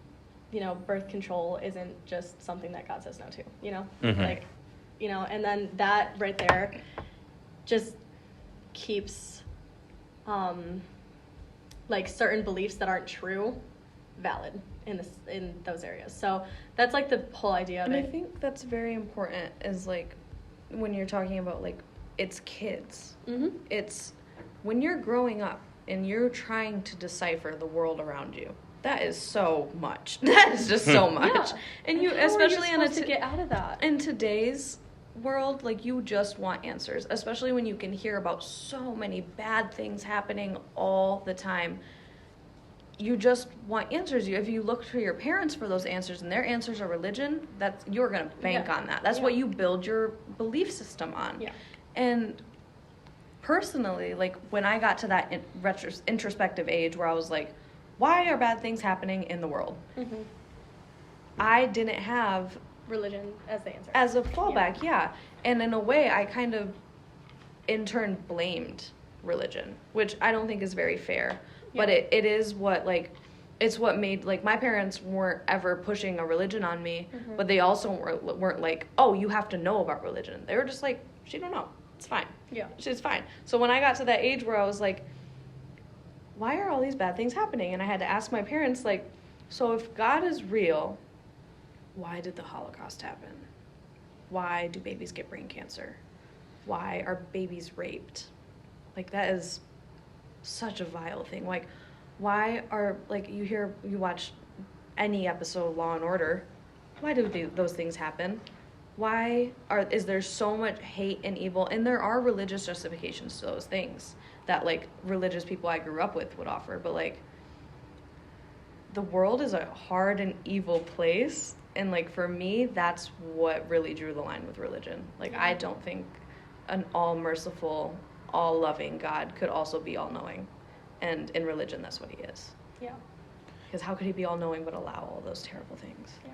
you know, birth control isn't just something that God says no to, you know? Like, you know, and then that right there just keeps, like, certain beliefs that aren't true valid in those areas. So that's, like, the whole idea of it. And I think that's very important is, like, when you're talking about, like, it's kids. It's when you're growing up, and you're trying to decipher the world around you. That is so much. That is just so much. Yeah. And you, how especially are you supposed to get out of that? in today's world, like, you just want answers, especially when you can hear about so many bad things happening all the time. You just want answers. If you look to your parents for those answers and their answers are religion, that's, you're going to bank on that. That's what you build your belief system on. Yeah. And personally, like, when I got to that introspective age where I was like, why are bad things happening in the world? Mm-hmm. I didn't have religion as the answer. as a fallback, yeah. And in a way, I kind of, in turn, blamed religion, which I don't think is very fair. But it is what, like, it's what made, like, my parents weren't ever pushing a religion on me, but they also weren't like, oh, you have to know about religion. They were just like, she don't know. It's fine. Yeah. She's fine. So when I got to that age where I was like, why are all these bad things happening? And I had to ask my parents, like, so if God is real, why did the Holocaust happen? Why do babies get brain cancer? Why are babies raped? Like, that is such a vile thing. Like, why are, like, you watch any episode of Law and Order, why do those things happen? Why is there so much hate and evil? And there are religious justifications to those things that, like, religious people I grew up with would offer. But, like, the world is a hard and evil place. And, like, for me, that's what really drew the line with religion. Like, I don't think an all-merciful, all-loving God could also be all-knowing. And in religion, that's what he is. Yeah. Because how could he be all-knowing but allow all those terrible things? Yeah.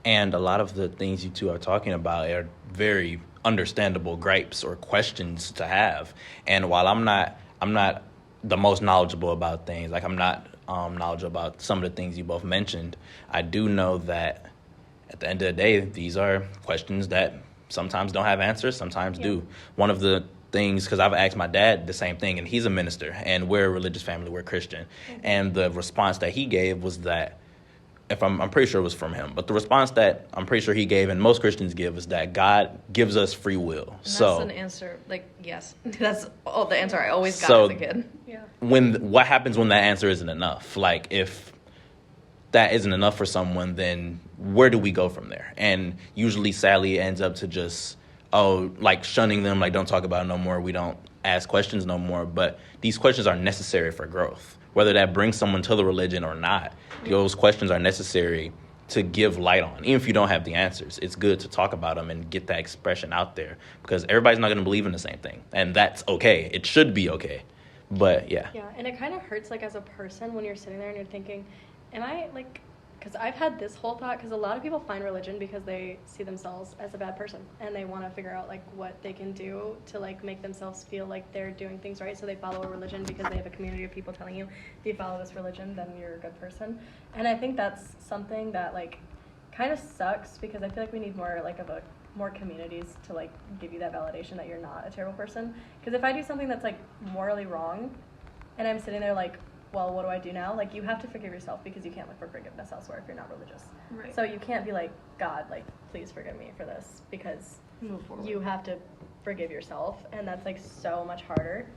And a lot of the things you two are talking about are very understandable gripes or questions to have. And while I'm not the most knowledgeable about things, like, I'm not knowledgeable about some of the things you both mentioned, I do know that at the end of the day, these are questions that sometimes don't have answers, sometimes do. One of the things, because I've asked my dad the same thing, and he's a minister, and we're a religious family, we're Christian. Mm-hmm. And the response that he gave was that, if I'm pretty sure it was from him, but the response that I'm pretty sure he gave, and most Christians give, is that God gives us free will. And so that's an answer, like, yes. That's the answer I always got as a kid. Yeah. What happens when that answer isn't enough? Like, if that isn't enough for someone, then where do we go from there? And usually, sadly, it ends up to just, like, shunning them, like, don't talk about it no more, we don't ask questions no more. But these questions are necessary for growth. Whether that brings someone to the religion or not, those questions are necessary to give light on. Even if you don't have the answers, it's good to talk about them and get that expression out there, because everybody's not going to believe in the same thing. And that's okay. It should be okay. But, yeah. Yeah, and it kind of hurts, like, as a person when you're sitting there and you're thinking, am I, like, because I've had this whole thought, because a lot of people find religion because they see themselves as a bad person, and they want to figure out, like, what they can do to, like, make themselves feel like they're doing things right, so they follow a religion because they have a community of people telling you, if you follow this religion, then you're a good person. And I think that's something that, like, kind of sucks, because I feel like we need more, like, more communities to, like, give you that validation that you're not a terrible person. Because if I do something that's, like, morally wrong, and I'm sitting there, like, well, what do I do now? Like, you have to forgive yourself, because you can't look for forgiveness elsewhere if you're not religious. Right. So you can't be like, God, like, please forgive me for this, because you have to forgive yourself, and that's, like, so much harder.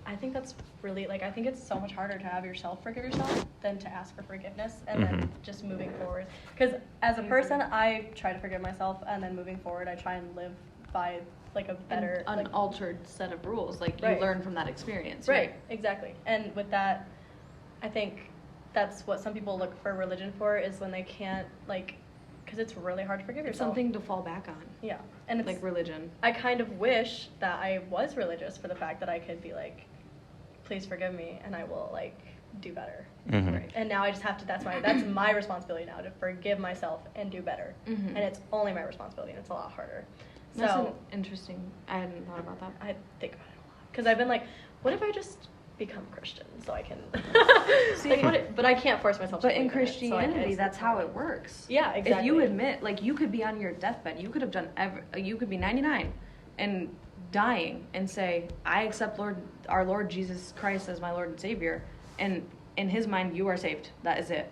I think that's really, like, I think it's so much harder to have yourself forgive yourself than to ask for forgiveness and then just moving forward. Because as a person, I try to forgive myself, and then moving forward, I try and live by, like, a better, an like, unaltered set of rules. Like, you learn from that experience. Right, exactly. And with that, I think that's what some people look for religion for, is when they can't, like, because it's really hard to forgive yourself. Something to fall back on. Yeah. And it's like religion. I kind of wish that I was religious for the fact that I could be like, please forgive me, and I will, like, do better. Mm-hmm. Right. And now I just have to, that's my responsibility now, to forgive myself and do better. Mm-hmm. And it's only my responsibility, and it's a lot harder. That's so interesting. I hadn't thought about that. I think about it a lot. Because I've been like, what if I just become Christian so I can See, but I can't force myself to. But in Christianity, that's how it works. Yeah, exactly. If you admit, like, you could be on your deathbed, you could have done you could be 99 and dying and say, I accept our Lord Jesus Christ as my Lord and Savior, and in his mind you are saved. That is it.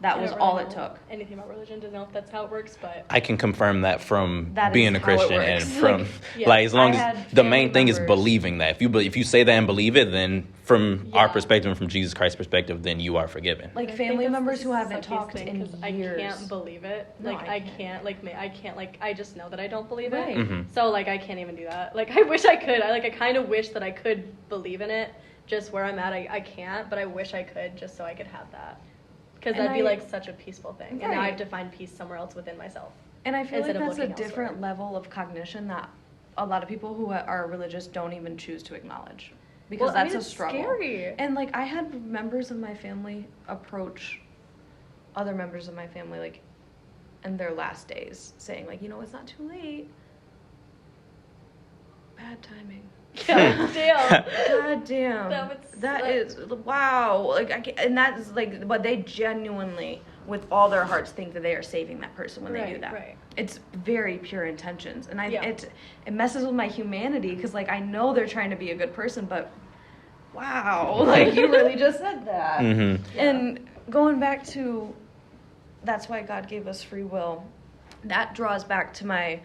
That was all it took. Anything about religion, don't know if that's how it works, but I can confirm that from that being a Christian, and from like as long as the main thing is members. believing that. If you say that and believe it, then from our Yeah. perspective and from Jesus Christ's perspective, then you are forgiven. Like I think family that's members the who haven't suckiest talked thing, in 'cause years. I can't believe it. No, Like I I can't. can't. Like I can't. Like I just know that I don't believe Right. it. Mhm. So like I can't even do that. Like I wish I could. I kind of wish that I could believe in it. Just where I'm at, I can't. But I wish I could, just so I could have that. Because And that'd be I- like such a peaceful thing. And now I Right. have to find peace somewhere else within myself. And I feel like Instead of that's a looking different elsewhere. level of cognition that a lot of people who are religious don't even choose to acknowledge. Because Well, I that's mean, a it's struggle. scary. And like I had members of my family approach other members of my family like in their last days saying like, it's not too late. Bad timing. God damn. God damn. That would That suck. is wow. Like and that's like, but they genuinely, with all their hearts, think that they are saving that person when they do Right, that. right. It's very pure intentions, and Yeah. it messes with my humanity because like I know they're trying to be a good person, but wow, like you really just said that. Mhm. And going back to, that's why God gave us free will. That draws back to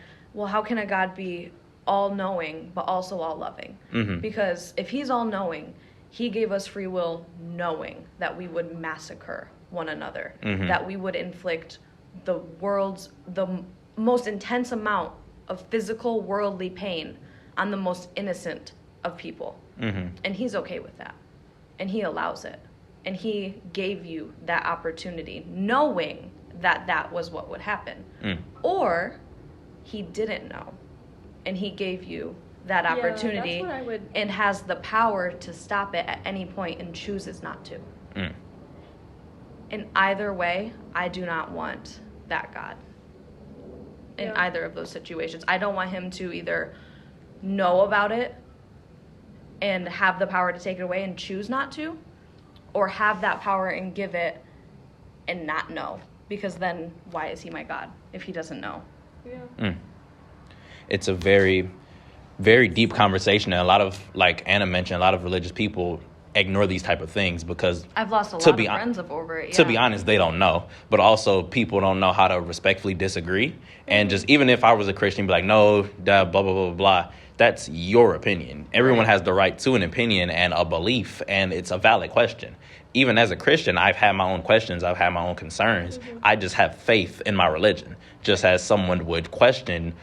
how can a God be all-knowing but also all-loving? Mhm. Because if he's all-knowing, he gave us free will knowing that we would massacre one another, Mhm. that we would inflict the most intense amount of physical worldly pain on the most innocent of people. Mhm. And he's okay with that. And he allows it. And he gave you that opportunity knowing that that was what would happen. Mm. Or he didn't know. And he gave you that Yeah, opportunity that's what I would- and has the power to stop it at any point and chooses not to. Mm. In either way, I do not want that God. In Yeah. either of those situations. I don't want him to either know about it and have the power to take it away and choose not to, or have that power and give it and not know. Because then why is he my God if he doesn't know? Yeah. Mm. It's a very, very deep conversation, and a lot of, like Anna mentioned, a lot of religious people ignore these type of things because I've lost a to lot be of hon- friends over it. to yeah. be honest, they don't know. But also, people don't know how to respectfully disagree. And just even if I was a Christian, be like, no, blah, blah, blah, blah, blah. That's your opinion. Everyone Right. has the right to an opinion and a belief, and it's a valid question. Even as a Christian, I've had my own questions. I've had my own concerns. I just have faith in my religion, just as someone would question,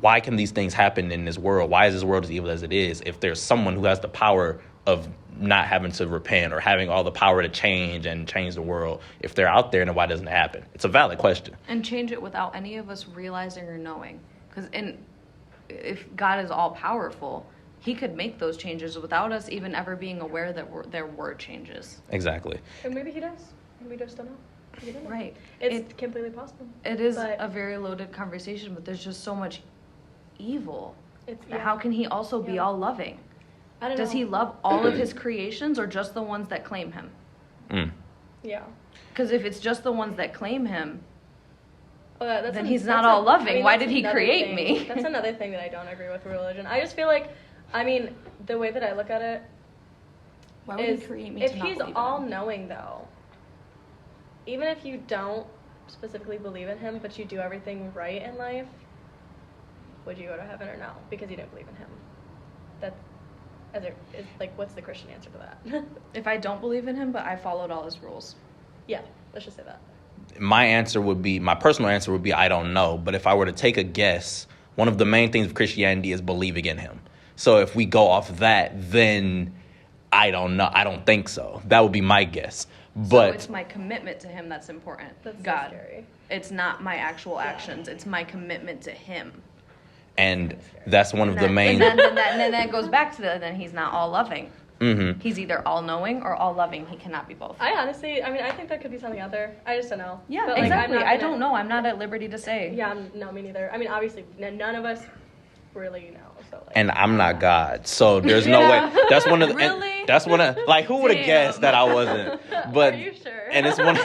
why can these things happen in this world? Why is this world as evil as it is? If there's someone who has the power of not having to repent or having all the power to change the world, if they're out there, then why doesn't it happen? It's a valid question. And change it without any of us realizing or knowing. Because if God is all powerful, he could make those changes without us even ever being aware that there were changes. Exactly. And maybe he does. We just don't know. We don't know. Right. It's completely possible. It is But- a very loaded conversation, but there's just so much evil. It's How can he also be Yeah. all loving? I don't Does know. he love all of his creations or just the ones that claim him? Mm. Yeah. Because if it's just the ones that claim him, Oh, that's Then he's not all loving. Why that's did he another create thing. me? That's another thing that I don't agree with religion. I just feel like, the way that I look at it why would is, he create me if to not he's believe in him? all-knowing, though, even if you don't specifically believe in him, but you do everything right in life, would you go to heaven or no? Because you don't believe in him. What's the Christian answer to that? If I don't believe in him, but I followed all his rules. Yeah, let's just say that. My personal answer would be, I don't know. But if I were to take a guess, one of the main things of Christianity is believing in him. So if we go off that, then I don't know. I don't think so. That would be my guess. So But it's my commitment to him that's important. That's so God. scary. It's not my actual actions. It's my commitment to him. and that's one of the main. And then that goes back to then he's not all loving. Mhm. He's either all knowing or all loving. He cannot be both. I honestly, I think there could be something out there. I just don't know. Yeah, But, exactly. I'm not I gonna- don't know. I'm not at liberty to say. Yeah, no, me neither. Obviously, none of us really know. So, And I'm not God, so there's no way. That's one of the. and Really? that's one of who would have Damn. guessed that I wasn't? But Are you sure? And it's one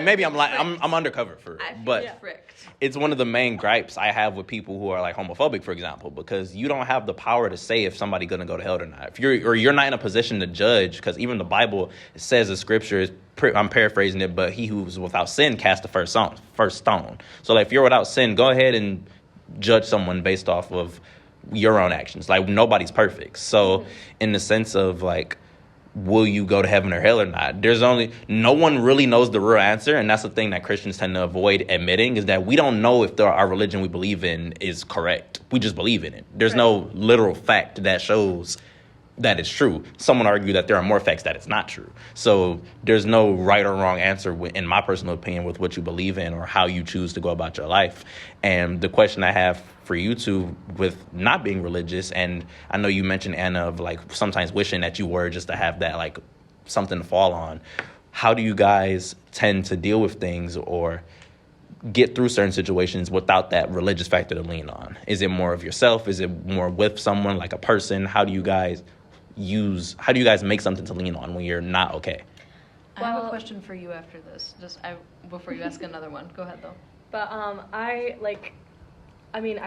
maybe I'm undercover for it, I feel but tricked. it's one of the main gripes I have with people who are like homophobic, for example, because you don't have the power to say if somebody's gonna go to hell or not. If you're not in a position to judge, because even the Bible says the scripture is. I'm paraphrasing it, but he who's without sin cast the first stone. So like, if you're without sin, go ahead and judge someone based off of your own actions. Like, nobody's perfect. So in the sense of like, will you go to heaven or hell or not? No one really knows the real answer, and that's the thing that Christians tend to avoid admitting, is that we don't know if our religion we believe in is correct. We just believe in it. There's no literal fact that shows that it's true. Some would argue that there are more facts that it's not true. So there's no right or wrong answer, in my personal opinion, with what you believe in or how you choose to go about your life. And the question I have for you two, with not being religious, and I know you mentioned, Anna, of like sometimes wishing that you were, just to have that like something to fall on. How do you guys tend to deal with things or get through certain situations without that religious factor to lean on? Is it more of yourself? Is it more with someone, like a person? How do you guys make something to lean on when you're not okay? I have a question for you after this. Before you ask another one. Go ahead, though. But I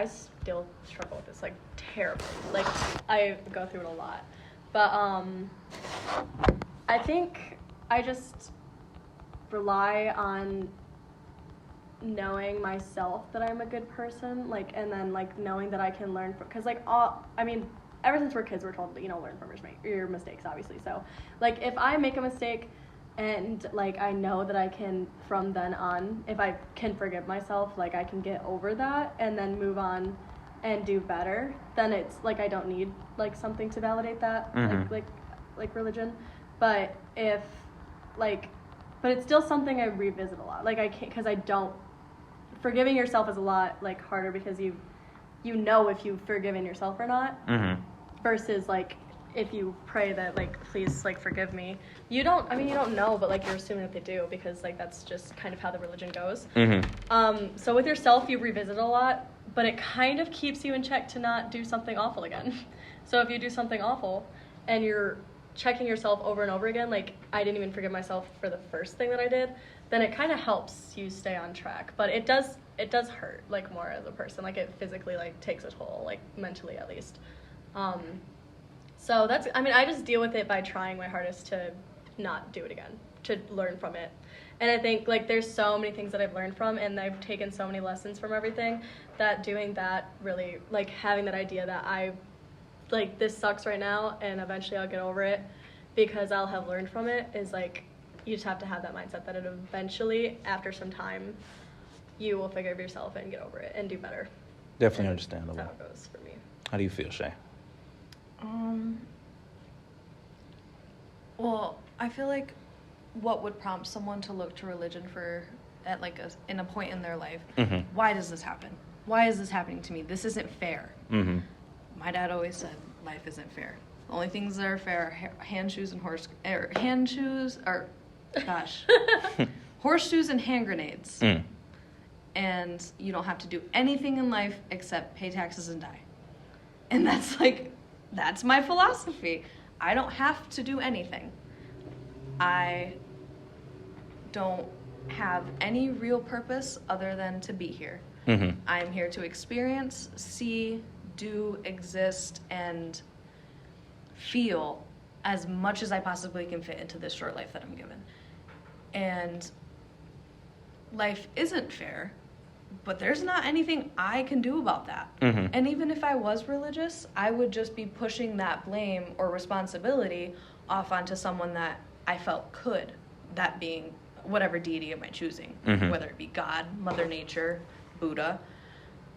still struggle with this, like, terribly. Like, I go through it a lot. But I think I just rely on knowing myself that I'm a good person, like, and then, like, knowing that I can learn from, because, like, ever since we're kids, we're told, learn from your mistakes, obviously. So, like, if I make a mistake and, like, I know that I can, from then on, if I can forgive myself, like, I can get over that and then move on and do better, then it's, like, I don't need, like, something to validate that, like religion. But but it's still something I revisit a lot. Like, I can't, because I don't, forgiving yourself is a lot, like, harder because you know if you've forgiven yourself or not. Versus, like, if you pray that, like, please, like, forgive me, you don't know, but, like, you're assuming that they do, because, like, that's just kind of how the religion goes. So with yourself, you revisit a lot, but it kind of keeps you in check to not do something awful again. So if you do something awful and you're checking yourself over and over again, like, I didn't even forgive myself for the first thing that I did, then it kind of helps you stay on track. But it does hurt, like, more as a person. Like, it physically, like, takes a toll, like, mentally at least. So I just deal with it by trying my hardest to not do it again, to learn from it. And I think, like, there's so many things that I've learned from, and I've taken so many lessons from everything, that doing that really, like, having that idea that this sucks right now and eventually I'll get over it because I'll have learned from it, is, like, you just have to have that mindset that it eventually, after some time, you will forgive yourself and get over it and do better. Definitely understandable. That's how it goes for me. How do you feel, Shea? Well, I feel like what would prompt someone to look to religion in a point in their life? Why does this happen? Why is this happening to me? This isn't fair. My dad always said life isn't fair. The only things that are fair are horseshoes and hand grenades. And you don't have to do anything in life except pay taxes and die. And that's my philosophy. I don't have to do anything. I don't have any real purpose other than to be here. I'm here to experience, see, do, exist, and feel as much as I possibly can fit into this short life that I'm given. And life isn't fair, but there's not anything I can do about that. And even if I was religious, I would just be pushing that blame or responsibility off onto someone that I felt could, that being whatever deity am I choosing, whether it be God, Mother Nature, Buddha.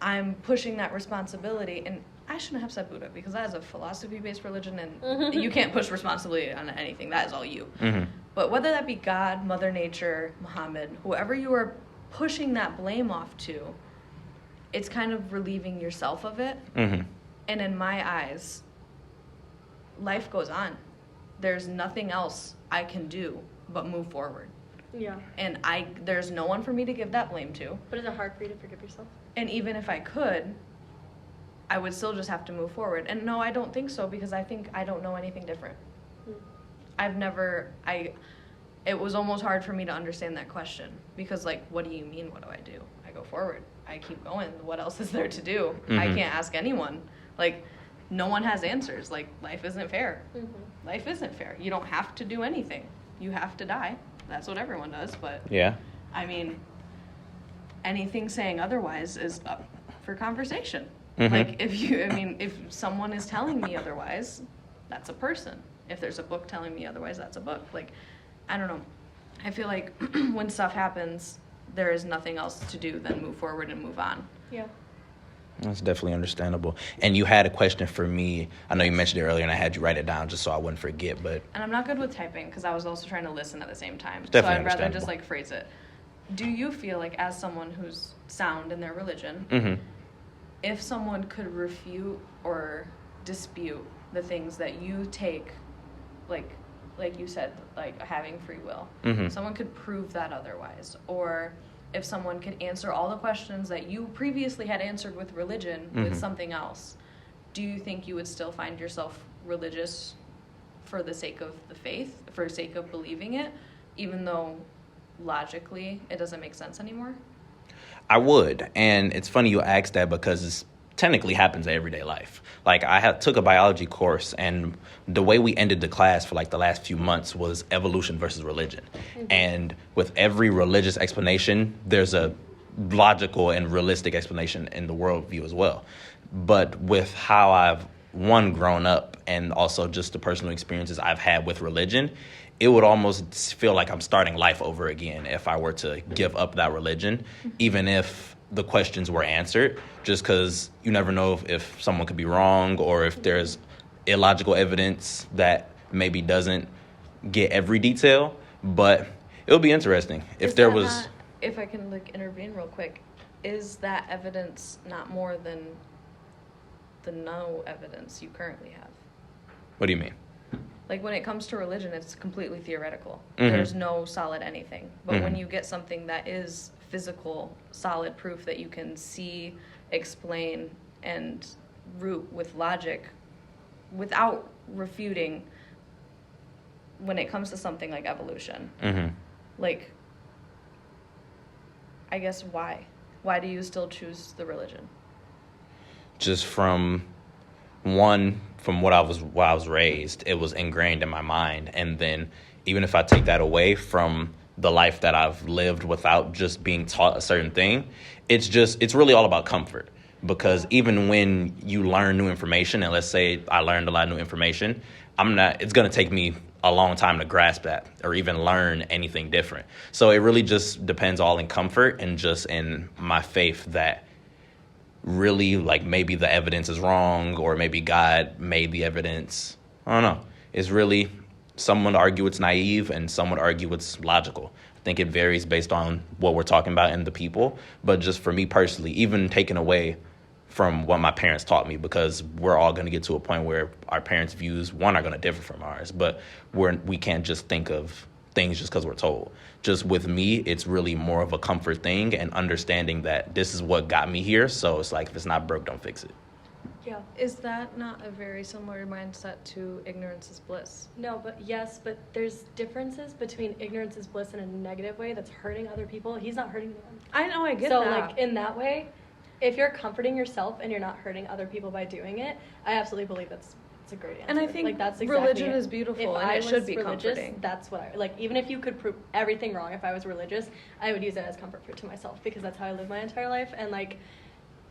I'm pushing that responsibility, and I shouldn't have said Buddha because that is a philosophy-based religion, and you can't push responsibility on anything. That is all you. But whether that be God, Mother Nature, Muhammad, whoever you are pushing that blame off to, it's kind of relieving yourself of it. And in my eyes, life goes on. There's nothing else I can do but move forward. Yeah. And there's no one for me to give that blame to. But is it hard for you to forgive yourself? And even if I could, I would still just have to move forward. And no, I don't think so, because I think I don't know anything different. It was almost hard for me to understand that question, because, like, what do you mean, what do I do? I go forward. I keep going. What else is there to do? I can't ask anyone. Like, no one has answers. Like, life isn't fair. Life isn't fair. You don't have to do anything. You have to die. That's what everyone does, but yeah. I mean, anything saying otherwise is up for conversation. Like, if someone is telling me otherwise, that's a person. If there's a book telling me otherwise, that's a book. Like, I don't know. I feel like when stuff happens, there is nothing else to do than move forward and move on. Yeah. That's definitely understandable. And you had a question for me. I know you mentioned it earlier, and I had you write it down just so I wouldn't forget. But And I'm not good with typing because I was also trying to listen at the same time. It's So definitely I'd rather just understandable. like phrase it. Do you feel like, as someone who's sound in their religion, mm-hmm. if someone could refute or dispute the things that you take, like you said, like having free will, Mm-hmm. someone could prove that otherwise, or if someone could answer all the questions that you previously had answered with religion Mm-hmm. with something else, do you think you would still find yourself religious for the sake of the faith, for the sake of believing it, even though logically it doesn't make sense anymore? I would. And it's funny you asked that because it technically happens in everyday life. Like, I took a biology course, and the way we ended the class for like the last few months was evolution versus religion. Mm-hmm. And with every religious explanation, there's a logical and realistic explanation in the worldview as well. But with how I've, one, grown up, and also just the personal experiences I've had with religion, it would almost feel like I'm starting life over again if I were to give up that religion, even if the questions were answered, just because you never know if someone could be wrong or if there's illogical evidence that maybe doesn't get every detail. But it'll be interesting if there was... Not, if I can like intervene real quick, is that evidence not more than the no evidence you currently have? What do you mean? Like, when it comes to religion, it's completely theoretical. Mm-hmm. There's no solid anything. But Mm-hmm. when you get something that is physical, solid proof that you can see, explain, and root with logic without refuting, when it comes to something like evolution, Mm-hmm. like, I guess why? Why do you still choose the religion? Just from what I was raised, it was ingrained in my mind. And then even if I take that away from the life that I've lived without just being taught a certain thing, it's really all about comfort. Because even when you learn new information, and let's say I learned a lot of new information, it's going to take me a long time to grasp that or even learn anything different. So it really just depends all in comfort and just in my faith that really, like, maybe the evidence is wrong or maybe God made the evidence. I don't know. It's really, some would argue it's naive and some would argue it's logical. I think it varies based on what we're talking about and the people. But just for me personally, even taken away from what my parents taught me, because we're all going to get to a point where our parents' views, one, are going to differ from ours, but we can't just think of things just because we're told. Just with me, it's really more of a comfort thing and understanding that this is what got me here. So it's like, if it's not broke, don't fix it. Yeah. Is that not a very similar mindset to ignorance is bliss? No, but yes, but there's differences between ignorance is bliss in a negative way that's hurting other people. He's not hurting them. I know, I get so, that. So, like, in that way, if you're comforting yourself and you're not hurting other people by doing it, I absolutely believe it's a great answer. And I think like, that's exactly religion it. is beautiful if and I it should was be religious, comforting. That's what I, like, even if you could prove everything wrong, if I was religious, I would use it as comfort to myself because that's how I live my entire life. And, like,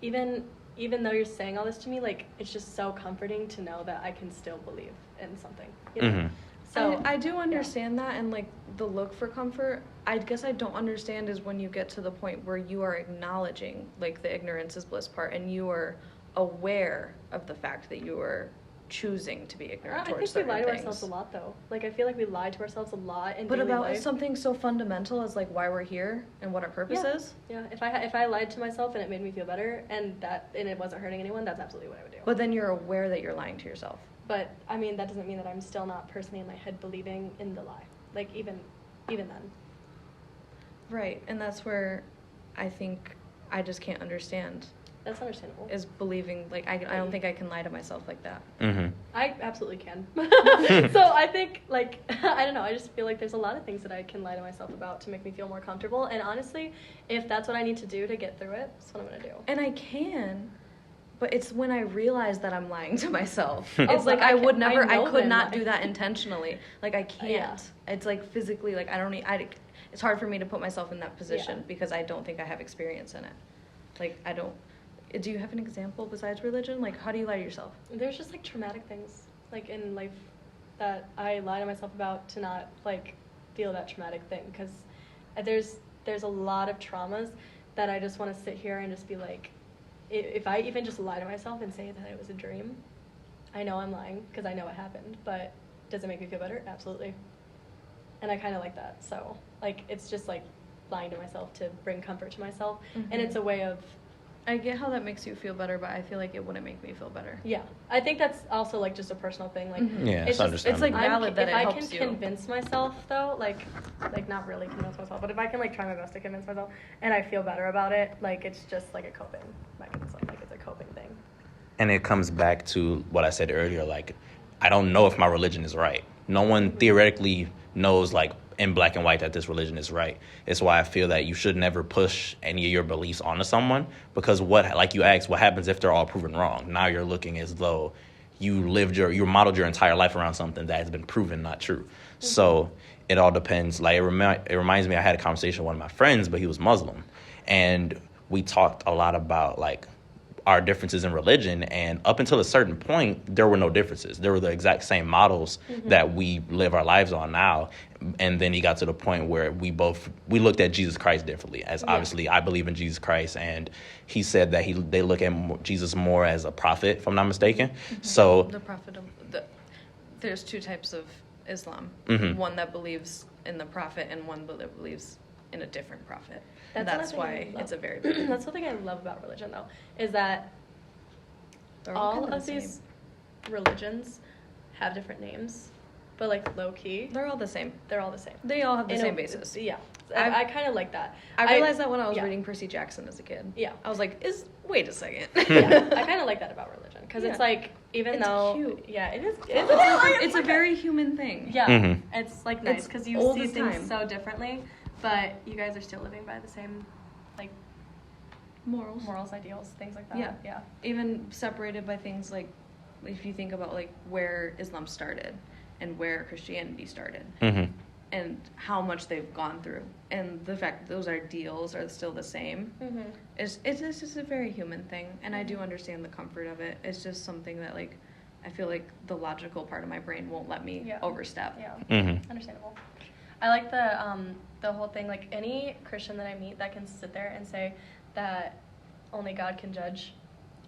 even though you're saying all this to me, like, it's just so comforting to know that I can still believe in something. You know? Mm-hmm. So I do understand that, and like the look for comfort. I guess I don't understand is when you get to the point where you are acknowledging like the ignorance is bliss part, and you are aware of the fact that you are choosing to be ignorant I towards think we certain lie to things. ourselves a lot, though. Like, I feel like we lie to ourselves a lot in But daily about life. something so fundamental as like why we're here and what our purpose is. Yeah, if I lied to myself and it made me feel better and it wasn't hurting anyone, that's absolutely what I would do. But then you're aware that you're lying to yourself. But I mean, that doesn't mean that I'm still not personally in my head believing in the lie. Like, even then. Right, and that's where I think I just can't understand That's understandable. is believing, like, I don't think I can lie to myself like that. Mm-hmm. I absolutely can. So I think, like, I don't know, I just feel like there's a lot of things that I can lie to myself about to make me feel more comfortable. And honestly, if that's what I need to do to get through it, that's what I'm going to do. And I can, but it's when I realize that I'm lying to myself. Oh, It's like but I would never, I know could then, not like- do that intentionally. Like, I can't. Yeah. It's like physically, like, it's hard for me to put myself in that position because I don't think I have experience in it. Like, I don't. Do you have an example besides religion? Like, how do you lie to yourself? There's just, like, traumatic things, like, in life that I lie to myself about to not like feel that traumatic thing, because there's a lot of traumas that I just want to sit here and just be like, if I even just lie to myself and say that it was a dream, I know I'm lying because I know it happened, but does it make me feel better? Absolutely. And I kind of like that. So like it's just like lying to myself to bring comfort to myself, and it's a way of. I get how that makes you feel better, but I feel like it wouldn't make me feel better. Yeah, I think that's also like just a personal thing. Like, Yeah, it's understandable. It's like valid that it helps if I you. can convince myself though, like not really convince myself, but if I can like try my best to convince myself, and I feel better about it, like it's just like a coping mechanism. Like it's a coping thing. And it comes back to what I said earlier, like, I don't know if my religion is right. No one theoretically knows, like, in black and white that this religion is right. It's why I feel that you should never push any of your beliefs onto someone, because like you asked, what happens if they're all proven wrong? Now you're looking as though you modeled your entire life around something that has been proven not true. So it all depends. Like, it reminds me, I had a conversation with one of my friends, but he was Muslim. And we talked a lot about, like, our differences in religion, and up until a certain point, there were no differences. There were the exact same models that we live our lives on now. And then he got to the point where we looked at Jesus Christ differently. As obviously, I believe in Jesus Christ, and he said that they look at Jesus more as a prophet, if I'm not mistaken. So The prophet there's two types of Islam. One that believes in the prophet, and one that believes in a different prophet. That's why it's a very big. That's something I love about religion, though, is that all of these religions have different names, but like low key, They're all the same. they're all the same. They all have the same basis. Yeah, I kind of like that. I realized that when I was reading Percy Jackson as a kid. Yeah. I was like, wait a second. Yeah, I kind of like that about religion, because it's like, even it's though cute. Yeah, it is. It's a very human thing. Yeah, it's like nice because you old see as things time. so differently, but you guys are still living by the same like morals, ideals, things like that. Yeah. Even separated by things like, if you think about like where Islam started and where Christianity started, and how much they've gone through, and the fact that those ideals are still the same, it's just a very human thing. And I do understand the comfort of it. It's just something that, like, I feel like the logical part of my brain won't let me overstep. Yeah, understandable. I like the whole thing, like any Christian that I meet that can sit there and say that only God can judge,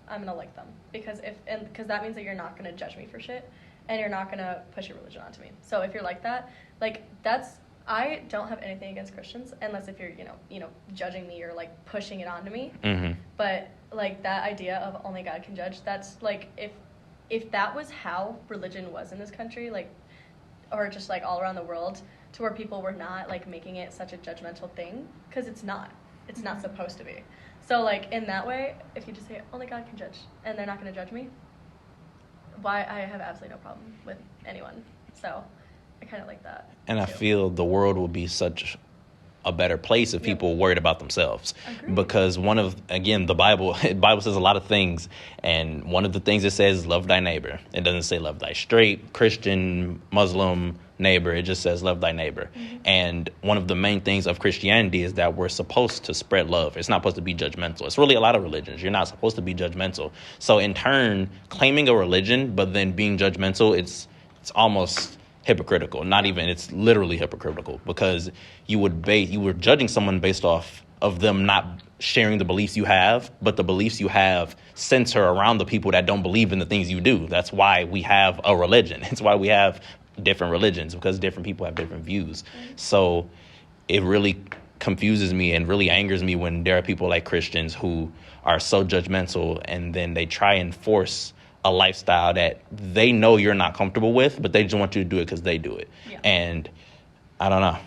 I'm gonna like them, because that means that you're not gonna judge me for shit, and you're not gonna push your religion onto me. So if you're like that, like I don't have anything against Christians, unless if you're judging me or like pushing it onto me. But like that idea of only God can judge, that's like, if that was how religion was in this country, like, or just like all around the world, to where people were not like making it such a judgmental thing, because it's not supposed to be. So like in that way, if you just say only God can judge and they're not going to judge me, why, I have absolutely no problem with anyone. So I kind of like that. And I feel the world will be such a better place if people worried about themselves. Agreed. Because the Bible says a lot of things, and one of the things it says is love thy neighbor. It doesn't say love thy straight, Christian, Muslim neighbor. It just says love thy neighbor. And one of the main things of Christianity is that we're supposed to spread love. It's not supposed to be judgmental. It's really a lot of religions. You're not supposed to be judgmental. So in turn, claiming a religion but then being judgmental, it's almost hypocritical. It's literally hypocritical, because you were judging someone based off of them not sharing the beliefs you have, but the beliefs you have center around the people that don't believe in the things you do. That's why we have a religion. It's why we have different religions, because different people have different views. So it really confuses me and really angers me when there are people like Christians who are so judgmental, and then they try and force a lifestyle that they know you're not comfortable with, but they just want you to do it because they do it. And I don't know.